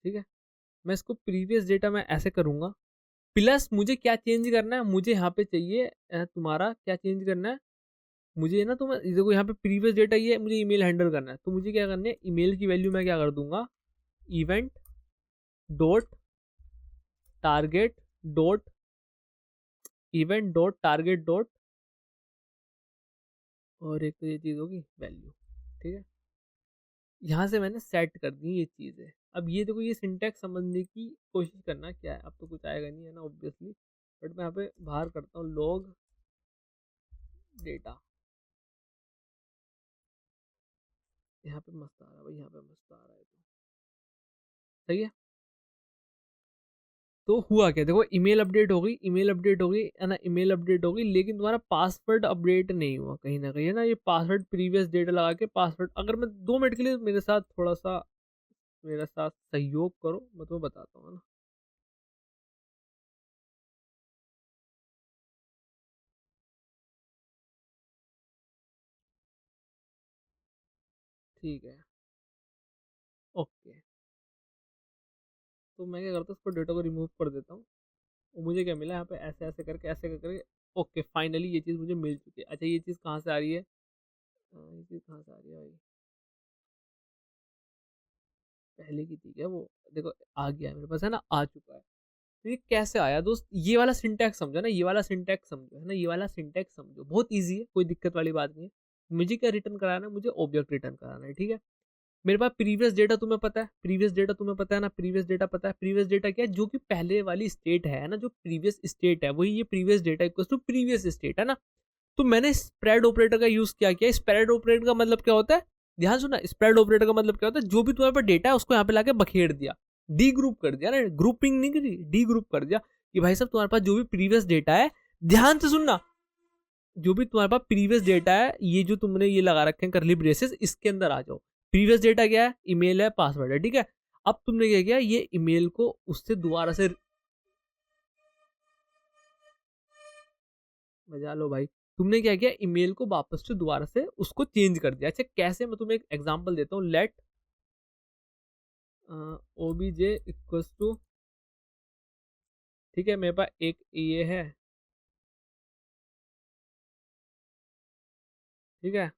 ठीक है। मैं इसको प्रीवियस डेटा में ऐसे करूंगा। प्लस मुझे क्या चेंज करना है, मुझे यहाँ पे चाहिए तुम्हारा क्या चेंज करना है। मुझे ना, तुम देखो यहाँ पे प्रीवियस डेटा ये है, मुझे ईमेल हैंडल करना है। तो मुझे क्या करना है, ईमेल की वैल्यू मैं क्या कर दूंगा, event dot target dot event dot target dot, और एक तो ये चीज़ होगी वैल्यू, ठीक है। यहाँ से मैंने सेट कर दी ये चीज़ें। अब ये देखो, ये सिंटैक्स समझने की कोशिश करना क्या है। अब तो कुछ आएगा नहीं, है ना, ऑब्वियसली। बट मैं यहाँ पे बाहर करता हूँ लॉग डेटा। यहाँ पे मस्त आ रहा है भाई, यहाँ पे मस्त आ रहा है, तो सही है। तो हुआ क्या, देखो ईमेल अपडेट हो गई, ईमेल अपडेट हो गई, है ना, ईमेल अपडेट हो गई। लेकिन तुम्हारा पासवर्ड अपडेट नहीं हुआ कहीं ना कहीं, है ना। ये पासवर्ड प्रीवियस डेटा लगा के पासवर्ड, अगर मैं 2 मिनट के लिए मेरे साथ थोड़ा सा मेरे साथ सहयोग करो, मैं तुम्हें बताता हूँ, है ना। ठीक है, ओके। तो मैं क्या करता हूँ, उसको डेटा को रिमूव कर देता हूँ। और मुझे क्या मिला यहाँ पे, ऐसे ऐसे करके, ऐसे करके। ओके, फाइनली ये चीज़ मुझे मिल चुकी है। अच्छा, ये चीज़ कहाँ से आ रही है, ये चीज़ कहाँ से आ रही है भाई, पहले की थी क्या वो। देखो आ गया है मेरे पास, है ना, आ चुका है। तो ये कैसे आया दोस्त, ये वाला सिंटैक्स समझो ना, ये वाला सिंटैक्स समझो, है ना, ये वाला सिंटैक्स समझो, बहुत ईजी है, कोई दिक्कत वाली बात नहीं है। मुझे क्या रिटर्न कराना है, मुझे ऑब्जेक्ट रिटर्न कराना है, ठीक है। मेरे पास प्रीवियस डेटा तुम्हें पता है, प्रीवियस डेटा तुम्हें पता है ना, प्रीवियस डेटा पता है। प्रीवियस डेटा क्या है, जो कि पहले वाली स्टेट है ना, जो प्रीवियस स्टेट है, वही ये previous data equals to previous state, है ना। तो मैंने स्प्रेड ऑपरेटर का यूज किया स्प्रेड ऑपरेटर का मतलब क्या होता है, ध्यान सुना। स्प्रेड ऑपरेटर का मतलब क्या होता है, जो भी तुम्हारे पास डेटा है उसको यहाँ पे लाके बखेर दिया, डी ग्रुप कर दिया ना, ग्रुपिंग नहीं करी, डी ग्रुप कर दिया। कि भाई साहब तुम्हारे पास जो भी प्रीवियस डेटा है, ध्यान से सुनना, जो भी तुम्हारे पास प्रीवियस डेटा है, ये जो तुमने ये लगा रखे हैं करली ब्रेसेस, इसके अंदर आ जाओ। प्रीवियस डेटा क्या है, ईमेल है, पासवर्ड है, ठीक है। अब तुमने क्या किया, ये ईमेल को उससे दोबारा से, मजा लो भाई। तुमने क्या किया, ईमेल को वापस से दोबारा से उसको चेंज कर दिया। अच्छा कैसे, मैं तुम्हें एक एग्जांपल देता हूँ। लेट obj इक्वल्स टू, ठीक है मेरे पास एक ये है, ठीक है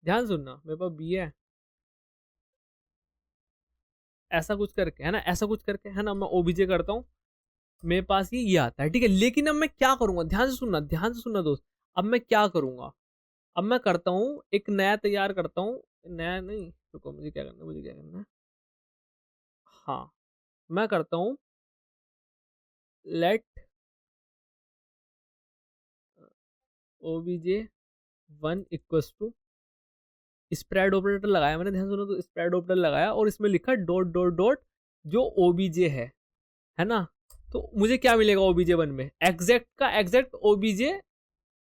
ध्यान सुनना, मेरे पास बी है, ऐसा कुछ करके है ना, ऐसा कुछ करके है ना, मैं ओबीजे करता हूँ, मेरे पास ये आता है, ठीक है। लेकिन अब मैं क्या करूंगा, ध्यान से सुनना, ध्यान से सुनना दोस्त। अब मैं क्या करूंगा, अब मैं करता हूँ एक नया तैयार करता हूँ, नया नहीं, रुको मुझे क्या करना है, मुझे क्या करना है, हाँ मैं करता हूँ let OBJ one equals to, spread operator लगाया मैंने, ध्यान सुनो, तो स्प्रेड ऑपरेटर लगाया और इसमें लिखा डॉट डॉट डॉट जो ओबीजे है ना। तो मुझे क्या मिलेगा ओबीजे वन में, एग्जैक्ट का एग्जैक्ट ओबीजे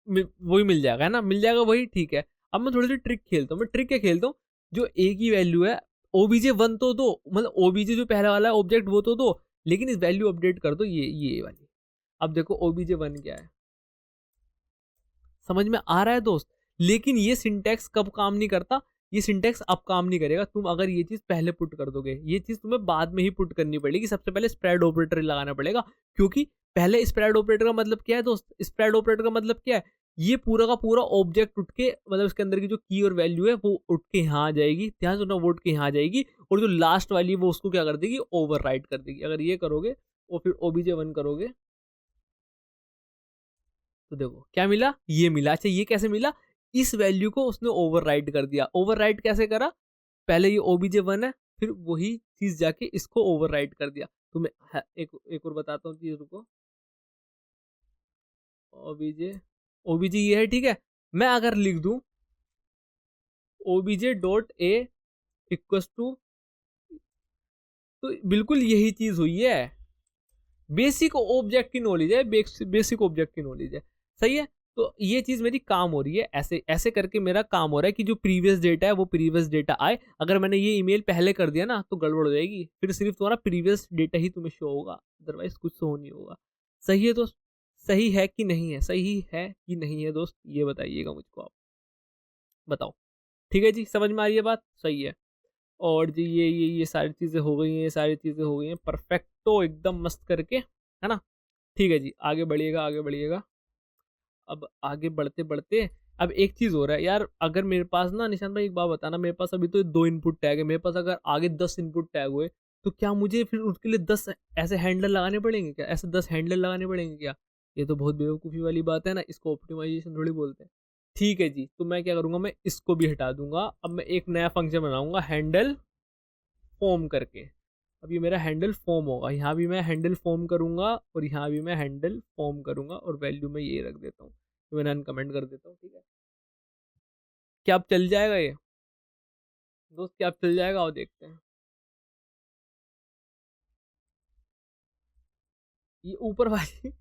वही मिल जाएगा, है ना, मिल जाएगा वही, ठीक है। अब मैं थोड़ी सी ट्रिक खेलता हूँ, मैं ट्रिक क्या खेलता हूँ, जो ए की वैल्यू है ओबीजे वन तो दो, मतलब ओबीजे जो पहला वाला है ऑब्जेक्ट वो तो दो, लेकिन इस वैल्यू अपडेट कर दो ये वाली। अब देखो ओबीजे वन क्या है, समझ में आ रहा है दोस्त। लेकिन ये सिंटेक्स कब काम नहीं करता, ये सिंटेक्स अब काम नहीं करेगा, तुम अगर ये चीज पहले पुट कर दोगे, ये चीज तुम्हें बाद में ही पुट करनी पड़ेगी, सबसे पहले स्प्रेड ऑपरेटर लगाना पड़ेगा। क्योंकि पहले स्प्रेड ऑपरेटर का मतलब क्या है दोस्त, स्प्रेड ऑपरेटर का मतलब क्या है, ये पूरा का पूरा ऑब्जेक्ट उठ के, मतलब इसके अंदर की जो की और वैल्यू है वो उठ के यहाँ आ जाएगी, ध्यान सुनना, वो उठ के यहाँ आ जाएगी, और जो लास्ट वाली है वो उसको क्या कर देगी, ओवर कर देगी। अगर ये करोगे और फिर ओबीजे वन करोगे तो देखो क्या मिला, ये मिला। अच्छा ये कैसे मिला, इस वैल्यू को उसने ओवरराइड कर दिया। ओवरराइड कैसे करा, पहले ये ओबीजे वन है, फिर वही चीज जाके इसको ओवरराइड कर दिया। तो मैं एक और बताता हूँ चीज, रुको। ओबीजे ओबीजे ये है, ठीक है। मैं अगर लिख दूं OBJ dot A equals to, तो बिल्कुल यही चीज हुई है, बेसिक ऑब्जेक्ट की नॉलेज है, बेसिक ऑब्जेक्ट की नॉलेज है, सही है। तो ये चीज मेरी काम हो रही है, ऐसे ऐसे करके मेरा काम हो रहा है कि जो प्रीवियस डेटा है वो प्रीवियस डेटा आए। अगर मैंने ये ईमेल पहले कर दिया ना तो गड़बड़ हो जाएगी, फिर सिर्फ तुम्हारा प्रीवियस डेटा ही तुम्हें शो होगा, अदरवाइज कुछ शो नहीं होगा। सही है दोस्त, सही है कि नहीं है, सही है कि नहीं है दोस्त, ये बताइएगा मुझको आप, बताओ। ठीक है जी, समझ में आ रही है बात, सही है। और जी ये सारी चीज़ें हो गई हैं, ये सारी चीज़ें हो गई हैं परफेक्टो एकदम मस्त करके, है ना। ठीक है जी, आगे बढ़िएगा, आगे बढ़िएगा। अब आगे बढ़ते बढ़ते अब एक चीज़ हो रहा है यार, अगर मेरे पास ना, निशान भाई एक बात बताना, मेरे पास अभी तो 2 इनपुट टैग है, मेरे पास अगर आगे 10 इनपुट टैग हुए तो क्या मुझे फिर उसके लिए 10 ऐसे हैंडल लगाने पड़ेंगे क्या, ऐसे 10 हैंडल लगाने पड़ेंगे क्या? ये तो बहुत बेवकूफ़ी वाली बात है ना, इसको ऑप्टिमाइजेशन थोड़ी बोलते हैं। ठीक है जी, तो मैं क्या करूँगा, मैं इसको भी हटा दूंगा। अब मैं एक नया फंक्शन बनाऊंगा हैंडल फॉर्म करके। अब ये मेरा हैंडल फॉर्म होगा, यहाँ भी मैं हैंडल फॉर्म करूंगा और यहाँ भी मैं हैंडल फॉर्म करूंगा, और वैल्यू मैं ये रख देता हूँ, तो मैंने अनकमेंट कर देता हूँ, ठीक है। क्या अब चल जाएगा ये दोस्त, क्या अब चल जाएगा, और देखते हैं। ये ऊपर वाली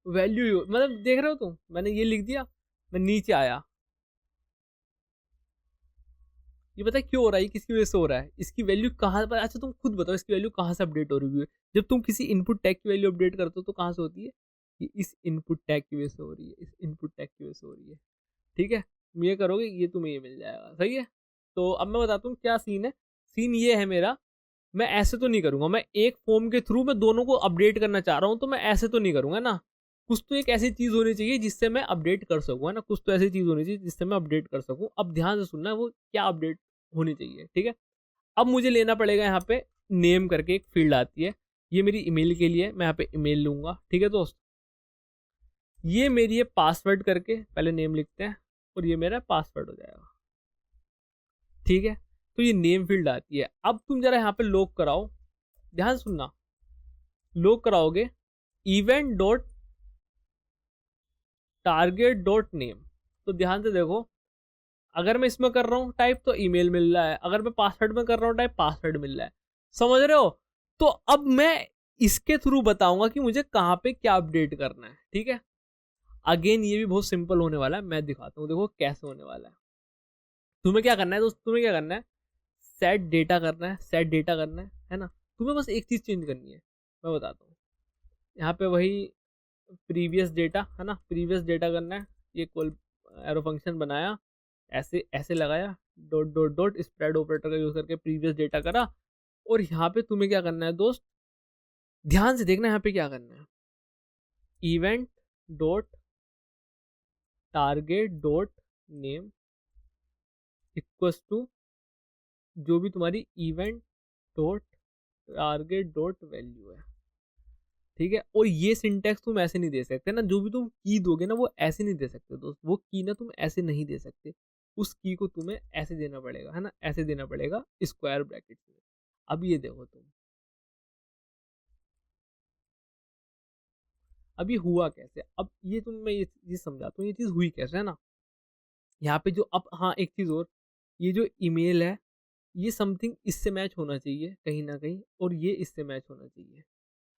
वैल्यू, मतलब देख रहे हो तुम, मैंने ये लिख दिया, मैं नीचे आया, ये पता है क्यों हो रहा है, किसकी वजह से हो रहा है, इसकी वैल्यू कहाँ पर, अच्छा तुम खुद बताओ इसकी वैल्यू कहाँ से अपडेट हो रही है। जब तुम किसी इनपुट टैग की वैल्यू अपडेट करते हो तो कहाँ से होती है, ये इस इनपुट टैग की वजह से हो रही है, इस इनपुट टैग की वजह से हो रही है, ठीक है। तुम ये करोगे ये तुम्हें ये मिल जाएगा, सही है। तो अब मैं बताता हूँ क्या सीन है। सीन ये है मेरा, मैं ऐसे तो नहीं करूंगा, मैं एक फॉर्म के थ्रू मैं दोनों को अपडेट करना चाह रहा हूँ, तो मैं ऐसे तो नहीं करूंगा ना। कुछ तो एक ऐसी चीज होनी चाहिए जिससे मैं अपडेट कर सकूँ, है ना, कुछ तो ऐसी चीज होनी चाहिए जिससे मैं अपडेट कर सकूँ। अब ध्यान से सुनना, वो क्या अपडेट होनी चाहिए, ठीक है। अब मुझे लेना पड़ेगा यहाँ पे नेम करके एक फील्ड आती है, ये मेरी ईमेल के लिए, मैं यहाँ पे ईमेल लूंगा, ठीक है दोस्त। ये मेरी है पासवर्ड करके, पहले नेम लिखते हैं और ये मेरा पासवर्ड हो जाएगा, ठीक है। तो ये नेम फील्ड आती है। अब तुम जरा यहाँ पे लॉग कराओ, ध्यान सुनना, लॉग कराओगे event dot target dot name, तो ध्यान से देखो, अगर मैं इसमें कर रहा हूँ टाइप तो ईमेल मिल रहा है, अगर मैं पासवर्ड में कर रहा हूँ टाइप पासवर्ड मिल रहा है, समझ रहे हो। तो अब मैं इसके थ्रू बताऊंगा कि मुझे कहाँ पे क्या अपडेट करना है, ठीक है। अगेन ये भी बहुत सिंपल होने वाला है, मैं दिखाता हूँ, देखो कैसे होने वाला है। तुम्हें क्या करना है दोस्त, तुम्हें क्या करना है, सेट डेटा करना है, सेट डेटा करना है ना। तुम्हें बस एक चीज चेंज करनी है, मैं बताता हूँ। यहाँ पे वही प्रीवियस डेटा है ना, प्रीवियस डेटा करना है, ये कॉल एरो फंक्शन बनाया, ऐसे ऐसे लगाया, dot dot dot spread operator का यूज करके प्रीवियस डेटा करा। और यहाँ पे तुम्हें क्या करना है दोस्त, ध्यान से देखना यहाँ पे क्या करना है, event dot target dot name equals to जो भी तुम्हारी event dot target dot value है, ठीक है। और ये सिंटेक्स तुम ऐसे नहीं दे सकते ना, जो भी तुम की दोगे ना वो ऐसे नहीं दे सकते दोस्त, वो की ना तुम ऐसे नहीं दे सकते, उस की को तुम्हें ऐसे देना पड़ेगा है ना, ऐसे देना पड़ेगा स्क्वायर ब्रैकेट में। अब ये देखो तुम, अब ये हुआ कैसे, अब ये तुम, मैं ये चीज समझाता हूँ ये चीज हुई कैसे है ना। यहाँ पे जो, अब हाँ एक चीज और, ये जो ईमेल है ये समथिंग इससे मैच होना चाहिए कहीं ना कहीं, और ये इससे मैच होना चाहिए।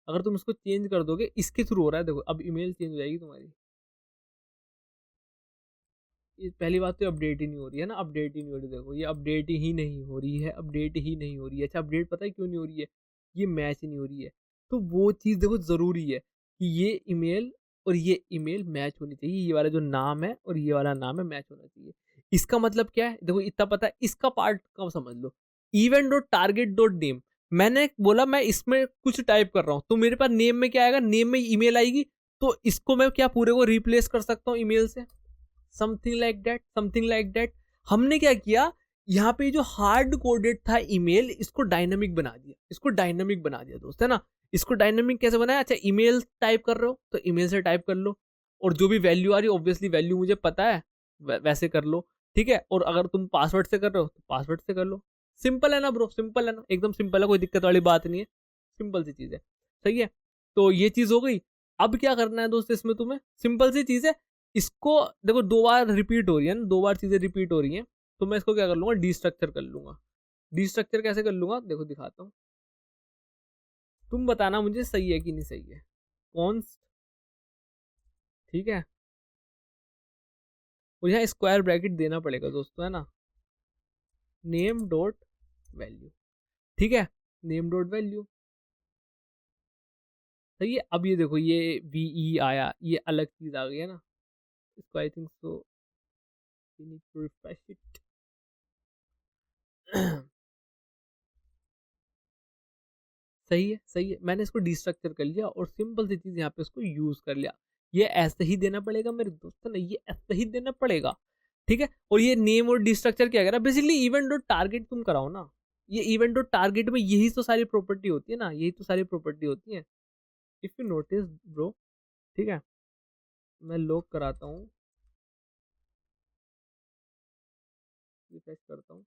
अगर तुम इसको चेंज कर दोगे, इसके थ्रू हो रहा है देखो, अब ईमेल चेंज हो जाएगी तुम्हारी। ये पहली बात तो अपडेट ही नहीं हो रही है ना, अपडेट ही नहीं हो रही, देखो ये अपडेट ही नहीं हो रही है, अपडेट ही नहीं हो रही है। अच्छा अपडेट पता है क्यों नहीं हो रही है, ये मैच ही नहीं हो रही है। तो वो चीज़ देखो ज़रूरी है कि ये ईमेल और ये ईमेल मैच होनी चाहिए, ये वाला जो नाम है और ये वाला नाम है मैच होना चाहिए। इसका मतलब क्या है, देखो इतना पता है, इसका पार्ट कब समझ लो, event dot target dot name, मैंने बोला मैं इसमें कुछ टाइप कर रहा हूँ, तो मेरे पास नेम में क्या आएगा, नेम में ईमेल आएगी, तो इसको मैं क्या पूरे को रिप्लेस कर सकता हूँ ईमेल से, something like that, something like that. हमने क्या किया, यहाँ पे जो हार्ड कोडेड था ईमेल, इसको डायनामिक बना दिया, इसको डायनामिक बना दिया दोस्त है ना। इसको डायनामिक कैसे बनाया, अच्छा ईमेल टाइप कर रहे हो तो ईमेल से टाइप कर लो, और जो भी वैल्यू आ रही है ऑब्वियसली वैल्यू मुझे पता है, वैसे कर लो, ठीक है। और अगर तुम पासवर्ड से कर रहे हो तो पासवर्ड से कर लो। सिंपल है ना ब्रो, सिंपल है ना, एकदम सिंपल है, कोई दिक्कत वाली बात नहीं है, सिंपल सी चीज है, सही है। तो ये चीज हो गई। अब क्या करना है दोस्त इसमें तुम्हें, सिंपल सी चीज है, इसको देखो दो बार रिपीट हो रही है ना, दो बार चीजें रिपीट हो रही हैं, तो मैं इसको क्या कर लूंगा, डिस्ट्रक्चर कर लूंगा। डिस्ट्रक्चर कैसे कर लूंगा, देखो दिखाता हूँ, तुम बताना मुझे सही है कि नहीं सही है। कौन, ठीक है, और यहाँ स्क्वायर ब्रैकेट देना पड़ेगा दोस्तों है ना, नेम डॉट वैल्यू, ठीक है, नेम डॉट वैल्यू, सही है। अब ये देखो ये वी आया, ये अलग चीज आ गई है ना, इसको I think so we need to refresh it. सही है, सही है, मैंने इसको डिस्ट्रक्चर कर लिया और सिंपल सी चीज यहाँ पे इसको यूज कर लिया। ये ऐसे ही देना पड़ेगा मेरे दोस्तों ने, ये ऐसे ही देना पड़ेगा, ठीक है। और ये नेम और डिस्ट्रक्चर क्या करा, बेसिकली इवेंट और टारगेट तुम कराओ ना, ये इवेंट और टारगेट में यही तो सारी प्रॉपर्टी होती है ना, यही तो सारी प्रॉपर्टी होती है, इफ यू नोटिस ब्रो, ठीक है। मैं लॉक कराता हूँ, रिफ्रेश करता हूँ,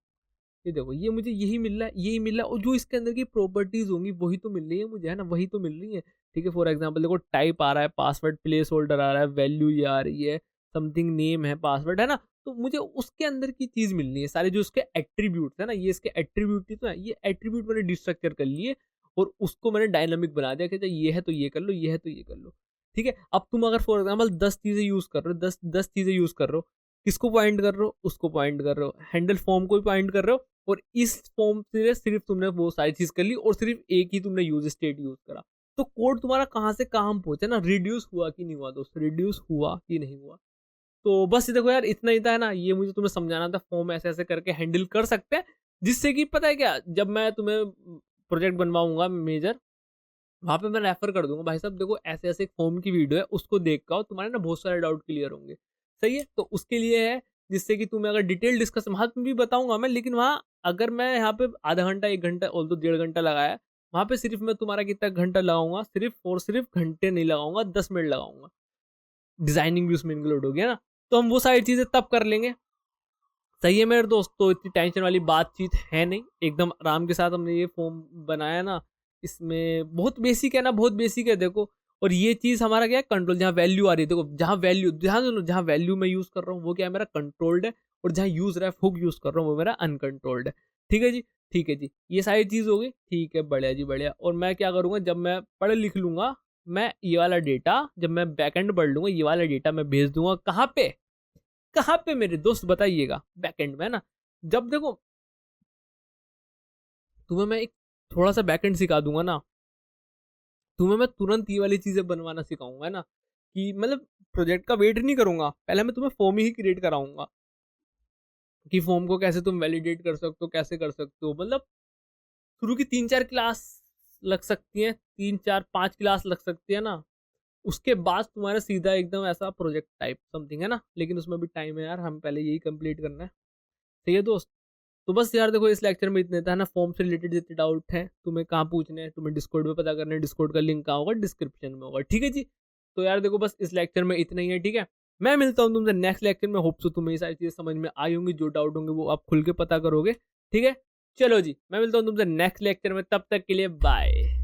ये देखो ये मुझे यही मिल रहा है, यही मिल रहा है, और जो इसके अंदर की प्रॉपर्टीज होंगी वही तो मिल रही है मुझे है ना, वही तो मिल रही है, ठीक है। फॉर एग्जांपल देखो टाइप आ रहा है, पासवर्ड प्लेस होल्डर आ रहा है, वैल्यू ये आ रही है, समथिंग नेम है, पासवर्ड है ना, तो मुझे उसके अंदर की चीज मिलनी है, सारे जो उसके एट्रीब्यूट है ना, ये इसके एट्रीब्यूट ही तो है, ये एट्रीब्यूट मैंने डिस्ट्रक्चर कर लिए और उसको मैंने डायनामिक बना दिया कि अच्छा ये है तो ये कर लो, ये है तो ये कर लो, ठीक है। अब तुम अगर फॉर एग्जाम्पल 10 चीजें यूज कर रहे हो, 10 चीजें यूज कर रहे हो, किसको पॉइंट कर रहे हो, उसको पॉइंट कर रहे हो, हैंडल फॉर्म को भी पॉइंट कर रहे हो, और इस फॉर्म से सिर्फ तुमने वो सारी चीज कर ली और सिर्फ एक ही तुमने यूज स्टेट यूज करा, तो कोड तुम्हारा कहाँ से कहाँ पहुंचा ना, रिड्यूस हुआ कि नहीं हुआ दोस्त, रिड्यूस हुआ कि नहीं हुआ। तो बस देखो यार इतना ही था है ना, ये मुझे तुम्हें समझाना था, फॉर्म ऐसे ऐसे करके हैंडल कर सकते हैं, जिससे कि पता है क्या, जब मैं तुम्हें प्रोजेक्ट बनवाऊंगा मेजर, वहां पे मैं रेफर कर दूंगा, भाई साहब देखो ऐसे ऐसे फॉर्म की वीडियो है, उसको देख कर तुम्हारे ना बहुत सारे डाउट क्लियर होंगे, सही है। तो उसके लिए है, जिससे कि तुम्हें अगर डिटेल डिस्कस वहां पे भी बताऊंगा मैं, लेकिन वहाँ अगर मैं यहाँ पे आधा घंटा 1 घंटा और तो 1.5 घंटा लगाया, वहां पे सिर्फ मैं तुम्हारा कितना घंटा लगाऊंगा, सिर्फ और सिर्फ घंटे नहीं लगाऊंगा, 10 मिनट लगाऊंगा, डिजाइनिंग भी उसमें इंक्लूड हो गया ना, तो हम वो सारी चीजें तब कर लेंगे, सही है मेरे दोस्त। तो इतनी टेंशन वाली बातचीत है नहीं, एकदम आराम के साथ हमने ये फॉर्म बनाया ना, इसमें बहुत बेसिक है ना, बहुत बेसिक है देखो। और ये चीज हमारा क्या है, कंट्रोल, जहाँ वैल्यू आ रही है देखो, जहाँ वैल्यू, ध्यान दो, जहाँ वैल्यू मैं यूज कर रहा हूँ वो क्या है मेरा कंट्रोल्ड है, और जहाँ यूज रहा है हुक यूज कर रहा हूँ वो मेरा अनकंट्रोल्ड है, ठीक है जी, ठीक है जी, ये सारी चीज हो गई, ठीक है, बढ़िया जी बढ़िया। और मैं क्या करूंगा, जब मैं पढ़ लिख लूंगा, मैं ये वाला डेटा, जब मैं बैकएंड पढ़ लूंगा, ये वाला डेटा मैं भेज दूंगा कहाँ पे, कहाँ पे मेरे दोस्त बताइएगा, बैकएंड में ना। जब देखो तुम्हें मैं एक थोड़ा सा बैकएंड सिखा दूंगा ना, तुम्हें मैं तुरंत ये वाली चीजें बनवाना सिखाऊंगा है ना, कि मतलब प्रोजेक्ट का वेट नहीं करूंगा, पहले मैं तुम्हें फॉर्म ही क्रिएट कराऊंगा कि फॉर्म को कैसे तुम वैलिडेट कर सकते हो, कैसे कर सकते हो। मतलब शुरू की 3-4 क्लास लग सकती है, 3-4-5 क्लास लग सकती है ना, उसके बाद तुम्हारा सीधा एकदम ऐसा प्रोजेक्ट टाइप समथिंग है ना, लेकिन उसमें भी टाइम है यार, हम पहले यही कंप्लीट करना है। सही है दोस्त। तो बस यार देखो, इस लेक्चर में इतने था ना, फॉर्म से रिलेटेड जितने डाउट हैं तुम्हें कहाँ पूछने हैं, तुम्हें डिस्कॉर्ड में पता करना है, डिस्कॉर्ड का लिंक कहाँ होगा, डिस्क्रिप्शन में होगा, ठीक है जी। तो यार देखो, बस इस लेक्चर में इतना ही है, ठीक है। मैं मिलता हूँ तुमसे नेक्स्ट लेक्चर में, होप सो तुम्हें ये सारी चीजें समझ में आई होंगी, जो डाउट होंगे वो आप खुल के पता करोगे, ठीक है। चलो जी, मैं मिलता हूँ तुमसे नेक्स्ट लेक्चर में, तब तक के लिए बाय।